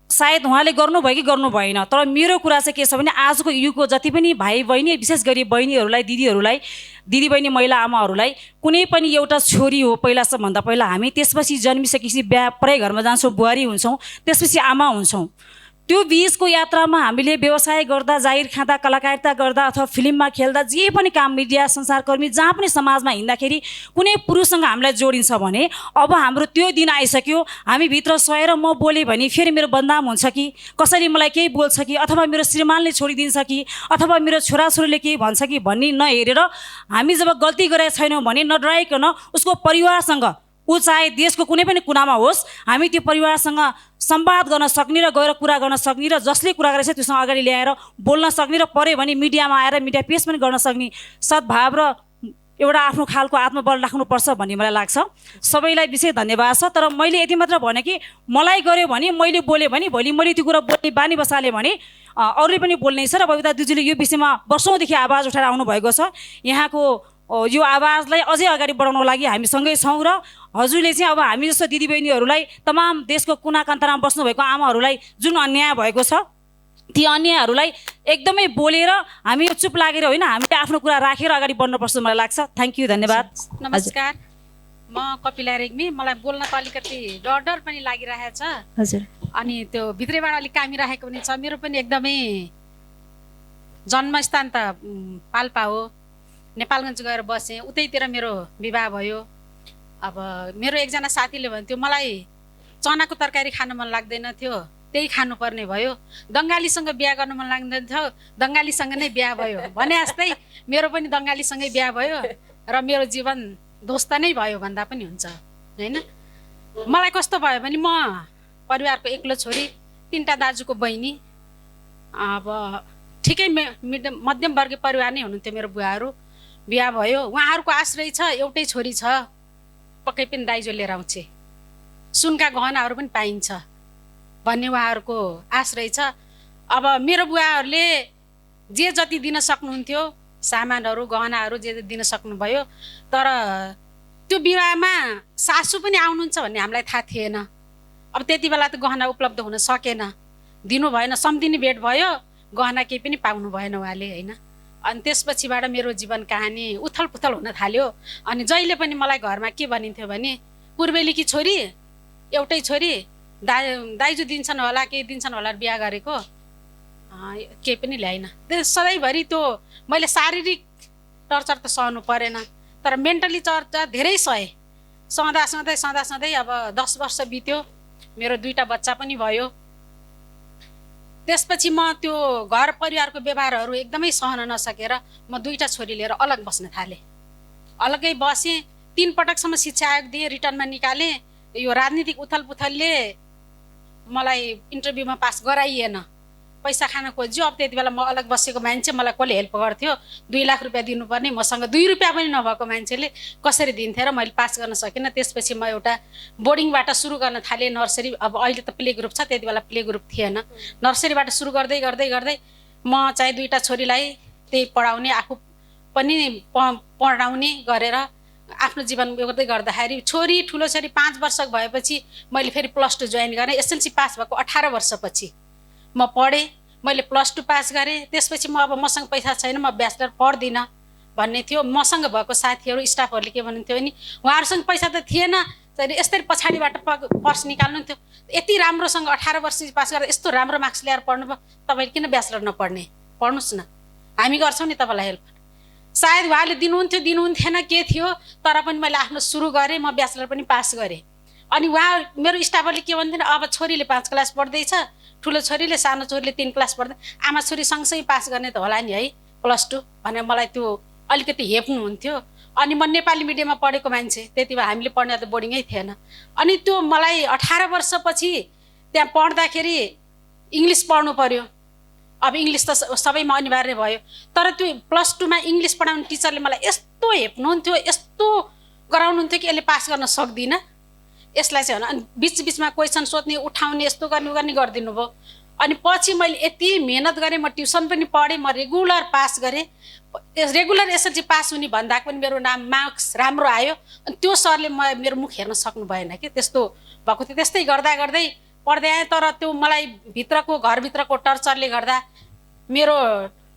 K: सायद उहाँले गर्नुभयो कि गर्नु भएन, तर मेरो कुरा चाहिँ के छ भने आजको युगको जति पनि भाइ बहिनी, विशेष गरी बहिनीहरूलाई, दिदीहरूलाई, दिदीबहिनी महिला आमाहरूलाई कुनै पनि एउटा छोरी हो पहिला सबभन्दा पहिला हामी, त्यसपछि जन्मिसकेपछि बिहा परै घरमा जान्छौँ, बुहारी हुन्छौँ, त्यसपछि आमा हुन्छौँ। त्यो बिचको यात्रामा हामीले व्यवसाय गर्दा, जागिर खाँदा, कलाकारिता गर्दा अथवा फिल्ममा खेल्दा, जे पनि काम, मिडिया, संसारकर्मी, जहाँ पनि समाजमा हिँड्दाखेरि कुनै पुरुषसँग हामीलाई जोडिन्छ भने अब हाम्रो त्यो दिन आइसक्यो, हामी भित्र सहेर म बोलेँ भने फेरि मेरो बदनाम हुन्छ कि, कसैले मलाई केही बोल्छ कि, अथवा मेरो श्रीमानले छोडिदिन्छ कि, अथवा मेरो छोराछोरीले केही भन्छ कि भन्ने नहेरेर हामी जब गल्ती गरेका छैनौँ भने नडराइकन उसको परिवारसँग, ऊ चाहे देशको कुनै पनि कुनामा होस्, हामी त्यो परिवारसँग संवाद गर्न सक्ने र गएर कुरा गर्न सक्ने र जसले कुरा गरेछ त्योसँग अगाडि ल्याएर बोल्न सक्ने र पऱ्यो भने मिडियामा आएर मिडिया पेश पनि गर्न सक्ने सद्भाव र एउटा आफ्नो खालको आत्मबल राख्नुपर्छ भन्ने मलाई लाग्छ। सबैलाई विशेष धन्यवाद छ। तर मैले यति मात्र भने कि मलाई गऱ्यो भने, मैले बोलेँ भने, भोलि मैले त्यो कुरा बोल्ने बानी बसालेँ भने अरूले पनि बोल्ने छ। र बबिता दिदीले यो विषयमा वर्षौँदेखि आवाज उठाएर आउनुभएको छ। यहाँको यो आवाजलाई अझै अगाडि बढाउनको लागि हामी सँगै छौँ र हजुरले चाहिँ अब हामी जस्तो दिदीबहिनीहरूलाई, तमाम देशको कुना कान्तामा बस्नुभएको आमाहरूलाई जुन अन्याय भएको छ ती अन्यायहरूलाई एकदमै बोलेर हामी चुप लागेर होइन, हामीले आफ्नो कुरा राखेर अगाडि बढ्नुपर्छ मलाई लाग्छ। थ्याङ्क यू, धन्यवाद।
L: नमस्कार, म कपिला रेग्मी। मलाई बोल्न त अलिकति डर पनि लागिरहेको छ
A: हजुर,
L: अनि त्यो भित्रैबाट अलिक कामिरहेको पनि छ। मेरो पनि एकदमै जन्मस्थान त पाल्पा हो, नेपालगञ्ज गएर बसेँ, उतैतिर मेरो विवाह भयो। अब मेरो एकजना साथीले भन्थ्यो मलाई चनाको तरकारी खान मन लाग्दैन थियो, त्यही खानुपर्ने भयो, दङ्गालीसँग बिहा गर्न मन लाग्दैन थियो, दङ्गालीसँग नै बिहा भयो भने जस्तै मेरो पनि दङ्गालीसँगै बिहा भयो र मेरो जीवन ध्वस्त नै भयो भन्दा पनि हुन्छ होइन। मलाई कस्तो भयो भने म परिवारको एक्लो छोरी, 3टा दाजुको बहिनी, अब ठिकै मध्यमवर्गीय परिवार नै हुनुहुन्थ्यो। मेरो बुवाहरू बिहा भयो, उहाँहरूको आश्रय छ, एउटै छोरी छ, पक्कै पनि दाइजो लिएर आउँछे, सुनका गहनाहरू पनि पाइन्छ भन्ने उहाँहरूको आश्रय छ। अब मेरो बुवाहरूले जे जति दिन सक्नुहुन्थ्यो, सामानहरू गहनाहरू जे दिन सक्नुभयो, तर त्यो विवाहमा सासू पनि आउनुहुन्छ भन्ने हामीलाई थाहा थिएन। अब त्यति बेला त गहना उपलब्ध हुन सकेन, दिनु भएन, सम्झिने भेट भयो, गहना केही पनि पाउनु भएन उहाँले होइन। अनि त्यसपछिबाट मेरो जीवन कहानी उथल पुथल हुन थाल्यो। अनि जहिले पनि मलाई घरमा के भनिन्थ्यो भने पूर्वेलीकी छोरी, एउटै छोरी, दाइजो दिन्छन् होला, केही दिन्छन् होला बिहा गरेको, केही पनि ल्याइन। त्यो सधैँभरि त्यो मैले शारीरिक टर्चर त सहनु परेन, तर मेन्टली टर्चर धेरै सहेँ। सधैँ अब 10 वर्ष बित्यो, मेरो 2टा बच्चा पनि भयो। त्यसपछि म त्यो घर परिवारको व्यवहारहरू एकदमै सहन नसकेर म 2टा छोरी लिएर अलग बस्न थालेँ। अलगै बसेँ, 3 पटकसम्म शिक्षा आयोग दिएँ, रिटर्नमा निकालेँ। यो राजनीतिक उथल पुथलले मलाई इन्टरभ्यूमा पास गराइएन। पैसा खान खोज्यो। अब त्यति बेला म अलग बसेको मान्छे, मलाई कसले हेल्प गर्थ्यो, 2 लाख रुपियाँ दिनुपर्ने, मसँग 2 रुपियाँ पनि नभएको मान्छेले कसरी दिन्थे र मैले पास गर्न सकिनँ। त्यसपछि म एउटा बोर्डिङबाट सुरु गर्न थालेँ, नर्सरी। अब अहिले त प्ले ग्रुप छ, त्यति बेला प्ले ग्रुप थिएन। नर्सरीबाट सुरु गर्दै गर्दै गर्दै म चाहिँ 2टा छोरीलाई त्यही पढाउने, आफू पनि पढाउने गरेर आफ्नो जीवन गर्दै गर्दाखेरि छोरी ठुलो छोरी 5 वर्षको भएपछि मैले फेरि +2 जोइन गरेँ। एसएलसी पास भएको 18 वर्षपछि म पढेँ, मैले +2 पास गरेँ। त्यसपछि म अब मसँग पैसा छैन, म ब्याचलर पढ्दिनँ भन्ने थियो। मसँग भएको साथीहरू स्टाफहरूले के भन्नुहुन्थ्यो भने उहाँहरूसँग पैसा त थिएन, यस्तै पछाडिबाट पर्स निकाल्नुहुन्थ्यो। यति राम्रोसँग 18 वर्ष पास गरेर यस्तो राम्रो मार्क्स ल्याएर पढ्नुभयो, तपाईँले किन ब्याचलर नपढ्ने, पढ्नुहोस् न, हामी गर्छौँ नि तपाईँलाई हेल्प। सायद उहाँले दिनुहुन्थेन के थियो, तर पनि मैले आफ्नो सुरु गरेँ, म ब्याचलर पनि पास गरेँ। अनि उहाँ मेरो स्टाफहरूले के भन्थेन, अब छोरीले 5 क्लास पढ्दैछ, ठुलो छोरीले, सानो छोरीले 3 क्लास पढ्दै, आमा छोरी सँगसँगै पास गर्ने त होला नि है +2 भनेर मलाई त्यो अलिकति हेप्नुहुन्थ्यो। अनि म नेपाली मिडियममा पढेको मान्छे, त्यति बेला हामीले पढ्ने त बोर्डिङै थिएन। अनि त्यो मलाई 18 वर्षपछि त्यहाँ पढ्दाखेरि इङ्ग्लिस पढ्नु पर्यो। अब इङ्ग्लिस त सबैमा अनिवार्य भयो, तर त्यो +2 मा इङ्ग्लिस पढाउने टिचरले मलाई यस्तो हेप्नुहुन्थ्यो, यस्तो गराउनुहुन्थ्यो कि यसले पास गर्न सक्दिनँ, यसलाई चाहिँ होइन। अनि बिचबिचमा क्वेसन सोध्ने, उठाउने, यस्तो गर्ने गरिदिनु भयो। अनि पछि मैले यति मेहनत गरेँ, म ट्युसन पनि पढेँ, म रेगुलर पास गरेँ। रेगुलर एसएलसी पास हुने भन्दा पनि मेरो मार्क्स राम्रो आयो। अनि त्यो सरले मेरो मुख हेर्न सक्नु भएन कि, त्यस्तो भएको थियो। त्यस्तै गर्दा गर्दै पढ्दै आएँ, तर त्यो मलाई घरभित्रको टर्चरले गर्दा मेरो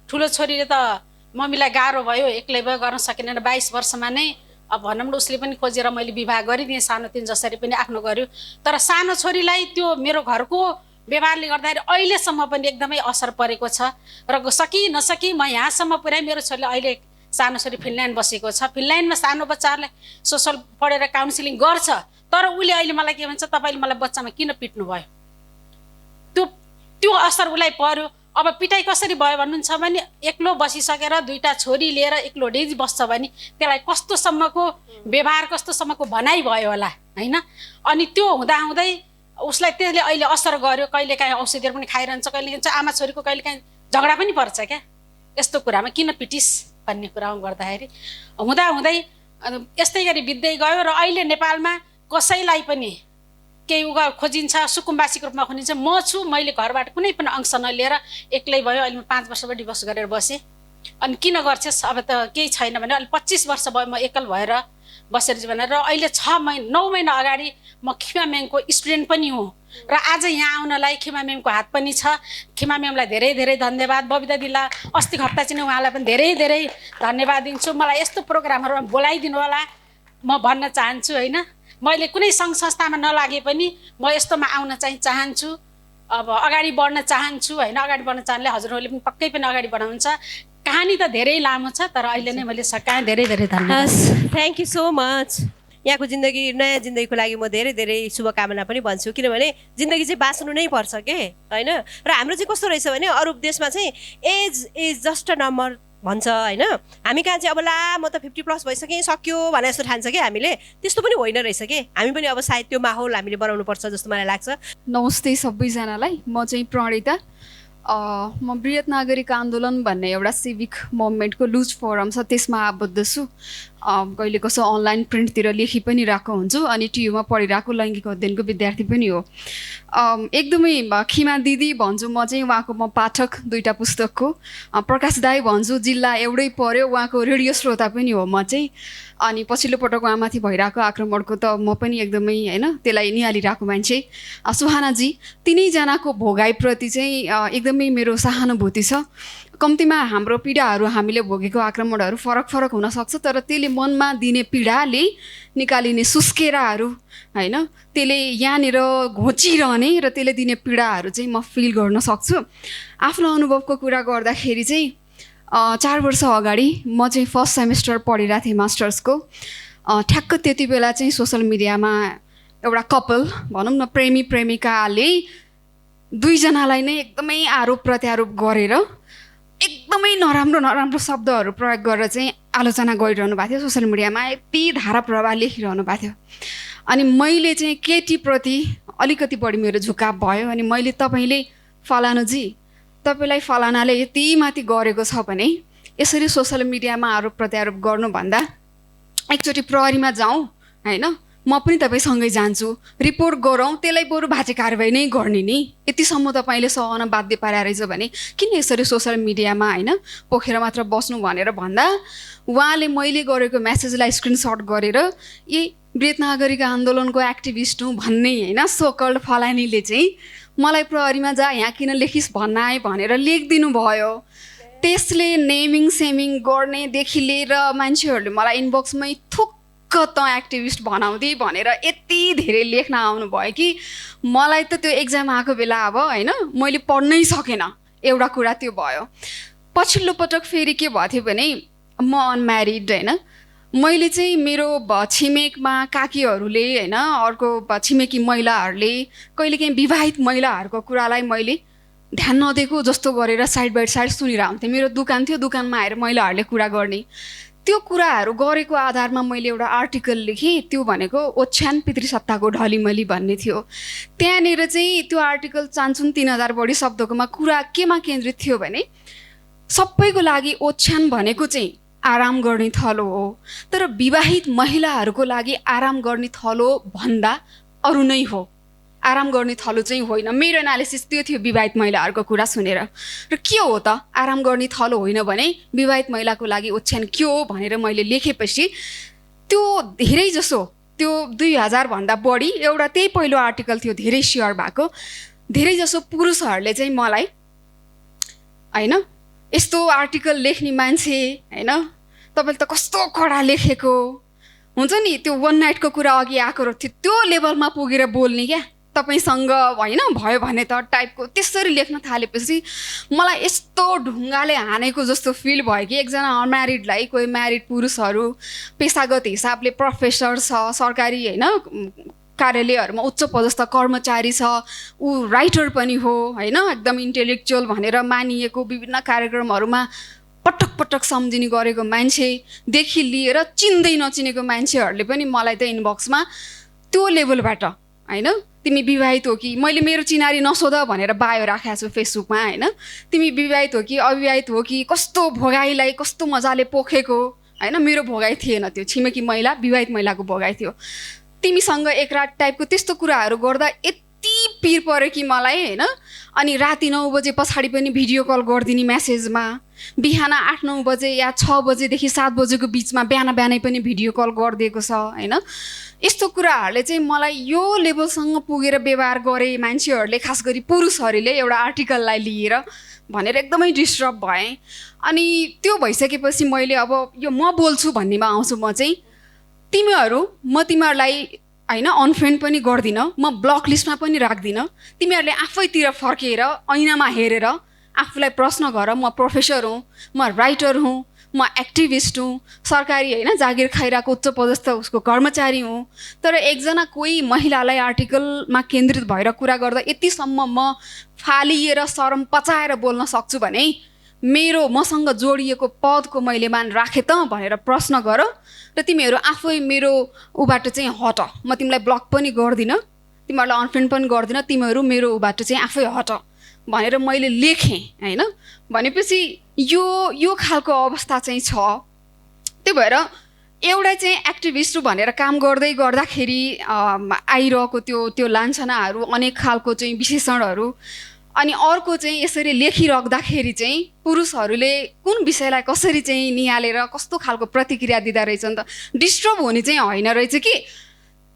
L: ठुलो छोरीले त मम्मीलाई गाह्रो भयो, एक्लै भयो, गर्न सकेन। 22 वर्षमा नै अब भनौँ न उसले पनि खोजेर मैले विवाह गरिदिएँ, सानो 3 जसरी पनि आफ्नो गर्यो। तर सानो छोरीलाई त्यो मेरो घरको व्यवहारले गर्दाखेरि अहिलेसम्म पनि एकदमै असर परेको छ। र सकी नसकी म यहाँसम्म पुऱ्याएँ। मेरो छोरीले अहिले सानो छोरी फिनल्यान्ड बसेको छ। फिनल्यान्डमा सानो बच्चाहरूलाई सोसल पढेर काउन्सिलिङ गर्छ, तर उसले अहिले मलाई के भन्छ, तपाईँले मलाई बच्चामा किन पिट्नु भयो, त्यो असर उसलाई पर्यो। अब पिटाइ कसरी भयो भन्नुहुन्छ भने एक्लो बसिसकेर 2टा छोरी लिएर एक्लो डेजी बस्छ भने त्यसलाई कस्तोसम्मको व्यवहार, कस्तोसम्मको भनाइ भयो होला होइन। अनि त्यो हुँदाहुँदै उसलाई त्यसले अहिले असर गर्यो। कहिलेकाहीँ औषधिहरू पनि खाइरहन्छ, कहिलेकाहीँ आमा छोरीको कहिलेकाहीँ झगडा पनि पर्छ क्या, यस्तो कुरामा किन पिटिस भन्ने कुरामा गर्दाखेरि हुँदाहुँदै यस्तै गरी बित्दै गयो। र अहिले नेपालमा कसैलाई पनि केही खोजिन्छ, सुकुम्बासीको रूपमा खोजिन्छ, म छु। मैले घरबाट कुनै पनि अंश नलिएर एक्लै भयो। अहिले म 5 वर्षबाट डिभोर्स गरेर बसेँ। अनि किन गर्छस्, अब त केही छैन भने अहिले 25 वर्ष भयो म एकल भएर बसेर जीवन। र अहिले 9 महिना अगाडि म खिमा म्यामको स्टुडेन्ट पनि हुँ, र आज यहाँ आउनलाई खिमा म्यामको हात पनि छ। खिमा म्यामलाई धेरै धेरै धन्यवाद। बबिता दिदीलाई अस्तिको हप्ता चाहिँ उहाँलाई पनि धेरै धेरै धन्यवाद दिन्छु। मलाई यस्तो प्रोग्रामहरूमा बोलाइदिनु होला म भन्न चाहन्छु होइन। मैले कुनै सङ्घ संस्थामा नलागे पनि म यस्तोमा आउन चाहिँ चाहन्छु, अब अगाडि बढ्न चाहन्छु होइन। अगाडि बढ्न चाहनाले हजुरहरूले पनि पक्कै पनि अगाडि बढाउनुहुन्छ। कहानी त धेरै लामो छ, तर अहिले नै मैले सकाएँ। धेरै धेरै धन्यवाद।
A: Thank you so much. यहाँको जिन्दगी, नयाँ जिन्दगीको लागि म धेरै धेरै शुभकामना पनि भन्छु, किनभने जिन्दगी चाहिँ बाँच्नु नै पर्छ के होइन। र हाम्रो चाहिँ कस्तो रहेछ भने अरू देशमा चाहिँ age is just a number भन्छ होइन। हामी कहाँ चाहिँ अब ला म त 50+ भइसकेँ सक्यो भने जस्तो ठान्छ क्या हामीले, त्यस्तो पनि होइन रहेछ कि। हामी पनि अब सायद त्यो माहौल हामीले बनाउनु पर्छ जस्तो मलाई लाग्छ।
M: नमस्ते सबैजनालाई, म चाहिँ प्रणिता। म वृहत नागरिक आन्दोलन भन्ने एउटा सिभिक मुभमेन्टको लुज फोरम छ, त्यसमा आबद्ध छु। कहिले कसो अनलाइन प्रिन्टतिर लेखी पनि रहेको हुन्छु, अनि टियुमा पढिरहेको लैङ्गिक अध्ययनको विद्यार्थी पनि हो। एकदमै खिमा दिदी भन्छु म चाहिँ, उहाँको म पाठक 2टा पुस्तकको। प्रकाश दाई भन्छु, जिल्ला एउटै पर्यो, उहाँको रेडियो श्रोता पनि हो म चाहिँ। अनि पछिल्लो पटक उहाँमाथि भइरहेको आक्रमणको त म पनि एकदमै होइन त्यसलाई निहालिरहेको मान्छे। सुहानाजी, तिनैजनाको भोगाइप्रति चाहिँ एकदमै मेरो सहानुभूति छ। कम्तीमा हाम्रो पीडाहरू, हामीले भोगेको आक्रमणहरू फरक फरक हुनसक्छ, तर त्यसले मनमा दिने पीडाले निकालिने सुस्केराहरू होइन, त्यसले यहाँनिर घोचिरहने र त्यसले दिने पीडाहरू चाहिँ म फिल गर्न सक्छु। आफ्नो अनुभवको कुरा गर्दाखेरि चाहिँ 4 वर्ष अगाडि म चाहिँ फर्स्ट सेमेस्टर पढिरहेको थिएँ मास्टर्सको। ठ्याक्क त्यति बेला चाहिँ सोसल मिडियामा एउटा कपल भनौँ न, प्रेमी प्रेमिकाले 2जनालाई नै एकदमै आरोप प्रत्यारोप गरेर एकदमै नराम्रो शब्दहरू प्रयोग गरेर चाहिँ आलोचना गरिरहनु भएको थियो सोसियल मिडियामा। यति धारा प्रवाह लेखिरहनु भएको थियो। अनि मैले चाहिँ केटीप्रति अलिकति बढी मेरो झुकाव भयो। अनि मैले, तपाईँले फलानुजी तपाईँलाई फलानाले यति माथि गरेको छ भने यसरी सोसियल मिडियामा आरोप प्रत्यारोप गर्नुभन्दा एकचोटि प्रहरीमा जाउँ होइन, म पनि तपाईँसँगै जान्छु, रिपोर्ट गरौँ, त्यसलाई बरु भाँचे कारवाही नै गर्ने नि। यतिसम्म तपाईँले सहन बाध्य पारा रहेछ भने किन यसरी सोसियल मिडियामा होइन पोखेर मात्र बस्नु भनेर भन्दा उहाँले मैले गरेको मेसेजलाई स्क्रिनसट गरेर यी वृहत नागरिक आन्दोलनको एक्टिभिस्ट हुँ भन्ने होइन सोकल्ड फलानीले चाहिँ मलाई प्रहरीमा जा यहाँ किन लेखिस् भन्न आए भनेर लेखिदिनु भयो। त्यसले नेमिङ सेमिङ गर्नेदेखि लिएर मान्छेहरूले मलाई इनबक्समै थुक्क त एक्टिभिस्ट बनाउँदै भनेर यति धेरै लेख्न आउनुभयो कि मलाई त त्यो एक्जाम आएको बेला अब होइन मैले पढ्नै सकेन। एउटा कुरा त्यो भयो। पछिल्लो पटक फेरि के भयो थियो भने म अनम्यारिड होइन, मैले चाहिँ मेरो छिमेकमा काकीहरूले होइन अर्को छिमेकी महिलाहरूले कहिलेकाहीँ विवाहित महिलाहरूको कुरालाई मैले ध्यान नदिएको जस्तो गरेर साइड बाई साइड सुनिरहन्थेँ। मेरो दोकान थियो, दोकानमा आएर महिलाहरूले कुरा गर्ने, त्यो कुराहरू गरेको आधारमा मैले एउटा आर्टिकल लेखेँ। त्यो भनेको ओछ्यान पितृसत्ताको ढलिमली भन्ने थियो। त्यहाँनिर चाहिँ त्यो आर्टिकल 3,000 बढी शब्दकोमा कुरा केमा केन्द्रित थियो भने सबैको लागि ओछ्यान भनेको चाहिँ आराम गर्ने थलो हो, तर विवाहित महिलाहरूको लागि आराम गर्ने थलो भन्दा अरू नै हो, आराम गर्ने थलो चाहिँ होइन। मेरो एनालिसिस त्यो थियो विवाहित महिलाहरूको कुरा सुनेर। र के हो त आराम गर्ने थलो होइन भने विवाहित महिलाको लागि ओछ्यान के हो भनेर मैले लेखेपछि त्यो धेरै जसो त्यो 2000 भन्दा बढी एउटा त्यही पहिलो आर्टिकल थियो धेरै सेयर भएको, धेरै जसो पुरुषहरूले चाहिँ मलाई होइन यस्तो आर्टिकल लेख्ने मान्छे होइन तपाईँले त कस्तो कडा लेखेको हुन्छ नि, त्यो वान नाइटको कुरा अघि आएको थियो त्यो लेभलमा पुगेर बोल्ने क्या तपाईँसँग होइन भयो भने त टाइपको त्यसरी लेख्न थालेपछि मलाई यस्तो ढुङ्गाले हानेको जस्तो फिल भयो कि एकजना अनम्यारिडलाई कोही म्यारिड पुरुषहरू पेसागत हिसाबले प्रोफेसर छ, सरकारी होइन कार्यालयहरूमा उच्च पदस्थ कर्मचारी छ, ऊ राइटर पनि हो होइन, एकदम इन्टेलेक्चुअल भनेर मानिएको विभिन्न कार्यक्रमहरूमा पटक पटक सम्झिने गरेको मान्छेदेखि लिएर चिन्दै नचिनेको मान्छेहरूले पनि मलाई त इनबक्समा त्यो लेभलबाट होइन तिमी विवाहित हो कि, मैले मेरो चिनारी नसोध भनेर बायो राखेको छु फेसबुकमा होइन, तिमी विवाहित हो कि अविवाहित हो कि, कस्तो भोगाईलाई कस्तो मजाले पोखेको होइन, मेरो भोगाई थिएन, त्यो छिमेकी महिला विवाहित महिलाको भोगाई थियो, तिमीसँग एक रात टाइपको त्यस्तो कुराहरू गर्दा यति पिर पऱ्यो कि मलाई होइन। अनि राति 9 बजे पछाडि पनि भिडियो कल गरिदिने म्यासेजमा, बिहान 8-9 बजे या 6 बजेदेखि 7 बजेको बिचमा बिहानै पनि भिडियो कल गरिदिएको छ होइन। यस्तो कुराहरूले चाहिँ मलाई यो लेभलसँग पुगेर व्यवहार गरे मान्छेहरूले, खास गरी पुरुषहरूले एउटा आर्टिकललाई लिएर भनेर एकदमै डिस्टर्ब भएँ। अनि त्यो भइसकेपछि मैले अब यो म बोल्छु भन्नेमा आउँछु। म चाहिँ तिमीहरूलाई होइन अनफ्रेन्ड पनि गर्दिनँ, म ब्लक लिस्टमा पनि राख्दिनँ, तिमीहरूले आफैतिर फर्केर ऐनामा हेरेर आफूलाई प्रश्न गर, म प्रोफेसर हुँ, म राइटर हुँ, म एक्टिभिस्ट हुँ, सरकारी होइन जागिर खाइरहेको उच्च पदस्थ उसको कर्मचारी हुँ, तर एकजना कोही महिलालाई आर्टिकलमा केन्द्रित भएर कुरा गर्दा यतिसम्म म फालिएर शरम पचाएर बोल्न सक्छु भने मेरो मसँग जोडिएको पदको मैले मान राखेँ त भनेर प्रश्न गर र तिमीहरू आफै मेरो उबाट चाहिँ हट, म तिमीलाई ब्लक पनि गर्दिनँ, तिमीहरूलाई अनफ्रेन्ड पनि गर्दिनँ, तिमीहरू मेरो उबाट चाहिँ आफै हट भनेर मैले लेखेँ होइन। भनेपछि यो खालको अवस्था चाहिँ छ। त्यही भएर एउटा चाहिँ एक्टिभिस्ट भनेर काम गर्दै गर्दाखेरि आइरहेको त्यो लान्छनाहरू अनेक खालको चाहिँ विशेषणहरू, अनि अर्को चाहिँ यसरी लेखिराख्दाखेरि चाहिँ पुरुषहरूले कुन विषयलाई कसरी चाहिँ निहालेर कस्तो खालको प्रतिक्रिया दिँदा रहेछन् त डिस्टर्ब हुने चाहिँ होइन रहेछ कि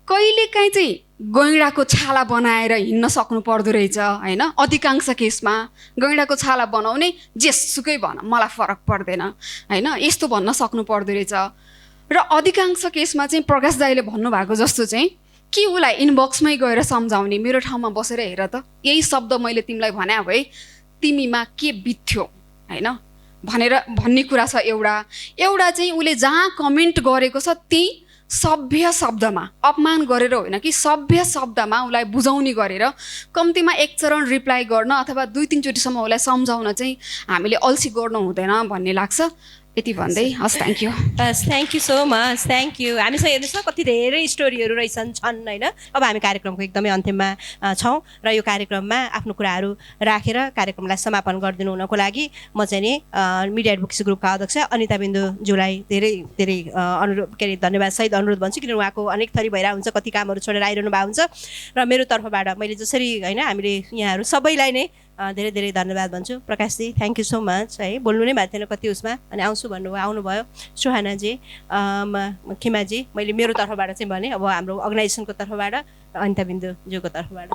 M: कहिलेकाहीँ चाहिँ गैँडाको छाला बनाएर हिँड्न सक्नु पर्दो रहेछ होइन। अधिकांश केसमा गैँडाको छाला बनाउने जेसुकै भन मलाई फरक पर्दैन होइन, यस्तो भन्न सक्नु पर्दो रहेछ। र अधिकांश केसमा चाहिँ प्रकाश दाइले भन्नुभएको जस्तो चाहिँ कि उसलाई इनबक्समै गएर सम्झाउने, मेरो ठाउँमा बसेर हेर त यही शब्द मैले तिमीलाई भने भए तिमीमा के बित्थ्यो होइन भनेर भन्ने कुरा छ। एउटा चाहिँ उसले जहाँ कमेन्ट गरेको छ त्यही सभ्य शब्दमा, अपमान गरेर होइन कि सभ्य शब्दमा उसलाई बुझाउने गरेर कम्तीमा एक चरण रिप्लाई गर्न अथवा 2-3 चोटिसम्म उसलाई सम्झाउन चाहिँ हामीले अल्छी गर्नु हुँदैन भन्ने लाग्छ। यति भन्दै हस् thank you.
A: Bus thank you so much, thank you. हामीसँग हेर्नुहोस् न कति धेरै स्टोरीहरू छन् होइन। अब हामी कार्यक्रमको एकदमै अन्तिममा छौँ र यो कार्यक्रममा आफ्नो कुराहरू राखेर कार्यक्रमलाई समापन गरिदिनु हुनको लागि म चाहिँ नि मिडिया एडभोकेसी ग्रुपका अध्यक्ष अनिता बिन्दुज्यूलाई धेरै धेरै अनुरोध के अरे धन्यवाद सहित अनुरोध भन्छु, किनभने उहाँको अनेक थरी भइरहेको हुन्छ, कति कामहरू छोडेर आइरहनु भएको हुन्छ र मेरो तर्फबाट मैले जसरी होइन हामीले यहाँहरू सबैलाई नै धेरै धेरै धन्यवाद भन्छु। प्रकाशजी थ्याङ्क यू सो मच है, बोल्नु नै भएको थिएन कति उसमा अनि आउँछु भन्नुभयो, आउनुभयो। सुहानाजी, खिमाजी, मैले मेरो तर्फबाट चाहिँ भने अब हाम्रो अर्गनाइजेसनको तर्फबाट अनिता बिन्दुज्यूको तर्फबाट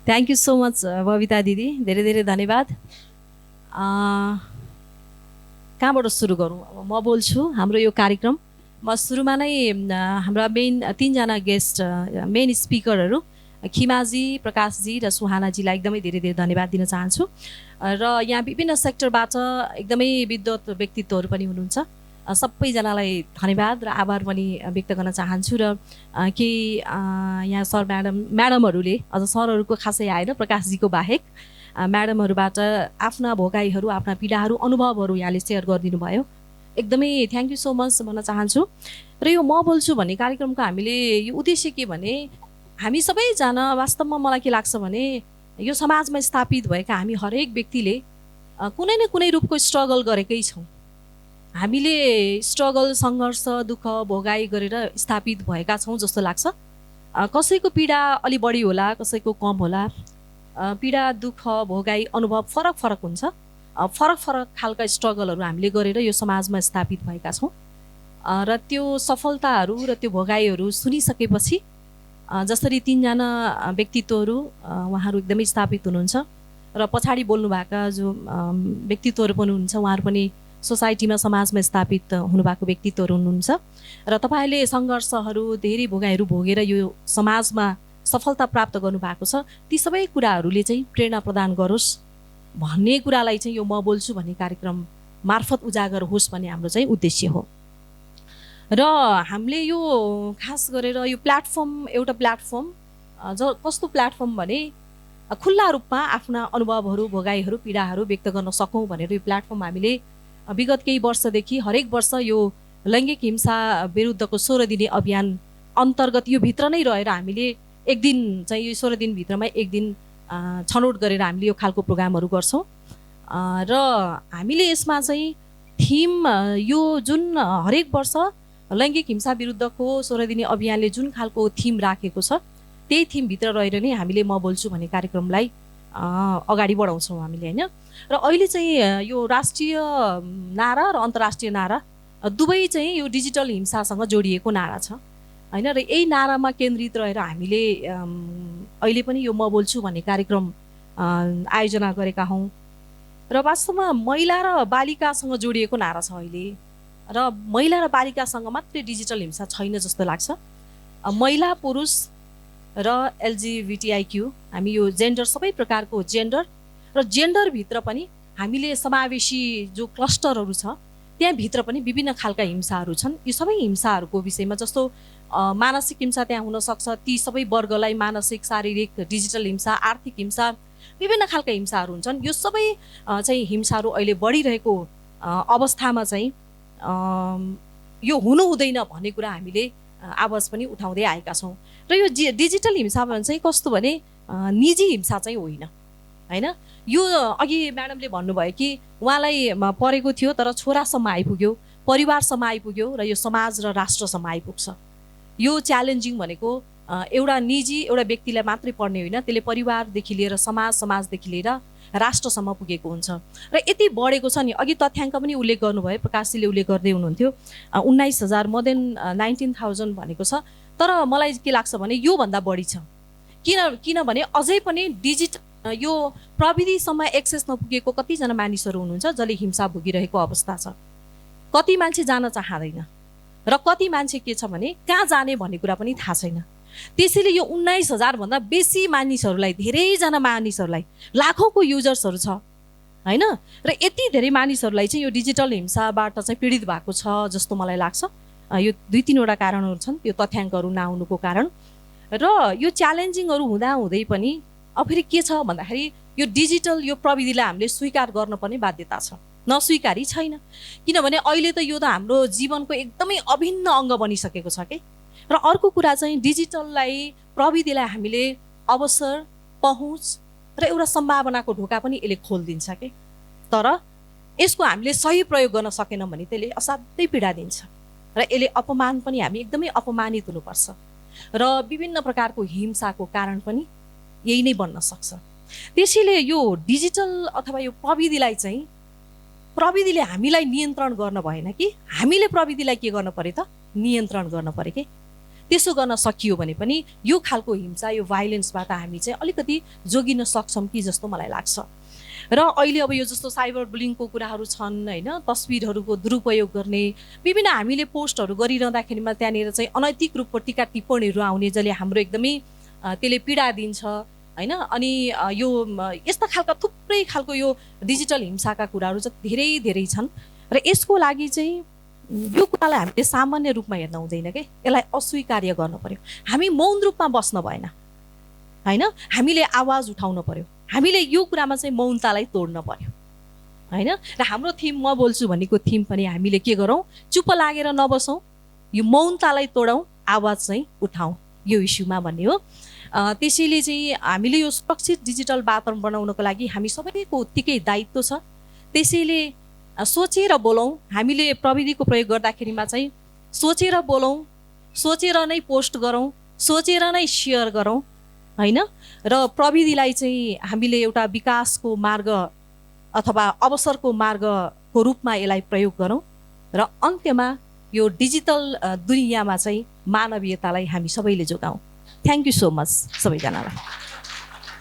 N: thank you so much Babita दिदी, धेरै धेरै धन्यवाद। कहाँबाट सुरु गरौँ? अब म बोल्छु। हाम्रो यो कार्यक्रम म सुरुमा नै हाम्रा मेन 3जना गेस्ट मेन स्पिकरहरू खिमाजी, प्रकाशजी र सुहानाजीलाई एकदमै धेरै धेरै धन्यवाद दिन चाहन्छु। र यहाँ विभिन्न सेक्टरबाट एकदमै विद्वत व्यक्तित्वहरू पनि हुनुहुन्छ, सबैजनालाई धन्यवाद र आभार पनि व्यक्त गर्न चाहन्छु। र केही यहाँ सर म्याडमहरूले, अझ सरहरूको खासै आएन प्रकाशजीको बाहेक, म्याडमहरूबाट आफ्ना भोगाईहरू, आफ्ना पीडाहरू, अनुभवहरू यहाँले सेयर गरिदिनु भयो, एकदमै थ्याङ्क यू सो मच भन्न चाहन्छु। र यो म बोल्छु भन्ने कार्यक्रमको हामीले यो उद्देश्य के भने हामी सबैजना वास्तवमा मलाई के लाग्छ भने यो समाजमा स्थापित भएका हामी हरेक व्यक्तिले कुनै न कुनै रूपको स्ट्रगल गरेकै छौँ। हामीले स्ट्रगल, सङ्घर्ष, दुःख भोगाई गरेर स्थापित भएका छौँ जस्तो लाग्छ। कसैको पीडा अलि बढी होला, कसैको कम होला। पीडा, दुःख, भोगाई, अनुभव फरक फरक हुन्छ। फरक फरक खालका स्ट्रगलहरू हामीले गरेर यो समाजमा स्थापित भएका छौँ र त्यो सफलताहरू र त्यो भोगाईहरू सुनिसकेपछि जसरी 3जना व्यक्तित्वहरू उहाँहरू एकदमै स्थापित हुनुहुन्छ र पछाडि बोल्नुभएका जो व्यक्तित्वहरू पनि हुनुहुन्छ, उहाँहरू पनि सोसाइटीमा, समाजमा स्थापित हुनुभएको व्यक्तित्वहरू हुनुहुन्छ र तपाईँहरूले सङ्घर्षहरू, धेरै भोगाईहरू भोगेर यो समाजमा सफलता प्राप्त गर्नुभएको छ। ती सबै कुराहरूले चाहिँ प्रेरणा प्रदान गरोस् भन्ने कुरालाई चाहिँ यो म बोल्छु भन्ने कार्यक्रम मार्फत उजागर होस् भन्ने हाम्रो चाहिँ उद्देश्य हो। र हामीले यो खास गरेर यो प्लेटफर्म एउटा प्लेटफर्म कस्तो प्लेटफर्म भने खुल्ला रूपमा आफ्ना अनुभवहरू, भोगाईहरू, पीडाहरू व्यक्त गर्न सकौँ भनेर यो प्लेटफर्म हामीले विगत केही वर्षदेखि हरेक वर्ष यो लैङ्गिक हिंसा विरुद्धको 16 दिने अभियान अन्तर्गत यो भित्र नै रहेर हामीले एक दिन चाहिँ यो 16 दिनभित्रमा एक दिन छनौट गरेर हामीले यो खालको प्रोग्रामहरू गर्छौँ र हामीले यसमा चाहिँ थिम यो जुन हरेक वर्ष लैङ्गिक हिंसा विरुद्धको 16 दिने अभियानले जुन खालको थिम राखेको छ त्यही थिमभित्र रहेर नै हामीले म बोल्छु भन्ने कार्यक्रमलाई अगाडि बढाउँछौँ हामीले होइन। र अहिले चाहिँ यो राष्ट्रिय नारा र अन्तर्राष्ट्रिय नारा दुवै चाहिँ यो डिजिटल हिंसासँग जोडिएको नारा छ होइन। र यही नारामा केन्द्रित रहेर हामीले अहिले पनि यो म बोल्छु भन्ने कार्यक्रम आयोजना गरेका हौँ र वास्तवमा महिला र बालिकासँग जोडिएको नारा छ अहिले। र महिला र बालिकासँग मात्रै डिजिटल हिंसा छैन जस्तो लाग्छ। महिला, पुरुष र LGBTIQ हामी यो जेन्डर, सबै प्रकारको जेन्डर र जेन्डरभित्र पनि हामीले समावेशी जो क्लस्टरहरू छ त्यहाँभित्र पनि विभिन्न खालका हिंसाहरू छन्। यो सबै हिंसाहरूको विषयमा जस्तो मानसिक हिंसा त्यहाँ हुनसक्छ, ती सबै वर्गलाई मानसिक, शारीरिक, डिजिटल हिंसा, आर्थिक हिंसा, विभिन्न खालका हिंसाहरू हुन्छन्। यो सबै चाहिँ हिंसाहरू अहिले बढिरहेको अवस्थामा चाहिँ यो हुनु हुँदैन भन्ने कुरा हामीले आवाज पनि उठाउँदै आएका छौँ। र यो डिजिटल हिंसा चाहिँ कस्तो भने निजी हिंसा चाहिँ होइन होइन। यो अघि म्याडमले भन्नुभयो कि उहाँलाई परेको थियो तर छोरासम्म आइपुग्यो, परिवारसम्म आइपुग्यो र यो समाज र राष्ट्रसम्म आइपुग्छ। यो च्यालेन्जिङ भनेको एउटा निजी एउटा व्यक्तिलाई मात्रै पर्ने होइन, त्यसले परिवारदेखि लिएर समाजदेखि लिएर राष्ट्रसम्म पुगेको हुन्छ। र यति बढेको छ नि, अघि तथ्याङ्क पनि उल्लेख गर्नुभयो, प्रकाशजीले उल्लेख गर्दै हुनुहुन्थ्यो 19,000 more than 19,000 भनेको छ। तर मलाई के लाग्छ भने योभन्दा बढी छ। किनभने अझै पनि यो प्रविधिसम्म एक्सेस नपुगेको कतिजना मानिसहरू हुनुहुन्छ जसले हिंसा भोगिरहेको अवस्था छ। कति मान्छे जान चाहँदैन र कति मान्छे के छ भने कहाँ जाने भन्ने कुरा पनि थाहा छैन। त्यसैले यो 19,000 भन्दा बेसी मानिसहरूलाई, धेरैजना मानिसहरूलाई, लाखौँको युजर्सहरू छ होइन। र यति धेरै मानिसहरूलाई चाहिँ यो डिजिटल हिंसाबाट चाहिँ पीडित भएको छ जस्तो मलाई लाग्छ। यो 2-3वटा कारणहरू छन् त्यो तथ्याङ्कहरू नआउनुको कारण। र यो च्यालेन्जिङहरू हुँदाहुँदै पनि अब फेरि के छ भन्दाखेरि यो डिजिटल यो प्रविधिलाई हामीले स्वीकार गर्नुपर्ने बाध्यता छ नस्वीकारी छैन, किनभने अहिले त यो त हाम्रो जीवनको एकदमै अभिन्न अङ्ग बनिसकेको छ कि। र अर्को कुरा चाहिँ डिजिटललाई, प्रविधिलाई हामीले अवसर, पहुँच र एउटा सम्भावनाको ढोका पनि यसले खोलिदिन्छ कि। तर यसको हामीले सही प्रयोग गर्न सकेनौँ भने त्यसले असाध्यै पीडा दिन्छ र यसले अपमान पनि, हामी एकदमै अपमानित हुनुपर्छ र विभिन्न प्रकारको हिंसाको कारण पनि यही नै बन्न सक्छ। त्यसैले यो डिजिटल अथवा यो प्रविधिलाई चाहिँ, प्रविधिले हामीलाई नियन्त्रण गर्न भएन कि हामीले प्रविधिलाई के गर्न पर्यो त, नियन्त्रण गर्न पर्यो कि। त्यसो गर्न सकियो भने पनि यो खालको हिंसा, यो भाइलेन्सबाट हामी चाहिँ अलिकति जोगिन सक्छौँ कि जस्तो मलाई लाग्छ। र अहिले अब यो जस्तो साइबर बुलिङको कुराहरू छन् होइन, तस्बिरहरूको दुरुपयोग गर्ने, विभिन्न हामीले पोस्टहरू गरिरहँदाखेरिमा त्यहाँनिर चाहिँ अनैतिक रूपको टिका टिप्पणीहरू आउने, जसले हाम्रो एकदमै त्यसले पीडा दिन्छ होइन। अनि यो यस्ता खालका थुप्रै खालको यो डिजिटल हिंसाका कुराहरू चाहिँ धेरै धेरै छन् र यसको लागि चाहिँ यो कुरालाई हामीले सामान्य रूपमा हेर्न हुँदैन कि, यसलाई अस्वीकार्य गर्नु पर्यो। हामी मौन रूपमा बस्न भएन होइन, हामीले आवाज उठाउनु पर्यो, हामीले यो कुरामा चाहिँ मौनतालाई तोड्न पर्यो होइन। र हाम्रो थिम म बोल्छु भनेको थिम पनि हामीले के गरौँ, चुप लागेर नबसौँ, यो मौनतालाई तोडौँ, आवाज चाहिँ उठाउँ यो इस्युमा भन्ने हो। त्यसैले चाहिँ हामीले यो सुरक्षित डिजिटल वातावरण बनाउनको लागि हामी सबैको उत्तिकै दायित्व छ। त्यसैले सोचेर बोलौँ, हामीले प्रविधिको प्रयोग गर्दाखेरिमा चाहिँ सोचेर बोलौँ, सोचेर नै पोस्ट गरौँ, सोचेर नै सेयर गरौँ होइन। र प्रविधिलाई चाहिँ हामीले एउटा विकासको मार्ग अथवा अवसरको मार्गको रूपमा यसलाई प्रयोग गरौँ र अन्त्यमा यो डिजिटल दुनियाँमा चाहिँ मानवीयतालाई हामी सबैले जोगाउँ। थ्याङ्क यू सो मच सबैजनालाई।